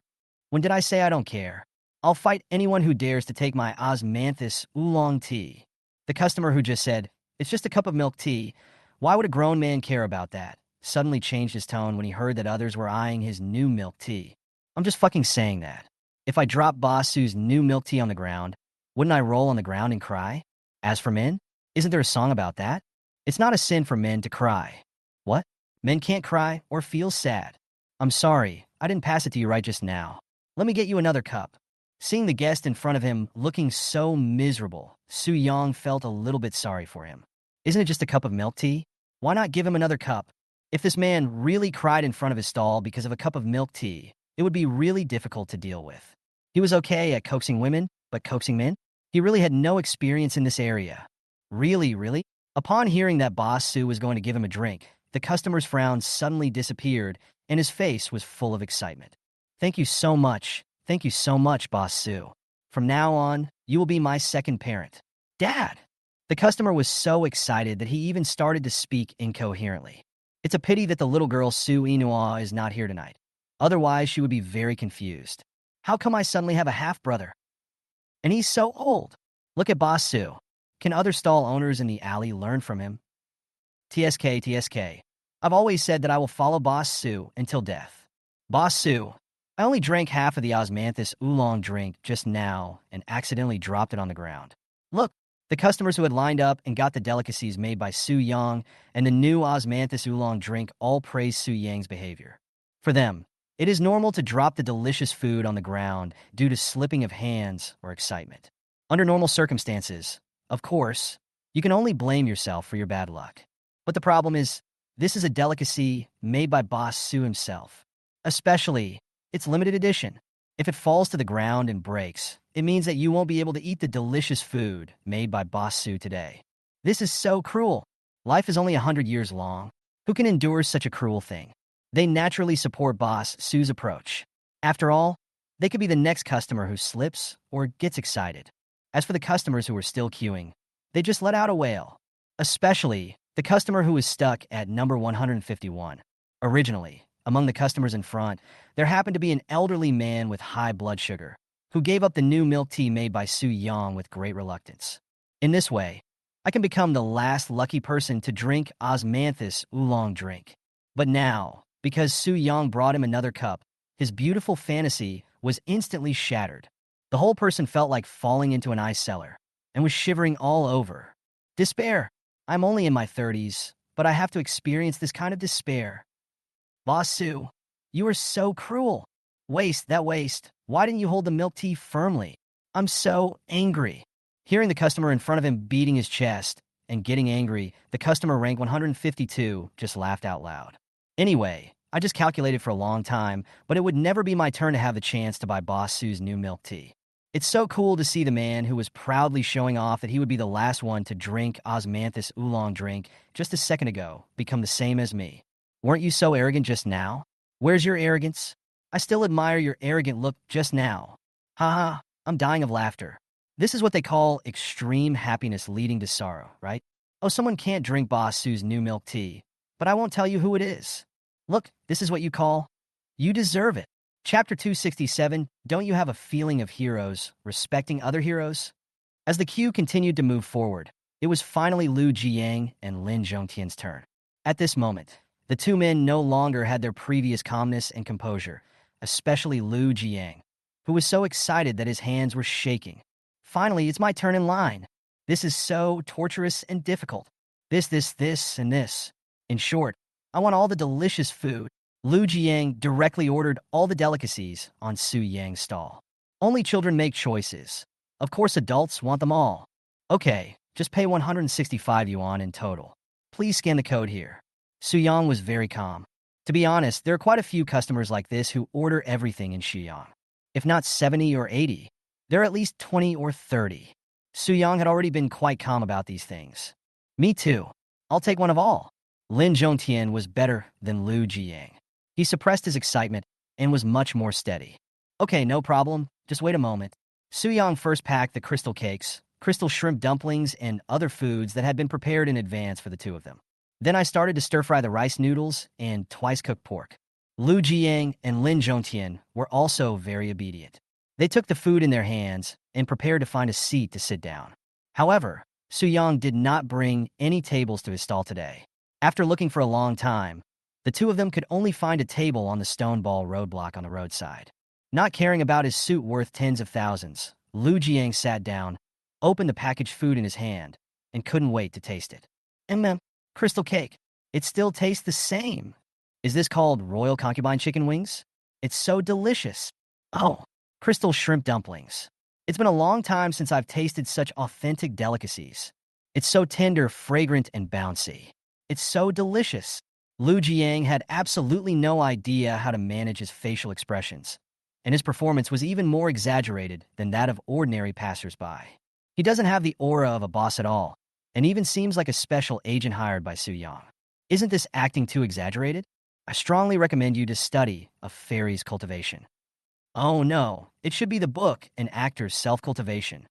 When did I say I don't care? I'll fight anyone who dares to take my osmanthus oolong tea. The customer who just said, it's just a cup of milk tea, why would a grown man care about that? Suddenly changed his tone when he heard that others were eyeing his new milk tea. I'm just fucking saying that. If I drop Boss Su's new milk tea on the ground, wouldn't I roll on the ground and cry? As for men, isn't there a song about that? It's not a sin for men to cry. What? Men can't cry or feel sad. I'm sorry, I didn't pass it to you right just now. Let me get you another cup. Seeing the guest in front of him looking so miserable, Su Yang felt a little bit sorry for him. Isn't it just a cup of milk tea? Why not give him another cup? If this man really cried in front of his stall because of a cup of milk tea, it would be really difficult to deal with. He was okay at coaxing women, but coaxing men? He really had no experience in this area. Really? Upon hearing that Boss Su was going to give him a drink, the customer's frown suddenly disappeared and his face was full of excitement. Thank you so much, Boss Su. From now on, you will be my second parent. Dad! The customer was so excited that he even started to speak incoherently. It's a pity that the little girl Su Inua is not here tonight. Otherwise, she would be very confused. How come I suddenly have a half-brother? And he's so old. Look at Boss Su. Can other stall owners in the alley learn from him? TSK. I've always said that I will follow Boss Sue until death. Boss Sue, I only drank half of the osmanthus oolong drink just now and accidentally dropped it on the ground. Look, the customers who had lined up and got the delicacies made by Su Yang and the new osmanthus oolong drink all praised Su Yang's behavior. For them, it is normal to drop the delicious food on the ground due to slipping of hands or excitement. Under normal circumstances, of course, you can only blame yourself for your bad luck. But the problem is, this is a delicacy made by Boss Su himself. Especially, its limited edition. If it falls to the ground and breaks, it means that you won't be able to eat the delicious food made by Boss Su today. This is so cruel. Life is only 100 years long. Who can endure such a cruel thing? They naturally support Boss Su's approach. After all, they could be the next customer who slips or gets excited. As for the customers who are still queuing, they just let out a wail. Especially the customer who was stuck at number 151. Originally, among the customers in front, there happened to be an elderly man with high blood sugar, who gave up the new milk tea made by Su Yang with great reluctance. In this way, I can become the last lucky person to drink osmanthus oolong drink. But now, because Su Yang brought him another cup, his beautiful fantasy was instantly shattered. The whole person felt like falling into an ice cellar and was shivering all over. Despair. I'm only in my 30s, but I have to experience this kind of despair. Boss Su, you are so cruel. Waste, that waste. Why didn't you hold the milk tea firmly? I'm so angry. Hearing the customer in front of him beating his chest and getting angry, the customer rank 152 just laughed out loud. Anyway, I just calculated for a long time, but it would never be my turn to have the chance to buy Boss Su's new milk tea. It's so cool to see the man who was proudly showing off that he would be the last one to drink osmanthus oolong drink just a second ago become the same as me. Weren't you so arrogant just now? Where's your arrogance? I still admire your arrogant look just now. Haha, I'm dying of laughter. This is what they call extreme happiness leading to sorrow, right? Oh, someone can't drink Boss Su's new milk tea, but I won't tell you who it is. Look, this is what you call, you deserve it. Chapter 267, Don't You Have a Feeling of Heroes Respecting Other Heroes? As the queue continued to move forward, it was finally Lu Jiang and Lin Zhongtian's turn. At this moment, the two men no longer had their previous calmness and composure, especially Lu Jiang, who was so excited that his hands were shaking. Finally, it's my turn in line. This is so torturous and difficult. This, and this. In short, I want all the delicious food. Lu Jiang directly ordered all the delicacies on Su Yang's stall. Only children make choices. Of course, adults want them all. Okay, just pay 165 yuan in total. Please scan the code here. Su Yang was very calm. To be honest, there are quite a few customers like this who order everything in Shiyang. If not 70 or 80, there are at least 20 or 30. Su Yang had already been quite calm about these things. Me too. I'll take one of all. Lin Zhongtian was better than Lu Jiang. He suppressed his excitement and was much more steady. Okay, no problem. Just wait a moment. Su Yang first packed the crystal cakes, crystal shrimp dumplings, and other foods that had been prepared in advance for the two of them. Then I started to stir-fry the rice noodles and twice-cooked pork. Lu Jiang and Lin Zhongtian were also very obedient. They took the food in their hands and prepared to find a seat to sit down. However, Su Yang did not bring any tables to his stall today. After looking for a long time, the two of them could only find a table on the stone ball roadblock on the roadside. Not caring about his suit worth tens of thousands, Lu Jiang sat down, opened the packaged food in his hand, and couldn't wait to taste it. Crystal cake. It still tastes the same. Is this called royal concubine chicken wings? It's so delicious. Oh, crystal shrimp dumplings. It's been a long time since I've tasted such authentic delicacies. It's so tender, fragrant, and bouncy. It's so delicious. Lu Jiang had absolutely no idea how to manage his facial expressions, and his performance was even more exaggerated than that of ordinary passersby. He doesn't have the aura of a boss at all, and even seems like a special agent hired by Su Yang. Isn't this acting too exaggerated? I strongly recommend you to study A Fairy's Cultivation. Oh no, it should be the book, An Actor's Self-Cultivation.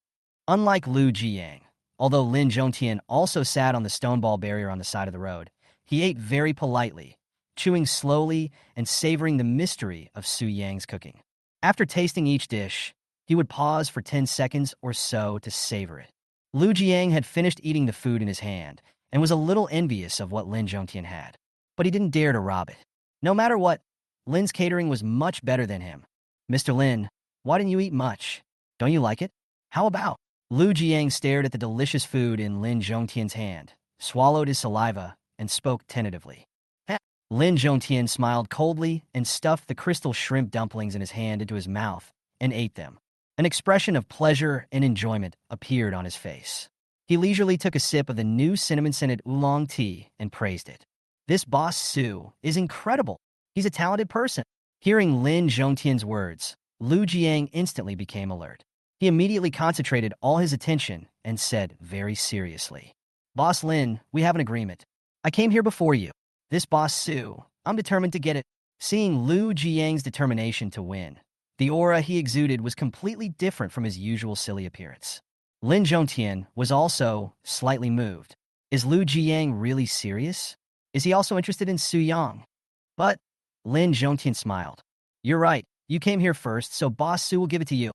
Unlike Lu Jiang, although Lin Zhongtian also sat on the stone ball barrier on the side of the road, he ate very politely, chewing slowly and savoring the mystery of Su Yang's cooking. After tasting each dish, he would pause for 10 seconds or so to savor it. Lu Jiang had finished eating the food in his hand and was a little envious of what Lin Zhongtian had. but he didn't dare to rob it. No matter what, Lin's catering was much better than him. Mr. Lin, why didn't you eat much? Don't you like it? How about? Lu Jiang stared at the delicious food in Lin Zhongtian's hand, swallowed his saliva, and spoke tentatively. Heh. Lin Zhongtian smiled coldly and stuffed the crystal shrimp dumplings in his hand into his mouth and ate them. An expression of pleasure and enjoyment appeared on his face. He leisurely took a sip of the new cinnamon-scented oolong tea and praised it. This boss Su is incredible. He's a talented person. Hearing Lin Zhongtian's words, Lu Jiang instantly became alert. He immediately concentrated all his attention and said very seriously, Boss Lin, we have an agreement. I came here before you. This boss Su, I'm determined to get it. Seeing Lu Jiang's determination to win, the aura he exuded was completely different from his usual silly appearance. Lin Zhongtian was also slightly moved. Is Lu Jiang really serious? Is he also interested in Su Yang? But Lin Zhongtian smiled. You're right. You came here first, so Boss Su will give it to you.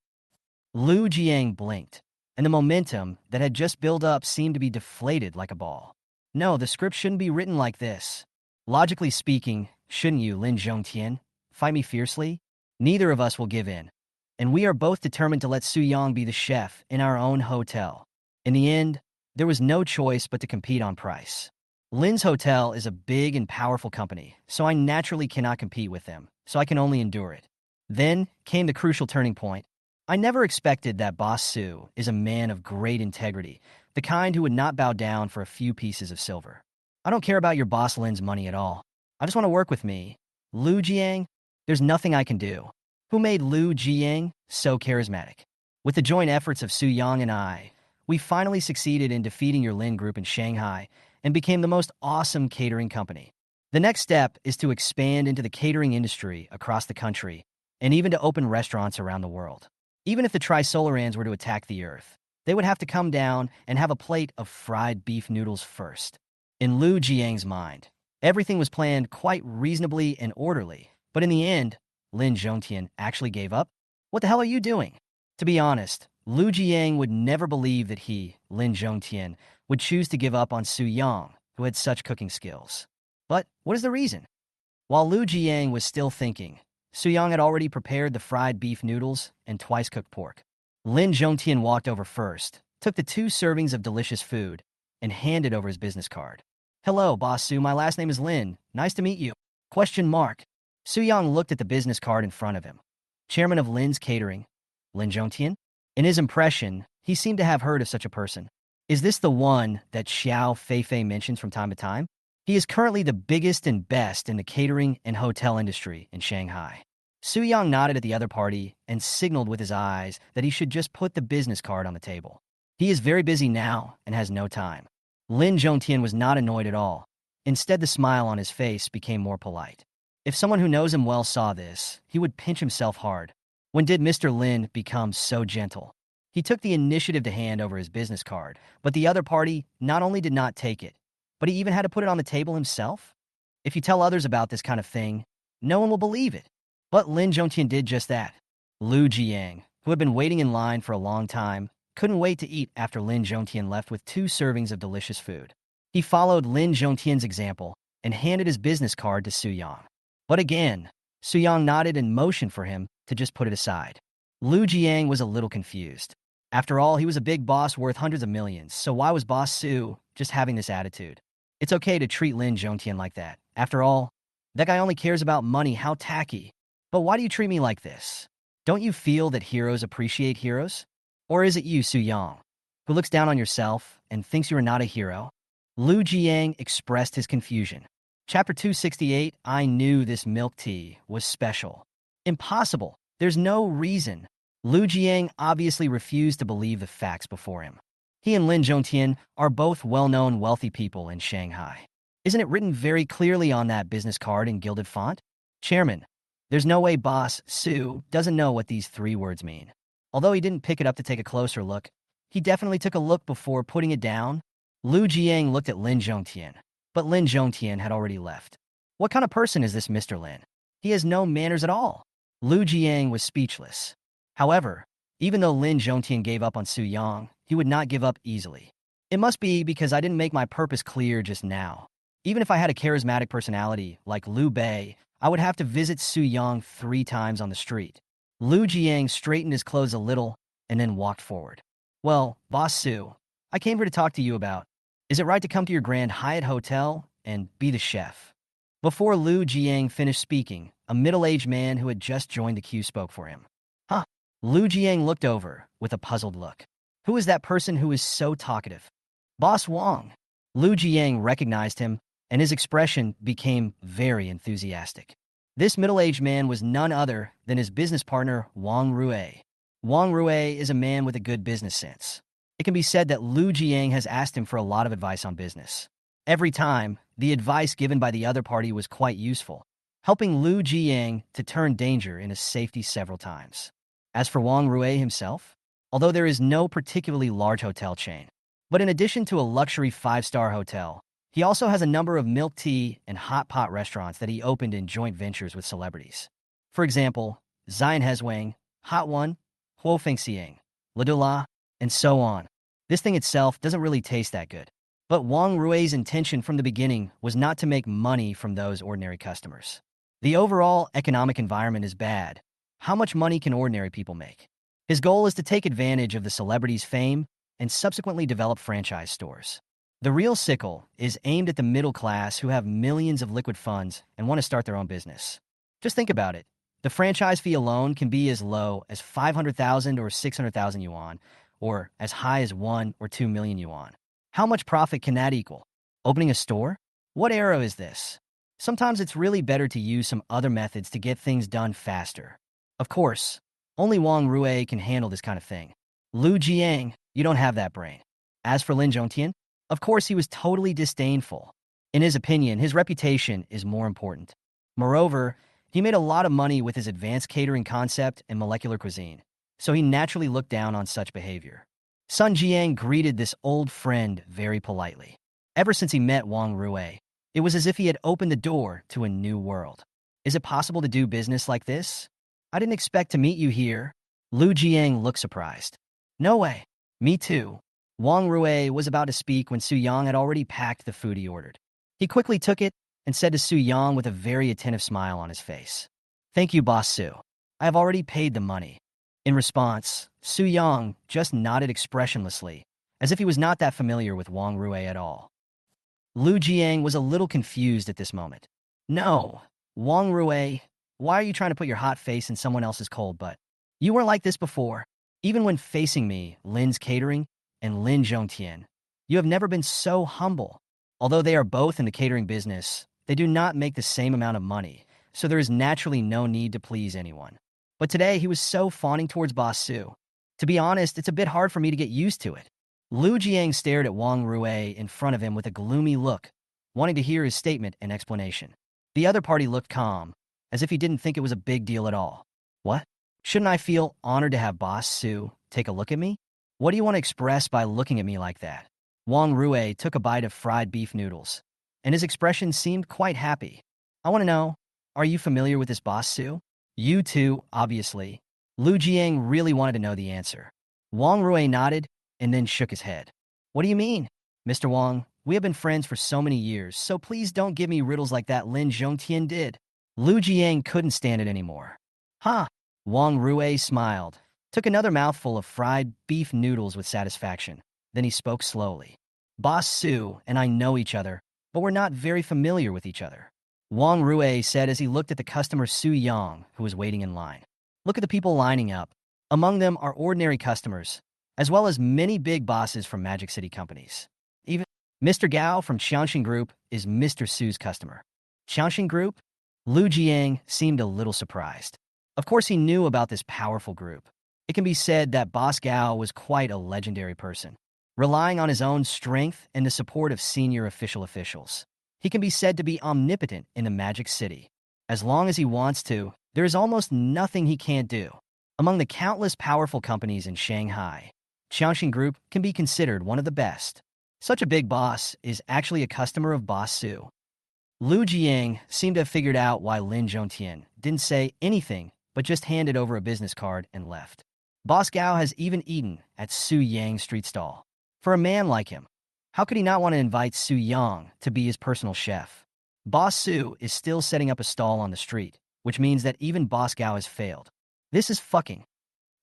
Lu Jiang blinked, and the momentum that had just built up seemed to be deflated like a ball. No, the script shouldn't be written like this. Logically speaking, shouldn't you, Lin Zhongtian? Fight me fiercely? Neither of us will give in. And we are both determined to let Su Yang be the chef in our own hotel. In the end, there was no choice but to compete on price. Lin's hotel is a big and powerful company, so I naturally cannot compete with them, so I can only endure it. Then came the crucial turning point. I never expected that Boss Su is a man of great integrity, the kind who would not bow down for a few pieces of silver. I don't care about your boss Lin's money at all. I just want to work with me. Lu Jiang, there's nothing I can do. Who made Lu Jiang so charismatic? With the joint efforts of Su Yang and I, we finally succeeded in defeating your Lin group in Shanghai and became the most awesome catering company. The next step is to expand into the catering industry across the country and even to open restaurants around the world. Even if the Trisolarans were to attack the Earth, they would have to come down and have a plate of fried beef noodles first. In Lu Jiang's mind, everything was planned quite reasonably and orderly, but in the end, Lin Zhongtian actually gave up? What the hell are you doing? To be honest, Lu Jiang would never believe that he, Lin Zhongtian, would choose to give up on Su Yang, who had such cooking skills. But what is the reason? While Lu Jiang was still thinking, Su Yang had already prepared the fried beef noodles and twice-cooked pork. Lin Zhongtian walked over first, took the 2 servings of delicious food, and handed over his business card. Hello, Boss Su, my last name is Lin. Nice to meet you. Question mark. Su Yang looked at the business card in front of him. Chairman of Lin's Catering, Lin Zhongtian? In his impression, he seemed to have heard of such a person. Is this the one that Xiao Feifei mentions from time to time? He is currently the biggest and best in the catering and hotel industry in Shanghai. Su Yang nodded at the other party and signaled with his eyes that he should just put the business card on the table. He is very busy now and has no time. Lin Zhongtian was not annoyed at all. Instead, the smile on his face became more polite. If someone who knows him well saw this, he would pinch himself hard. When did Mr. Lin become so gentle? He took the initiative to hand over his business card, but the other party not only did not take it, but he even had to put it on the table himself? If you tell others about this kind of thing, no one will believe it. But Lin Zhongtian did just that. Lu Jiang, who had been waiting in line for a long time, couldn't wait to eat after Lin Zhongtian left with 2 servings of delicious food. He followed Lin Zhongtian's example and handed his business card to Su Yang. But again, Su Yang nodded and motioned for him to just put it aside. Lu Jiang was a little confused. After all, he was a big boss worth hundreds of millions, so why was Boss Su just having this attitude? It's okay to treat Lin Zhongtian like that. After all, that guy only cares about money. How tacky. But why do you treat me like this? Don't you feel that heroes appreciate heroes? Or is it you, Su Yang, who looks down on yourself and thinks you are not a hero? Lu Jiang expressed his confusion. Chapter 268, I knew this milk tea was special. Impossible. There's no reason. Lu Jiang obviously refused to believe the facts before him. He and Lin Zhongtian are both well-known wealthy people in Shanghai. Isn't it written very clearly on that business card in gilded font? Chairman, there's no way Boss Su doesn't know what these 3 words mean. Although he didn't pick it up to take a closer look, he definitely took a look before putting it down. Lu Jiang looked at Lin Zhongtian, but Lin Zhongtian had already left. What kind of person is this Mr. Lin? He has no manners at all. Lu Jiang was speechless. However, even though Lin Zhongtian gave up on Su Yang, he would not give up easily. It must be because I didn't make my purpose clear just now. Even if I had a charismatic personality like Liu Bei, I would have to visit Su Yang 3 times on the street. Liu Jiang straightened his clothes a little and then walked forward. Well, Boss Su, I came here to talk to you about, is it right to come to your Grand Hyatt Hotel and be the chef? Before Liu Jiang finished speaking, a middle-aged man who had just joined the queue spoke for him. Huh? Liu Jiang looked over with a puzzled look. Who is that person who is so talkative? Boss Wang. Liu Jiang recognized him, and his expression became very enthusiastic. This middle-aged man was none other than his business partner, Wang Rui. Wang Rui is a man with a good business sense. It can be said that Liu Jiang has asked him for a lot of advice on business. Every time, the advice given by the other party was quite useful, helping Liu Jiang to turn danger into safety several times. As for Wang Rui himself, although there is no particularly large hotel chain, but in addition to a luxury 5-star hotel, he also has a number of milk tea and hot pot restaurants that he opened in joint ventures with celebrities. For example, Zion Hezwang, Hot One, Huo Fengxiang, Ladula, and so on. This thing itself doesn't really taste that good. But Wang Rui's intention from the beginning was not to make money from those ordinary customers. The overall economic environment is bad. How much money can ordinary people make? His goal is to take advantage of the celebrity's fame and subsequently develop franchise stores. The real sickle is aimed at the middle class who have millions of liquid funds and want to start their own business. Just think about it. The franchise fee alone can be as low as 500,000 or 600,000 yuan, or as high as 1 or 2 million yuan. How much profit can that equal? Opening a store? What era is this? Sometimes it's really better to use some other methods to get things done faster. Of course, only Wang Rui can handle this kind of thing. Liu Jiang, you don't have that brain. As for Lin Zhongtian, of course he was totally disdainful. In his opinion, his reputation is more important. Moreover, he made a lot of money with his advanced catering concept and molecular cuisine, so he naturally looked down on such behavior. Sun Jiang greeted this old friend very politely. Ever since he met Wang Rui, it was as if he had opened the door to a new world. Is it possible to do business like this? I didn't expect to meet you here. Liu Jiang looked surprised. No way. Me too. Wang Rui was about to speak when Su Yang had already packed the food he ordered. He quickly took it and said to Su Yang with a very attentive smile on his face, "Thank you, Boss Su. I have already paid the money." In response, Su Yang just nodded expressionlessly, as if he was not that familiar with Wang Rui at all. Liu Jiang was a little confused at this moment. No, Wang Rui, why are you trying to put your hot face in someone else's cold butt? You weren't like this before. Even when facing me, Lin's Catering, and Lin Zhongtian, you have never been so humble. Although they are both in the catering business, they do not make the same amount of money, so there is naturally no need to please anyone. But today he was so fawning towards Boss Su. To be honest, it's a bit hard for me to get used to it. Liu Jiang stared at Wang Rui in front of him with a gloomy look, wanting to hear his statement and explanation. The other party looked calm, as if he didn't think it was a big deal at all. What? Shouldn't I feel honored to have Boss Su take a look at me? What do you want to express by looking at me like that? Wang Rui took a bite of fried beef noodles, and his expression seemed quite happy. I want to know, are you familiar with this Boss Su? You too, obviously. Liu Jiang really wanted to know the answer. Wang Rui nodded and then shook his head. What do you mean? Mr. Wang, we have been friends for so many years, so please don't give me riddles like that Lin Zhongtian did. Liu Jiang couldn't stand it anymore. Huh? Wang Rui smiled, took another mouthful of fried beef noodles with satisfaction. Then he spoke slowly. Boss Su and I know each other, but we're not very familiar with each other. Wang Rui said as he looked at the customer Su Yang, who was waiting in line. Look at the people lining up. Among them are ordinary customers, as well as many big bosses from Magic City companies. Even Mr. Gao from Qianxin Group is Mr. Su's customer. Qianxin Group? Liu Jiang seemed a little surprised. Of course he knew about this powerful group. It can be said that Boss Gao was quite a legendary person, relying on his own strength and the support of senior officials. He can be said to be omnipotent in the Magic City. As long as he wants to, there is almost nothing he can't do. Among the countless powerful companies in Shanghai, Qianxin Group can be considered one of the best. Such a big boss is actually a customer of Boss Su. Liu Jiang seemed to have figured out why Lin Zhongtian didn't say anything but just handed over a business card and left. Boss Gao has even eaten at Su Yang street stall. For a man like him, How could he not want to invite Su Yang to be his personal chef? Boss Su is still setting up a stall on the street, which means that even Boss Gao has failed. This is fucking.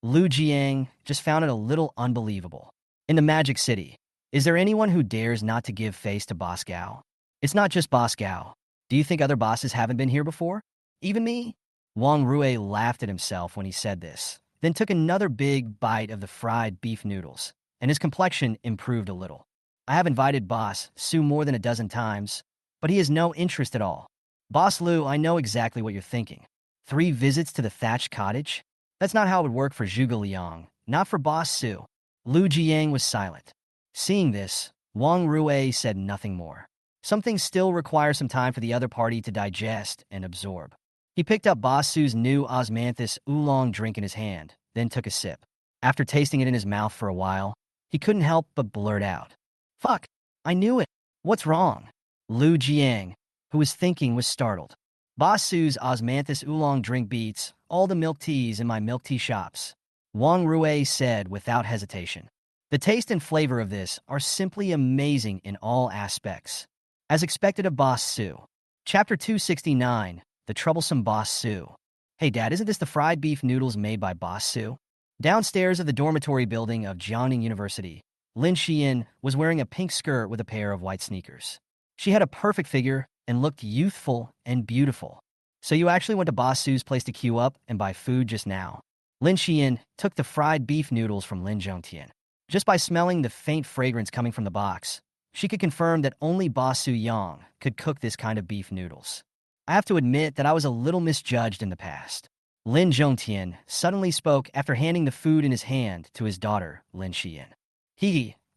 Lu Jiang just found it a little unbelievable. In the Magic City, is there anyone who dares not to give face to Boss Gao? It's not just Boss Gao. Do you think other bosses haven't been here before? Even me? Wang Rui laughed at himself when he said this, then took another big bite of the fried beef noodles, and his complexion improved a little. I have invited Boss Su more than a dozen times, but he has no interest at all. Boss Lu, I know exactly what you're thinking. 3 visits to the thatched cottage? That's not how it would work for Zhuge Liang, not for Boss Su. Lu Jiang was silent. Seeing this, Wang Rui said nothing more. Some things still require some time for the other party to digest and absorb. He picked up Boss Su's new osmanthus oolong drink in his hand, then took a sip. After tasting it in his mouth for a while, he couldn't help but blurt out, "Fuck, I knew it. What's wrong?" Lu Jiang, who was thinking, was startled. Boss Su's osmanthus oolong drink beats all the milk teas in my milk tea shops, Wang Rui said without hesitation. The taste and flavor of this are simply amazing in all aspects. As expected of Boss Su. Chapter 269, The Troublesome Boss Su. Hey Dad, isn't this the fried beef noodles made by Boss Su? Downstairs of the dormitory building of Jiangning University, Lin Xian was wearing a pink skirt with a pair of white sneakers. She had a perfect figure and looked youthful and beautiful. So you actually went to Boss Su's place to queue up and buy food just now? Lin Xian took the fried beef noodles from Lin Zhongtian. Just by smelling the faint fragrance coming from the box, she could confirm that only Boss Su Yang could cook this kind of beef noodles. I have to admit that I was a little misjudged in the past. Lin Zhongtian suddenly spoke after handing the food in his hand to his daughter, Lin Xian.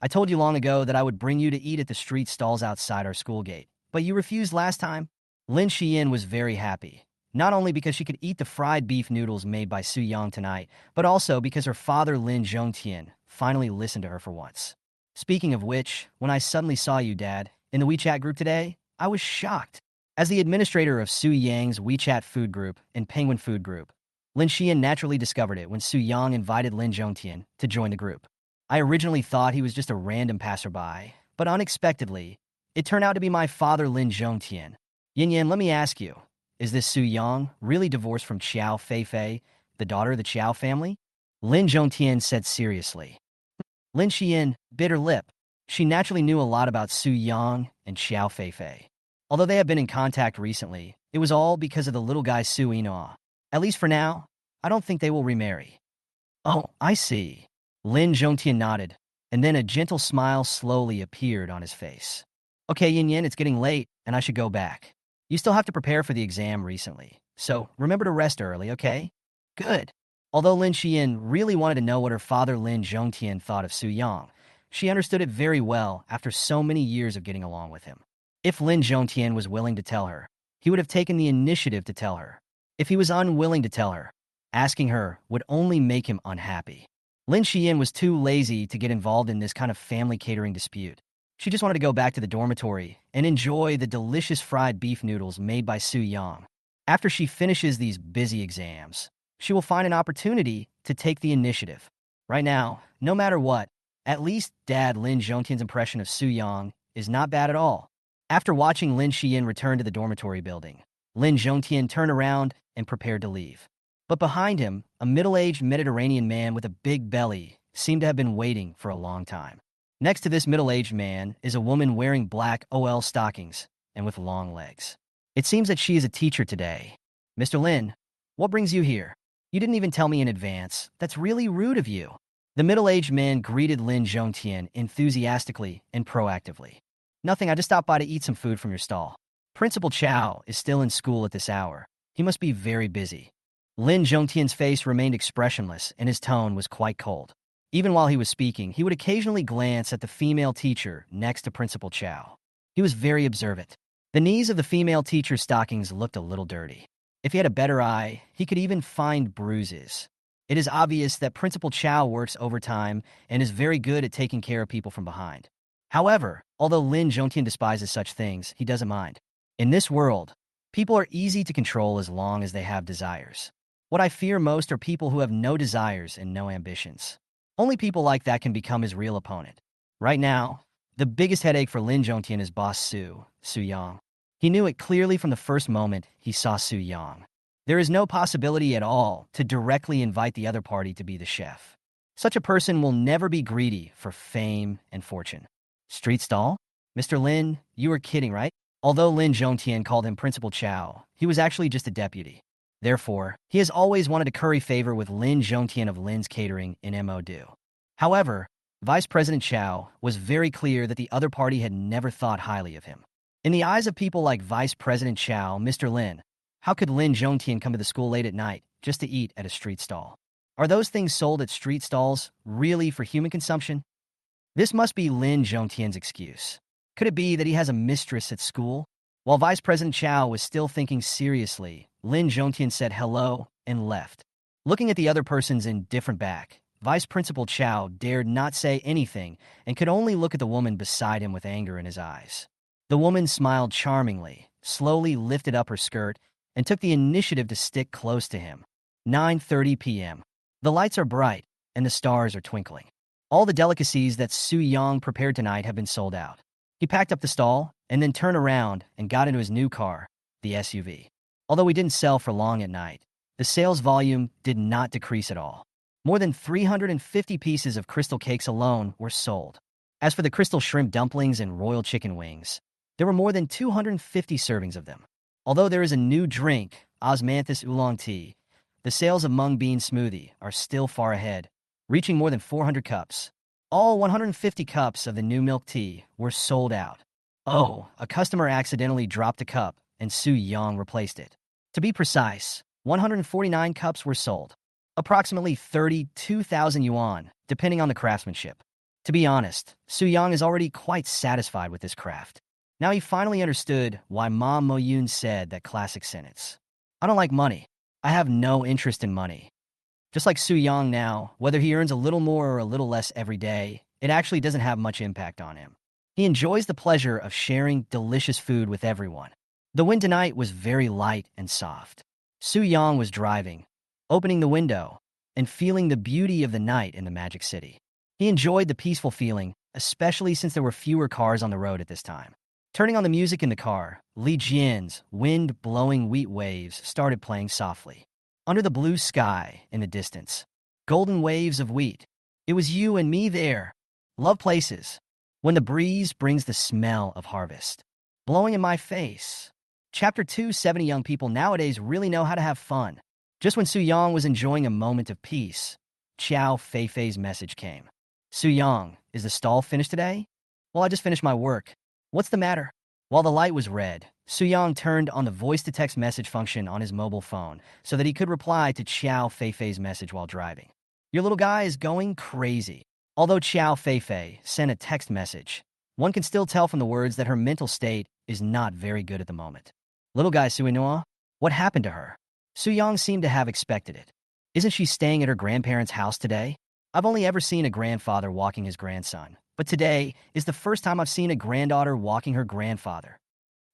I told you long ago that I would bring you to eat at the street stalls outside our school gate, but you refused last time. Lin Xian was very happy, not only because she could eat the fried beef noodles made by Su Yang tonight, but also because her father Lin Zhongtian finally listened to her for once. Speaking of which, when I suddenly saw you, Dad, in the WeChat group today, I was shocked. As the administrator of Su Yang's WeChat food group and Penguin food group, Lin Xian naturally discovered it when Su Yang invited Lin Zhongtian to join the group. I originally thought he was just a random passerby, but unexpectedly, it turned out to be my father Lin Zhongtian. Yin Yan, let me ask you, is this Su Yang really divorced from Qiao Feifei, the daughter of the Qiao family? Lin Zhongtian said seriously. Lin Xian bit her lip. She naturally knew a lot about Su Yang and Qiao Feifei. Although they have been in contact recently, it was all because of the little guy Su Yinhua. At least for now, I don't think they will remarry. Oh, I see. Lin Zhongtian nodded, and then a gentle smile slowly appeared on his face. Okay, Yin Yin, it's getting late, and I should go back. You still have to prepare for the exam recently, so remember to rest early, okay? Good. Although Lin Xian really wanted to know what her father Lin Zhongtian thought of Su Yang, she understood it very well after so many years of getting along with him. If Lin Zhongtian was willing to tell her, he would have taken the initiative to tell her. If he was unwilling to tell her, asking her would only make him unhappy. Lin Xian was too lazy to get involved in this kind of family catering dispute. She just wanted to go back to the dormitory and enjoy the delicious fried beef noodles made by Su Yang. After she finishes these busy exams, she will find an opportunity to take the initiative. Right now, no matter what, at least Dad Lin Zhongtian's impression of Su Yang is not bad at all. After watching Lin Xian return to the dormitory building, Lin Zhongtian turned around and prepared to leave. But behind him, a middle-aged Mediterranean man with a big belly seemed to have been waiting for a long time. Next to this middle-aged man is a woman wearing black OL stockings and with long legs. It seems that she is a teacher today. Mr. Lin, what brings you here? You didn't even tell me in advance. That's really rude of you. The middle-aged man greeted Lin Zhongtian enthusiastically and proactively. Nothing, I just stopped by to eat some food from your stall. Principal Chow is still in school at this hour. He must be very busy. Lin Zhongtian's face remained expressionless and his tone was quite cold. Even while he was speaking, he would occasionally glance at the female teacher next to Principal Chow. He was very observant. The knees of the female teacher's stockings looked a little dirty. If he had a better eye, he could even find bruises. It is obvious that Principal Chow works overtime and is very good at taking care of people from behind. However, although Lin Zhongtian despises such things, he doesn't mind. In this world, people are easy to control as long as they have desires. What I fear most are people who have no desires and no ambitions. Only people like that can become his real opponent. Right now, The biggest headache for Lin Zhongtian is boss Su Yang. He knew it clearly from the first moment he saw Su Yang. There is no possibility at all to directly invite the other party to be the chef. Such a person will never be greedy for fame and fortune. Street stall? Mr. Lin, you are kidding, right? Although Lin Zhongtian called him Principal Chow, he was actually just a deputy. Therefore, he has always wanted to curry favor with Lin Zhongtian of Lin's Catering in Mo Do. However, Vice President Chow was very clear that the other party had never thought highly of him. In the eyes of people like Vice President Chow, Mr. Lin, how could Lin Zhongtian come to the school late at night just to eat at a street stall? Are those things sold at street stalls really for human consumption? This must be Lin Zhongtian's excuse. Could it be that he has a mistress at school? While Vice President Chow was still thinking seriously, Lin Zhongtian said hello and left. Looking at the other person's indifferent back, Vice Principal Chow dared not say anything and could only look at the woman beside him with anger in his eyes. The woman smiled charmingly, slowly lifted up her skirt, and took the initiative to stick close to him. 9:30 p.m. The lights are bright, and the stars are twinkling. All the delicacies that Su Yang prepared tonight have been sold out. He packed up the stall, and then turned around and got into his new car, the SUV. Although we didn't sell for long at night, the sales volume did not decrease at all. More than 350 pieces of crystal cakes alone were sold. As for the crystal shrimp dumplings and royal chicken wings, there were more than 250 servings of them. Although there is a new drink, osmanthus oolong tea, the sales of mung bean smoothie are still far ahead, reaching more than 400 cups. All 150 cups of the new milk tea were sold out. Oh, a customer accidentally dropped a cup, and Su Yang replaced it. To be precise, 149 cups were sold. Approximately 32,000 yuan, depending on the craftsmanship. To be honest, Su Yang is already quite satisfied with this craft. Now he finally understood why Ma Moyun said that classic sentence. I don't like money. I have no interest in money. Just like Su Yang now, whether he earns a little more or a little less every day, it actually doesn't have much impact on him. He enjoys the pleasure of sharing delicious food with everyone. The wind tonight was very light and soft. Su Yang was driving, opening the window, and feeling the beauty of the night in the Magic City. He enjoyed the peaceful feeling, especially since there were fewer cars on the road at this time. Turning on the music in the car, Li Jian's wind-blowing wheat waves started playing softly. Under the blue sky in the distance, golden waves of wheat. It was you and me there. Love places. When the breeze brings the smell of harvest. Blowing in my face. Chapter 270 Young people nowadays really know how to have fun. Just when Su Yang was enjoying a moment of peace, Qiao Feifei's message came. Su Yang, is the stall finished today? Well, I just finished my work. What's the matter? While the light was red, Su Yang turned on the voice-to-text message function on his mobile phone so that he could reply to Qiao Feifei's message while driving. Your little guy is going crazy. Although Qiao Feifei sent a text message, one can still tell from the words that her mental state is not very good at the moment. Little guy Suinua, what happened to her? Su Yang seemed to have expected it. Isn't she staying at her grandparents' house today? I've only ever seen a grandfather walking his grandson, but today is the first time I've seen a granddaughter walking her grandfather.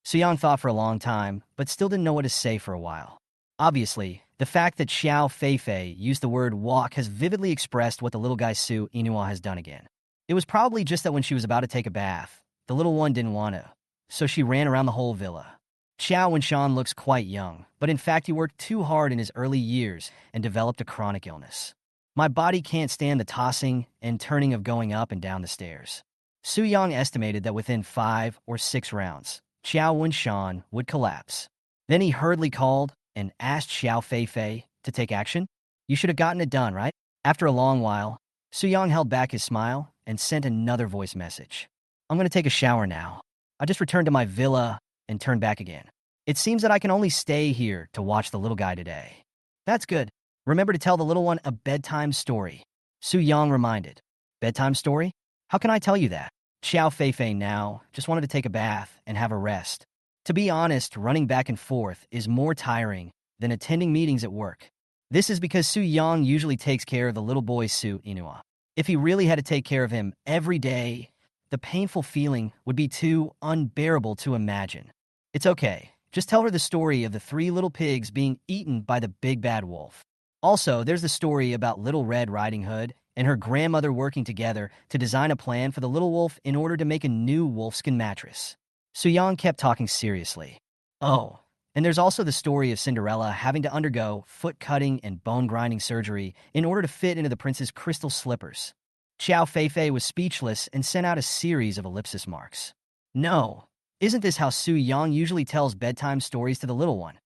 Su Yang thought for a long time, but still didn't know what to say for a while. Obviously, the fact that Qiao Feifei used the word walk has vividly expressed what the little guy Su Inua has done again. It was probably just that when she was about to take a bath, the little one didn't want to, so she ran around the whole villa. Xiao Wenshan looks quite young, but in fact he worked too hard in his early years and developed a chronic illness. My body can't stand the tossing and turning of going up and down the stairs. Su Yang estimated that within 5 or 6 rounds, Xiao Wenshan would collapse. Then he hurriedly called and asked Xiao Feifei to take action. You should have gotten it done, right? After a long while, Su Yang held back his smile and sent another voice message. I'm going to take a shower now. I just returned to my villa and turned back again. It seems that I can only stay here to watch the little guy today. That's good. Remember to tell the little one a bedtime story. Su Yang reminded. Bedtime story? How can I tell you that? Xiao Feifei now just wanted to take a bath and have a rest. To be honest, running back and forth is more tiring than attending meetings at work. This is because Su Yang usually takes care of the little boy Su Inua. If he really had to take care of him every day, the painful feeling would be too unbearable to imagine. It's okay. Just tell her the story of the 3 little pigs being eaten by the big bad wolf. Also, there's the story about Little Red Riding Hood and her grandmother working together to design a plan for the little wolf in order to make a new wolfskin mattress. Soo-young kept talking seriously. Oh, and there's also the story of Cinderella having to undergo foot-cutting and bone-grinding surgery in order to fit into the prince's crystal slippers. Xiao Feifei was speechless and sent out a series of ellipsis marks. No, isn't this how Soo-young usually tells bedtime stories to the little one?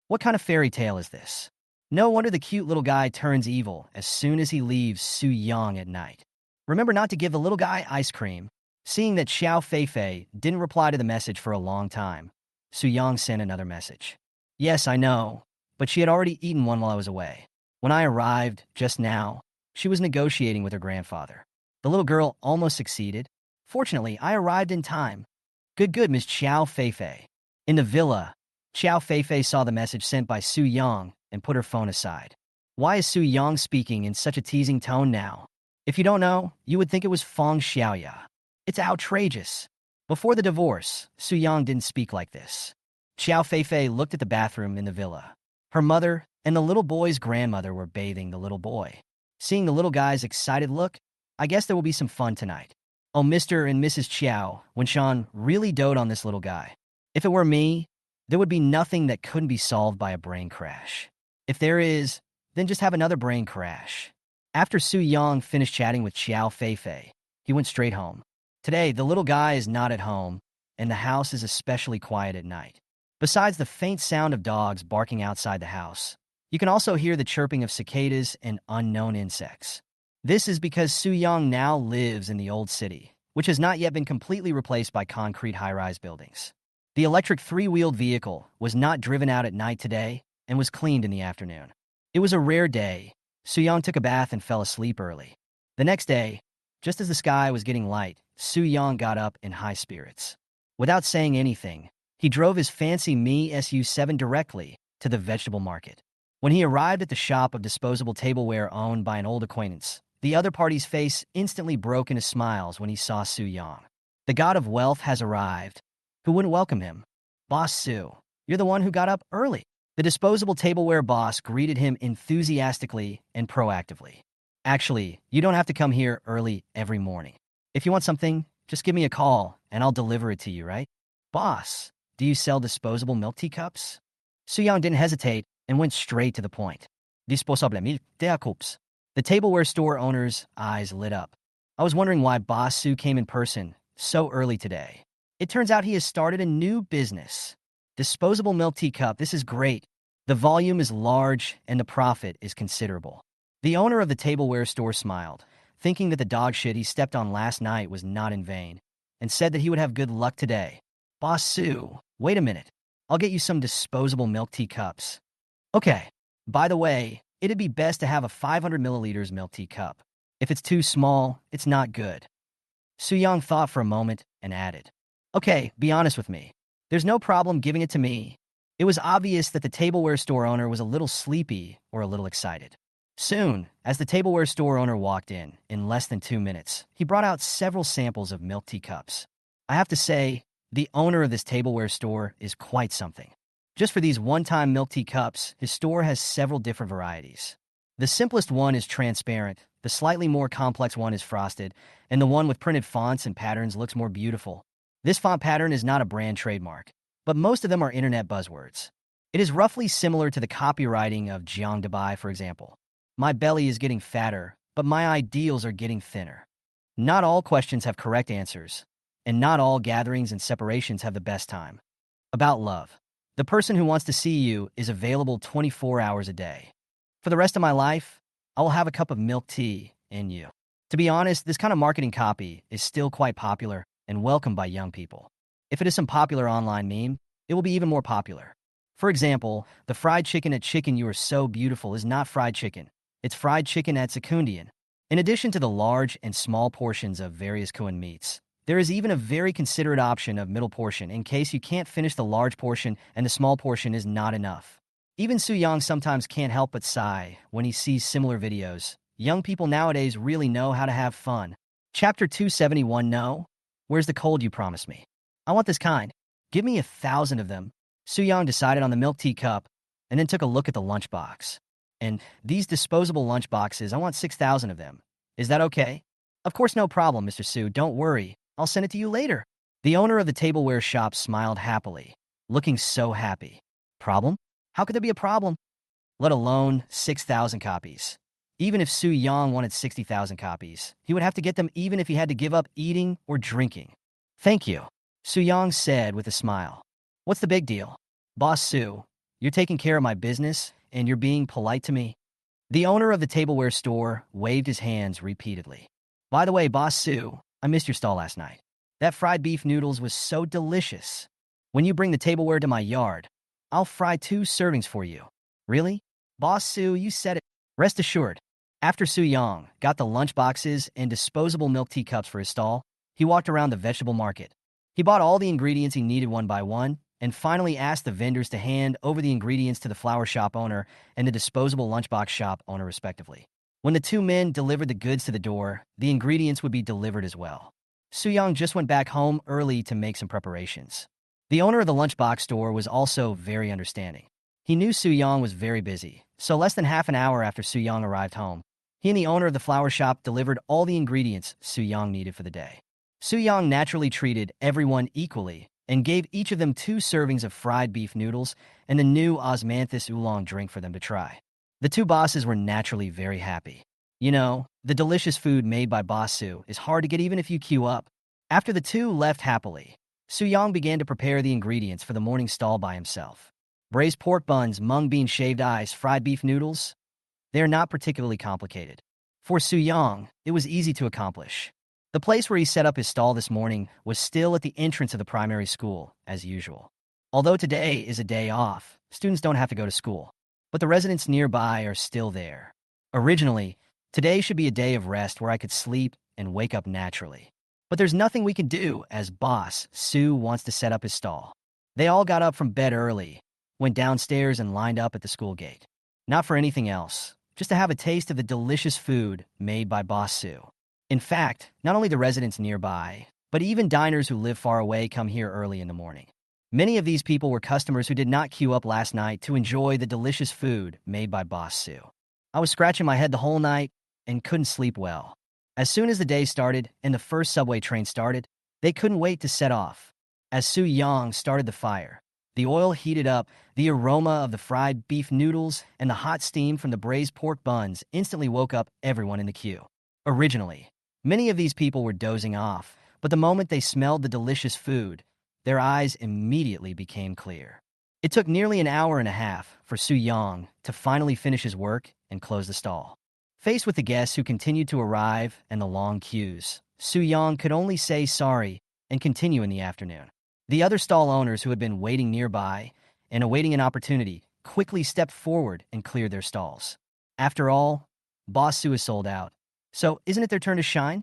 What kind of fairy tale is this? No wonder the cute little guy turns evil as soon as he leaves Soo-young at night. Remember not to give the little guy ice cream. Seeing that Xiao Feifei didn't reply to the message for a long time, Soo-young sent another message. Yes, I know, but she had already eaten one while I was away. When I arrived, just now, she was negotiating with her grandfather. The little girl almost succeeded. Fortunately, I arrived in time. Good, Miss Xiao Feifei. In the villa, Xiao Feifei saw the message sent by Soo-young and put her phone aside. Why is Soo-young speaking in such a teasing tone now? If you don't know, you would think it was Feng Xiaoya. It's outrageous. Before the divorce, Soo-young didn't speak like this. Xiao Feifei looked at the bathroom in the villa. Her mother and the little boy's grandmother were bathing the little boy. Seeing the little guy's excited look, I guess there will be some fun tonight. Oh, Mr. and Mrs. Chiao, Winshan really dote on this little guy. If it were me, there would be nothing that couldn't be solved by a brain crash. If there is, then just have another brain crash. After Soo-young finished chatting with Xiao Feifei, he went straight home. Today, the little guy is not at home, and the house is especially quiet at night. Besides the faint sound of dogs barking outside the house, you can also hear the chirping of cicadas and unknown insects. This is because Soo-young now lives in the old city, which has not yet been completely replaced by concrete high-rise buildings. The electric three-wheeled vehicle was not driven out at night today and was cleaned in the afternoon. It was a rare day. Soo-young took a bath and fell asleep early. The next day, just as the sky was getting light, Soo-young got up in high spirits. Without saying anything, he drove his fancy Mi SU-7 directly to the vegetable market. When he arrived at the shop of disposable tableware owned by an old acquaintance, the other party's face instantly broke into smiles when he saw Soo-young. The god of wealth has arrived. Who wouldn't welcome him? Boss Soo, you're the one who got up early. The disposable tableware boss greeted him enthusiastically and proactively. Actually, you don't have to come here early every morning. If you want something, just give me a call and I'll deliver it to you, right? Boss, do you sell disposable milk teacups? Soo-young didn't hesitate and went straight to the point. Disposable milk teacups. The tableware store owner's eyes lit up. I was wondering why Boss Soo came in person so early today. It turns out he has started a new business. Disposable milk teacup, this is great. The volume is large and the profit is considerable. The owner of the tableware store smiled, thinking that the dog shit he stepped on last night was not in vain, and said that he would have good luck today. Boss Soo, wait a minute. I'll get you some disposable milk teacups. Okay, by the way, it'd be best to have a 500 milliliters milk tea cup. If it's too small, it's not good. Soo-young thought for a moment and added, okay, be honest with me. There's no problem giving it to me. It was obvious that the tableware store owner was a little sleepy or a little excited. Soon, as the tableware store owner walked in less than 2 minutes, he brought out several samples of milk tea cups. I have to say, the owner of this tableware store is quite something. Just for these one-time milk tea cups, his store has several different varieties. The simplest one is transparent, the slightly more complex one is frosted, and the one with printed fonts and patterns looks more beautiful. This font pattern is not a brand trademark, but most of them are internet buzzwords. It is roughly similar to the copywriting of Jiang Dabai, for example. My belly is getting fatter, but my ideals are getting thinner. Not all questions have correct answers, and not all gatherings and separations have the best time. About love. The person who wants to see you is available 24 hours a day. For the rest of my life, I will have a cup of milk tea in you. To be honest, this kind of marketing copy is still quite popular and welcomed by young people. If it is some popular online meme, it will be even more popular. For example, the fried chicken at Chicken You Are So Beautiful is not fried chicken. It's fried chicken at Secundian. In addition to the large and small portions of various Korean meats, there is even a very considerate option of middle portion in case you can't finish the large portion and the small portion is not enough. Even Soo-young sometimes can't help but sigh when he sees similar videos. Young people nowadays really know how to have fun. Chapter 271 No. Where's the cold you promised me? I want this kind. Give me 1,000 of them. Soo-young decided on the milk tea cup and then took a look at the lunchbox. And these disposable lunchboxes, I want 6,000 of them. Is that okay? Of course, no problem, Mr. Su. Don't worry. I'll send it to you later. The owner of the tableware shop smiled happily, looking so happy. Problem? How could there be a problem? Let alone 6,000 copies. Even if Su Yang wanted 60,000 copies, he would have to get them even if he had to give up eating or drinking. Thank you, Su Yang said with a smile. What's the big deal? Boss Su, you're taking care of my business and you're being polite to me. The owner of the tableware store waved his hands repeatedly. By the way, Boss Su, I missed your stall last night. That fried beef noodles was so delicious. When you bring the tableware to my yard, I'll fry 2 servings for you. Really? Boss Su, you said it. Rest assured. After Su Yang got the lunch boxes and disposable milk teacups for his stall, he walked around the vegetable market. He bought all the ingredients he needed one by one, and finally asked the vendors to hand over the ingredients to the flower shop owner and the disposable lunchbox shop owner respectively. When the 2 men delivered the goods to the door, the ingredients would be delivered as well. Su Yang just went back home early to make some preparations. The owner of the lunchbox store was also very understanding. He knew Su Yang was very busy, so less than half an hour after Su Yang arrived home, he and the owner of the flower shop delivered all the ingredients Su Yang needed for the day. Su Yang naturally treated everyone equally and gave each of them 2 servings of fried beef noodles and the new osmanthus oolong drink for them to try. The 2 bosses were naturally very happy. You know, the delicious food made by Boss Su is hard to get even if you queue up. After the 2 left happily, Su Yang began to prepare the ingredients for the morning stall by himself. Braised pork buns, mung bean shaved ice, fried beef noodles. They are not particularly complicated. For Su Yang, it was easy to accomplish. The place where he set up his stall this morning was still at the entrance of the primary school, as usual. Although today is a day off, students don't have to go to school, but the residents nearby are still there. Originally, today should be a day of rest where I could sleep and wake up naturally. But there's nothing we can do as Boss Su wants to set up his stall. They all got up from bed early, went downstairs and lined up at the school gate. Not for anything else, just to have a taste of the delicious food made by Boss Su. In fact, not only the residents nearby, but even diners who live far away come here early in the morning. Many of these people were customers who did not queue up last night to enjoy the delicious food made by Boss Su. I was scratching my head the whole night and couldn't sleep well. As soon as the day started and the first subway train started, they couldn't wait to set off. As Su Yang started the fire, the oil heated up, the aroma of the fried beef noodles and the hot steam from the braised pork buns instantly woke up everyone in the queue. Originally, many of these people were dozing off, but the moment they smelled the delicious food, their eyes immediately became clear. It took nearly an hour and a half for Su Yang to finally finish his work and close the stall. Faced with the guests who continued to arrive and the long queues, Su Yang could only say sorry and continue in the afternoon. The other stall owners who had been waiting nearby and awaiting an opportunity quickly stepped forward and cleared their stalls. After all, Boss Su is sold out, so isn't it their turn to shine?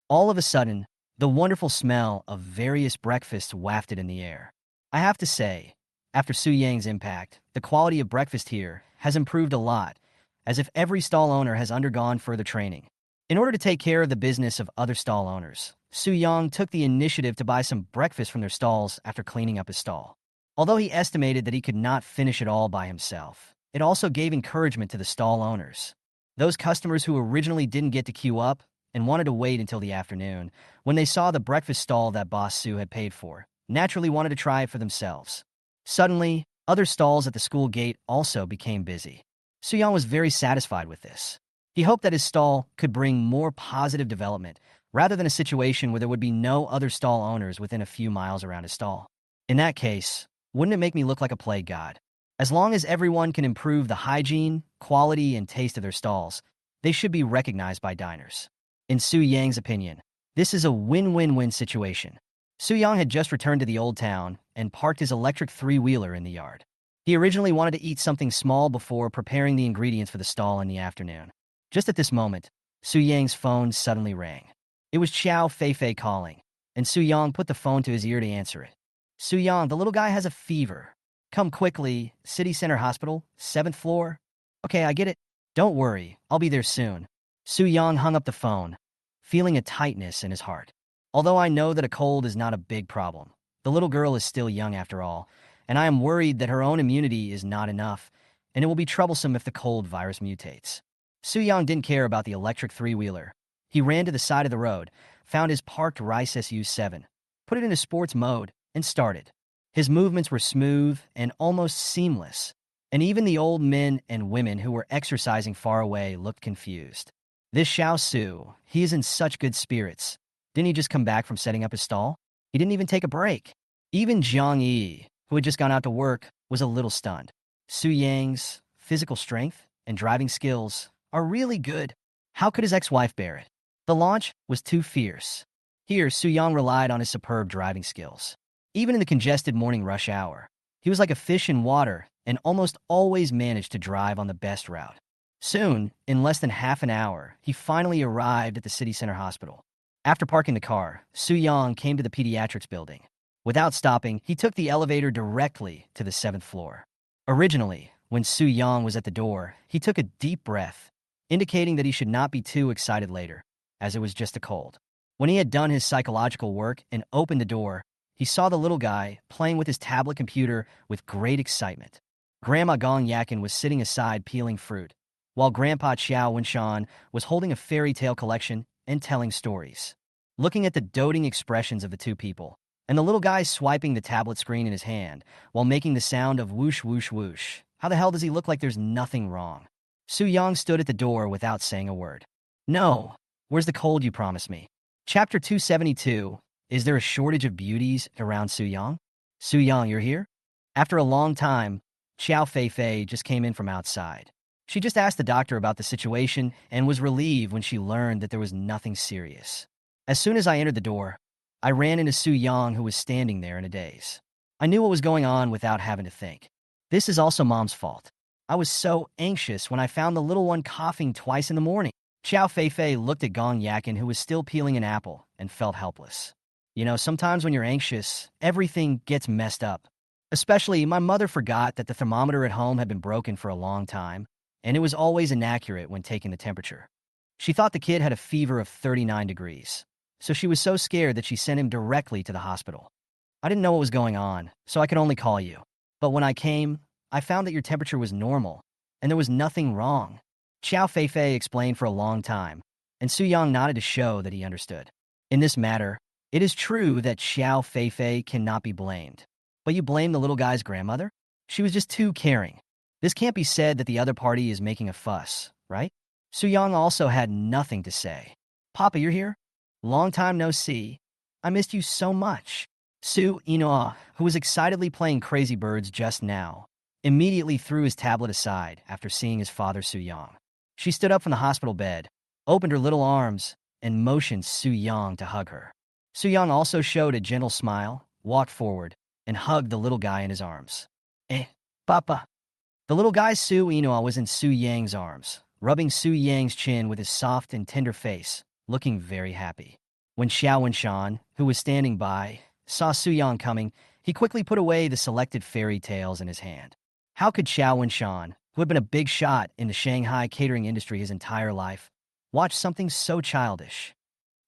All of a sudden, the wonderful smell of various breakfasts wafted in the air. I have to say, after Su Yang's impact, the quality of breakfast here has improved a lot, as if every stall owner has undergone further training. In order to take care of the business of other stall owners, Su Yang took the initiative to buy some breakfast from their stalls after cleaning up his stall. Although he estimated that he could not finish it all by himself, it also gave encouragement to the stall owners. Those customers who originally didn't get to queue up and wanted to wait until the afternoon, when they saw the breakfast stall that Boss Su had paid for, naturally wanted to try it for themselves. Suddenly, other stalls at the school gate also became busy. Su Yang was very satisfied with this. He hoped that his stall could bring more positive development, rather than a situation where there would be no other stall owners within a few miles around his stall. In that case, wouldn't it make me look like a plague god? As long as everyone can improve the hygiene, quality, and taste of their stalls, they should be recognized by diners. In Su Yang's opinion, this is a win-win-win situation. Su Yang had just returned to the old town and parked his electric 3-wheeler in the yard. He originally wanted to eat something small before preparing the ingredients for the stall in the afternoon. Just at this moment, Su Yang's phone suddenly rang. It was Xiao Feifei calling, and Su Yang put the phone to his ear to answer it. Su Yang, the little guy has a fever. Come quickly, City Center Hospital, 7th floor. Okay, I get it. Don't worry, I'll be there soon. Su Yang hung up the phone, feeling a tightness in his heart. Although I know that a cold is not a big problem, the little girl is still young after all, and I am worried that her own immunity is not enough, and it will be troublesome if the cold virus mutates. Su Yang didn't care about the electric 3-wheeler. He ran to the side of the road, found his parked Rice SU-7, put it into sports mode, and started. His movements were smooth and almost seamless, and even the old men and women who were exercising far away looked confused. This Xiao Su, he is in such good spirits. Didn't he just come back from setting up his stall? He didn't even take a break. Even Zhang Yi, who had just gone out to work, was a little stunned. Su Yang's physical strength and driving skills are really good. How could his ex-wife bear it? The launch was too fierce. Here, Su Yang relied on his superb driving skills. Even in the congested morning rush hour, he was like a fish in water and almost always managed to drive on the best route. Soon, in less than half an hour, he finally arrived at the city center hospital. After parking the car, Su Yang came to the pediatrics building. Without stopping, he took the elevator directly to the 7th floor. Originally, when Su Yang was at the door, he took a deep breath, indicating that he should not be too excited later, as it was just a cold. When he had done his psychological work and opened the door, he saw the little guy playing with his tablet computer with great excitement. Grandma Gong Yakin was sitting aside peeling fruit, while Grandpa Xiao Wenshan was holding a fairy tale collection and telling stories. Looking at the doting expressions of the two people, and the little guy swiping the tablet screen in his hand while making the sound of whoosh whoosh whoosh. How the hell does he look like there's nothing wrong? Su Yang stood at the door without saying a word. No, where's the cold you promised me? Chapter 272, is there a shortage of beauties around Su Yang? Su Yang, you're here? After a long time, Xiao Feifei just came in from outside. She just asked the doctor about the situation and was relieved when she learned that there was nothing serious. As soon as I entered the door, I ran into Su Yang, who was standing there in a daze. I knew what was going on without having to think. This is also Mom's fault. I was so anxious when I found the little one coughing twice in the morning. Xiao Feifei looked at Gong Yakin, who was still peeling an apple, and felt helpless. You know, sometimes when you're anxious, everything gets messed up. Especially, my mother forgot that the thermometer at home had been broken for a long time, and it was always inaccurate when taking the temperature. She thought the kid had a fever of 39 degrees, so she was so scared that she sent him directly to the hospital. I didn't know what was going on, so I could only call you. But when I came, I found that your temperature was normal, and there was nothing wrong. Xiao Feifei explained for a long time, and Su Yang nodded to show that he understood. In this matter, it is true that Xiao Feifei cannot be blamed. But you blame the little guy's grandmother? She was just too caring. This can't be said that the other party is making a fuss, right? Su Yang also had nothing to say. Papa, you're here? Long time no see. I missed you so much. Su Inoa, who was excitedly playing Crazy Birds just now, immediately threw his tablet aside after seeing his father Su Yang. She stood up from the hospital bed, opened her little arms, and motioned Su Yang to hug her. Su Yang also showed a gentle smile, walked forward, and hugged the little guy in his arms. Papa. The little guy Su Inoa was in Su Yang's arms, rubbing Su Yang's chin with his soft and tender face, looking very happy. When Xiao Wenshan, who was standing by, saw Su Yang coming, he quickly put away the selected fairy tales in his hand. How could Xiao Wenshan, who had been a big shot in the Shanghai catering industry his entire life, watch something so childish?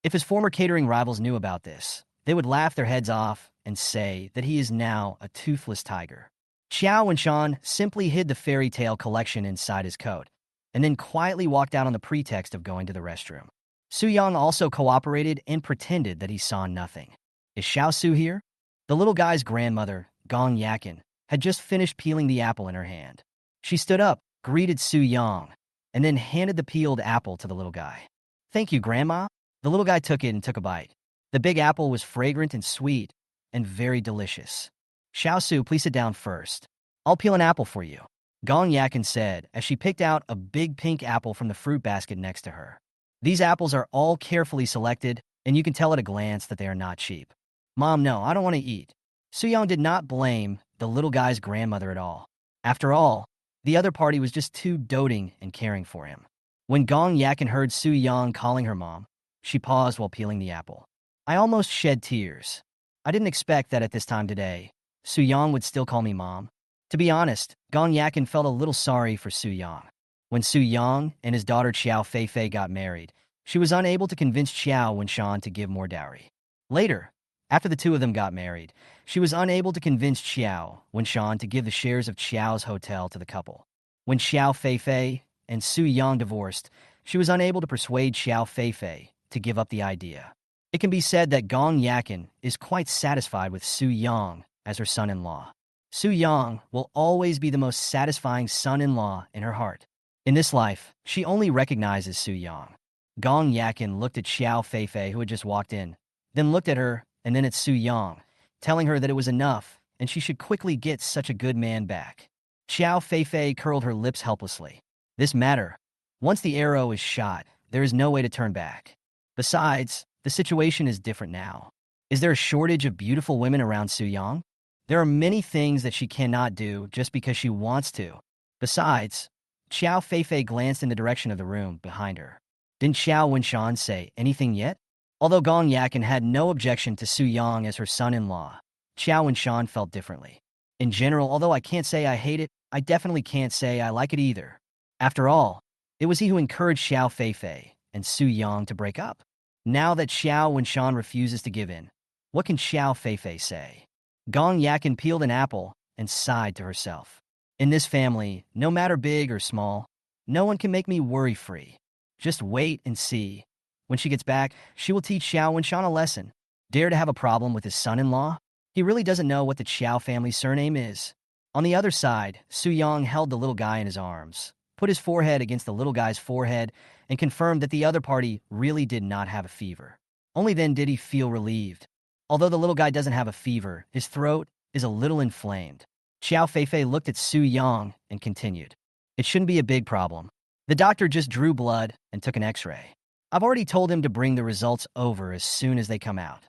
If his former catering rivals knew about this, they would laugh their heads off and say that he is now a toothless tiger. Xiao Wenshan simply hid the fairy tale collection inside his coat, and then quietly walked out on the pretext of going to the restroom. Su Yang also cooperated and pretended that he saw nothing. Is Xiao Su here? The little guy's grandmother, Gong Yakin, had just finished peeling the apple in her hand. She stood up, greeted Su Yang, and then handed the peeled apple to the little guy. Thank you, Grandma. The little guy took it and took a bite. The big apple was fragrant and sweet, and very delicious. Xiao Su, please sit down first. I'll peel an apple for you, Gong Yakin said as she picked out a big pink apple from the fruit basket next to her. These apples are all carefully selected, and you can tell at a glance that they are not cheap. Mom, no, I don't want to eat. Su Yang did not blame the little guy's grandmother at all. After all, the other party was just too doting and caring for him. When Gong Yakin heard Su Yang calling her mom, she paused while peeling the apple. I almost shed tears. I didn't expect that at this time today, Su Yang would still call me mom. To be honest, Gong Yakin felt a little sorry for Su Yang. When Su Yang and his daughter Xiao Feifei got married, she was unable to convince Xiao Wenshan to give more dowry. Later, after the two of them got married, she was unable to convince Xiao Wenshan to give the shares of Xiao's hotel to the couple. When Xiao Feifei and Su Yang divorced, she was unable to persuade Xiao Feifei to give up the idea. It can be said that Gong Yakin is quite satisfied with Su Yang as her son-in-law. Su Yang will always be the most satisfying son-in-law in her heart. In this life, she only recognizes Su Yang. Gong Yakin looked at Xiao Feifei, who had just walked in, then looked at her and then at Su Yang, telling her that it was enough and she should quickly get such a good man back. Xiao Feifei curled her lips helplessly. This matter. Once the arrow is shot, there is no way to turn back. Besides, the situation is different now. Is there a shortage of beautiful women around Su Yang? There are many things that she cannot do just because she wants to. Besides, Xiao Feifei glanced in the direction of the room behind her. Didn't Xiao Wenshan say anything yet? Although Gong Yakin had no objection to Su Yang as her son-in-law, Xiao Wenshan felt differently. In general, although I can't say I hate it, I definitely can't say I like it either. After all, it was he who encouraged Xiao Feifei and Su Yang to break up. Now that Xiao Wenshan refuses to give in, what can Xiao Feifei say? Gong Yakin peeled an apple and sighed to herself. In this family, no matter big or small, no one can make me worry-free. Just wait and see. When she gets back, she will teach Xiao Wenshan a lesson. Dare to have a problem with his son-in-law? He really doesn't know what the Xiao family surname is. On the other side, Su Yang held the little guy in his arms, put his forehead against the little guy's forehead, and confirmed that the other party really did not have a fever. Only then did he feel relieved. Although the little guy doesn't have a fever, his throat is a little inflamed. Xiao Feifei looked at Su Yang and continued. It shouldn't be a big problem. The doctor just drew blood and took an x-ray. I've already told him to bring the results over as soon as they come out.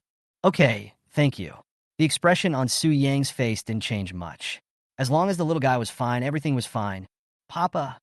Okay, thank you. The expression on Su Yang's face didn't change much. As long as the little guy was fine, everything was fine. Papa,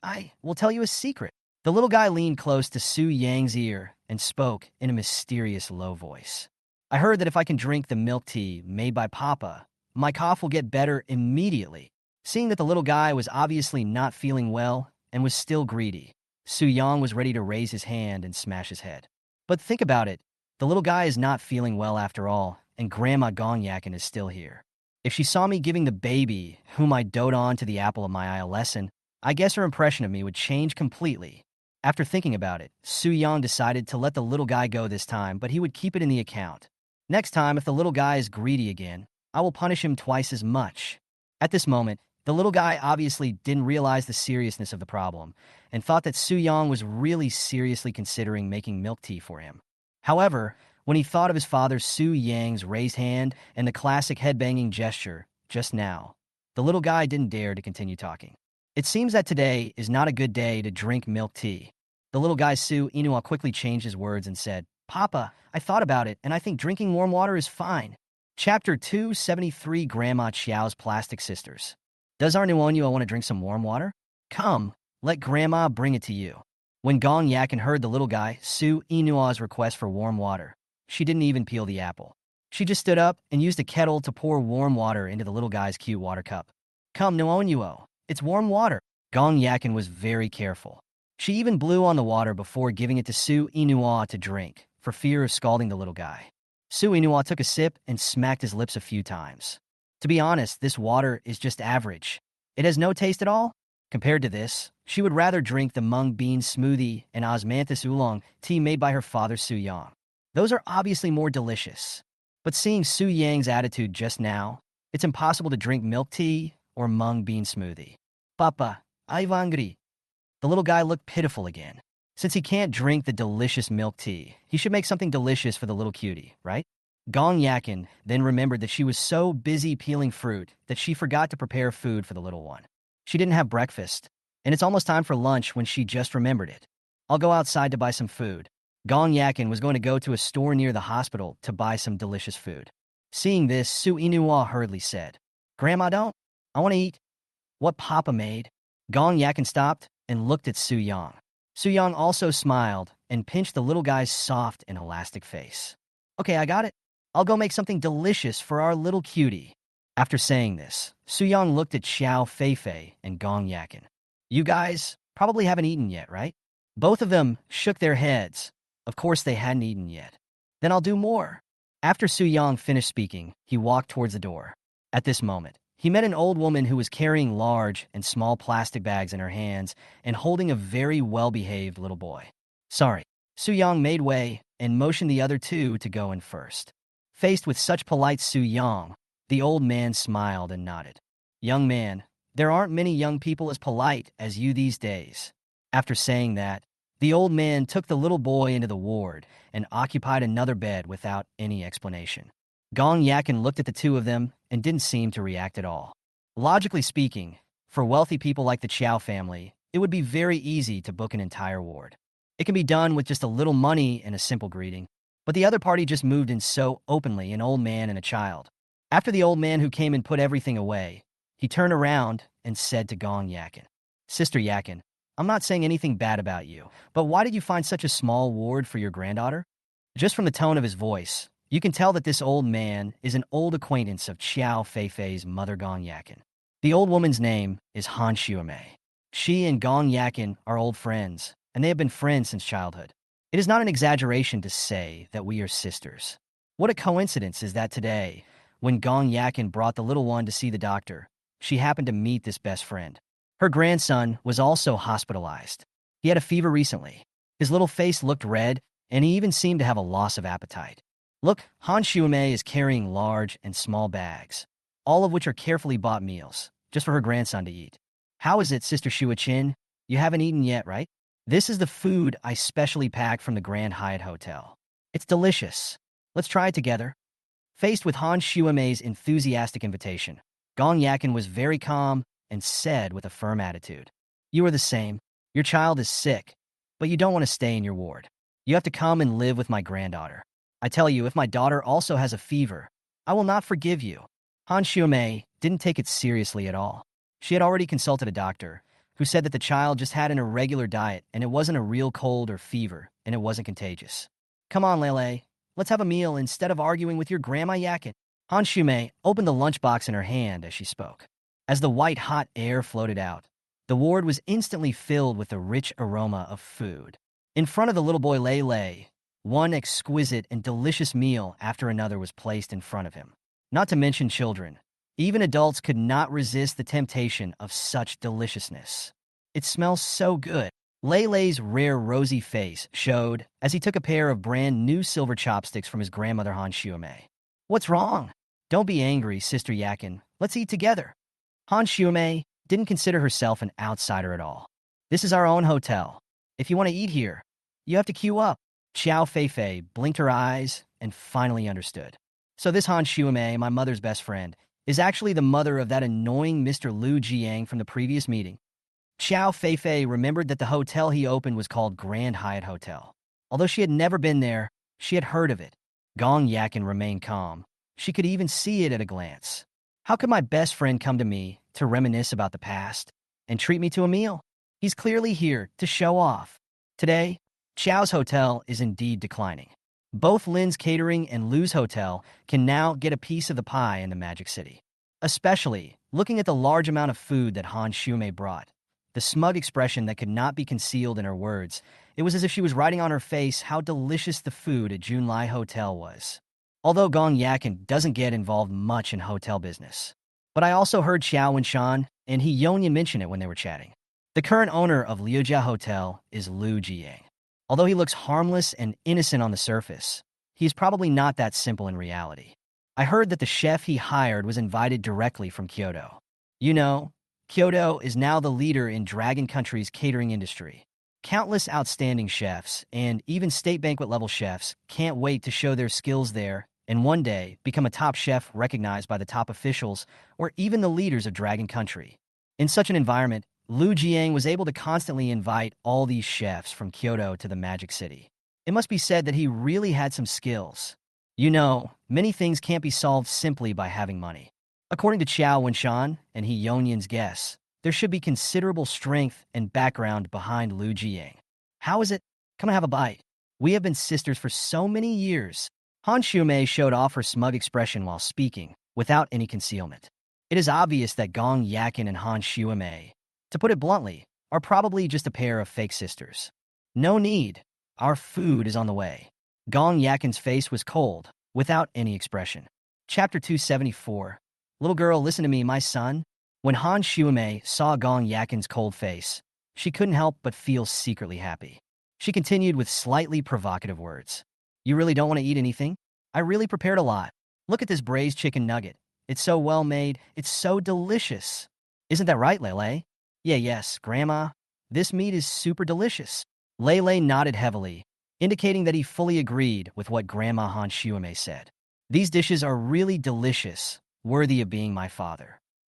I will tell you a secret. The little guy leaned close to Su Yang's ear and spoke in a mysterious low voice. I heard that if I can drink the milk tea made by Papa, my cough will get better immediately. Seeing that the little guy was obviously not feeling well and was still greedy, Su Yang was ready to raise his hand and smash his head. But think about it. The little guy is not feeling well after all, and Grandma Gong Yakin is still here. If she saw me giving the baby, whom I dote on, to the apple of my eye a lesson, I guess her impression of me would change completely. After thinking about it, Su Yang decided to let the little guy go this time, but he would keep it in the account. Next time, if the little guy is greedy again, I will punish him twice as much. At this moment, the little guy obviously didn't realize the seriousness of the problem and thought that Su Yang was really seriously considering making milk tea for him. However, when he thought of his father Su Yang's raised hand and the classic head-banging gesture just now, the little guy didn't dare to continue talking. It seems that today is not a good day to drink milk tea. The little guy Su Inua quickly changed his words and said, Papa, I thought about it, and I think drinking warm water is fine. Chapter 273, Grandma Xiao's Plastic Sisters. Does our Nuonyo want to drink some warm water? Come, let Grandma bring it to you. When Gong Yakin heard the little guy Su Inua's request for warm water, she didn't even peel the apple. She just stood up and used a kettle to pour warm water into the little guy's cute water cup. Come, Nuonyo, it's warm water. Gong Yakin was very careful. She even blew on the water before giving it to Su Inua to drink, for fear of scalding the little guy. Su Inua took a sip and smacked his lips a few times. To be honest, this water is just average. It has no taste at all. Compared to this, she would rather drink the mung bean smoothie and osmanthus oolong tea made by her father Su Yang. Those are obviously more delicious. But seeing Su Yang's attitude just now, it's impossible to drink milk tea or mung bean smoothie. Papa, I'm hungry. The little guy looked pitiful again. Since he can't drink the delicious milk tea, he should make something delicious for the little cutie, right? Gong Yakin then remembered that she was so busy peeling fruit that she forgot to prepare food for the little one. She didn't have breakfast, and it's almost time for lunch when she just remembered it. I'll go outside to buy some food. Gong Yakin was going to go to a store near the hospital to buy some delicious food. Seeing this, Su Inua hurriedly said, Grandma, don't. I want to eat what Papa made. Gong Yakin stopped and looked at Su Yang. Su Yang also smiled and pinched the little guy's soft and elastic face. Okay, I got it. I'll go make something delicious for our little cutie. After saying this, Su Yang looked at Xiao Feifei and Gong Yakin. You guys probably haven't eaten yet, right? Both of them shook their heads. Of course they hadn't eaten yet. Then I'll do more. After Su Yang finished speaking, he walked towards the door. At this moment, he met an old woman who was carrying large and small plastic bags in her hands and holding a very well-behaved little boy. Sorry, Su Yang made way and motioned the other two to go in first. Faced with such polite Su Yang, the old man smiled and nodded. Young man, there aren't many young people as polite as you these days. After saying that, the old man took the little boy into the ward and occupied another bed without any explanation. Gong Yakin looked at the two of them and didn't seem to react at all. Logically speaking, for wealthy people like the Chow family, it would be very easy to book an entire ward. It can be done with just a little money and a simple greeting. But the other party just moved in so openly, an old man and a child. After the old man who came and put everything away, he turned around and said to Gong Yakin, Sister Yakin, I'm not saying anything bad about you, but why did you find such a small ward for your granddaughter? Just from the tone of his voice, you can tell that this old man is an old acquaintance of Xiao Feifei's mother Gong Yakin. The old woman's name is Han Xuemei. She and Gong Yakin are old friends, and they have been friends since childhood. It is not an exaggeration to say that we are sisters. What a coincidence is that today, when Gong Yakin brought the little one to see the doctor, she happened to meet this best friend. Her grandson was also hospitalized. He had a fever recently. His little face looked red, and he even seemed to have a loss of appetite. Look, Han Xuemei is carrying large and small bags, all of which are carefully bought meals, just for her grandson to eat. How is it, Sister Shuachin? You haven't eaten yet, right? This is the food I specially packed from the Grand Hyatt Hotel. It's delicious. Let's try it together. Faced with Han Xuemei's enthusiastic invitation, Gong Yakin was very calm and said with a firm attitude, You are the same. Your child is sick, but you don't want to stay in your ward. You have to come and live with my granddaughter. I tell you, if my daughter also has a fever, I will not forgive you. Han Xuemei didn't take it seriously at all. She had already consulted a doctor, who said that the child just had an irregular diet and it wasn't a real cold or fever and it wasn't contagious. Come on, Lele, let's have a meal instead of arguing with your Grandma Yakin. Han Xuemei opened the lunchbox in her hand as she spoke. As the white hot air floated out, the ward was instantly filled with the rich aroma of food. In front of the little boy Lele, one exquisite and delicious meal after another was placed in front of him. Not to mention children. Even adults could not resist the temptation of such deliciousness. It smells so good. Lele's rare rosy face showed as he took a pair of brand new silver chopsticks from his grandmother Han Xuemei. What's wrong? Don't be angry, Sister Yakin. Let's eat together. Han Xuemei didn't consider herself an outsider at all. This is our own hotel. If you want to eat here, you have to queue up. Xiao Feifei blinked her eyes and finally understood. So this Han Xuemei, my mother's best friend, is actually the mother of that annoying Mr. Lu Jiang from the previous meeting. Xiao Feifei remembered that the hotel he opened was called Grand Hyatt Hotel. Although she had never been there, she had heard of it. Gong Yakin remained calm. She could even see it at a glance. How could my best friend come to me to reminisce about the past and treat me to a meal? He's clearly here to show off. Today, Xiao's hotel is indeed declining. Both Lin's Catering and Lu's Hotel can now get a piece of the pie in the Magic City. Especially looking at the large amount of food that Han Xuemei brought. The smug expression that could not be concealed in her words. It was as if she was writing on her face how delicious the food at Junlai Hotel was. Although Gong Yakin doesn't get involved much in hotel business. But I also heard Xiao Wenshan and He Yonyan mention it when they were chatting. The current owner of Liujia Hotel is Lu Jiang. Although he looks harmless and innocent on the surface, he's probably not that simple in reality. I heard that the chef he hired was invited directly from Kyoto. You know, Kyoto is now the leader in Dragon Country's catering industry. Countless outstanding chefs and even state banquet-level chefs can't wait to show their skills there and one day become a top chef recognized by the top officials or even the leaders of Dragon Country. In such an environment, Lu Jiang was able to constantly invite all these chefs from Kyoto to the Magic City. It must be said that he really had some skills. You know, many things can't be solved simply by having money. According to Xiao Wenshan and He Yonyan's guess, there should be considerable strength and background behind Lu Jiang. How is it? Come and have a bite. We have been sisters for so many years. Han Xuemei showed off her smug expression while speaking, without any concealment. It is obvious that Gong Yakin and Han Xuemei, to put it bluntly, are probably just a pair of fake sisters. No need. Our food is on the way. Gong Yakin's face was cold, without any expression. Chapter 274. Little girl, listen to me, my son. When Han Xuemei saw Gong Yakin's cold face, she couldn't help but feel secretly happy. She continued with slightly provocative words. You really don't want to eat anything? I really prepared a lot. Look at this braised chicken nugget. It's so well made. It's so delicious. Isn't that right, Lele? Yeah, yes, Grandma. This meat is super delicious. Lele nodded heavily, indicating that he fully agreed with what Grandma Han Shuame said. These dishes are really delicious, worthy of being my father.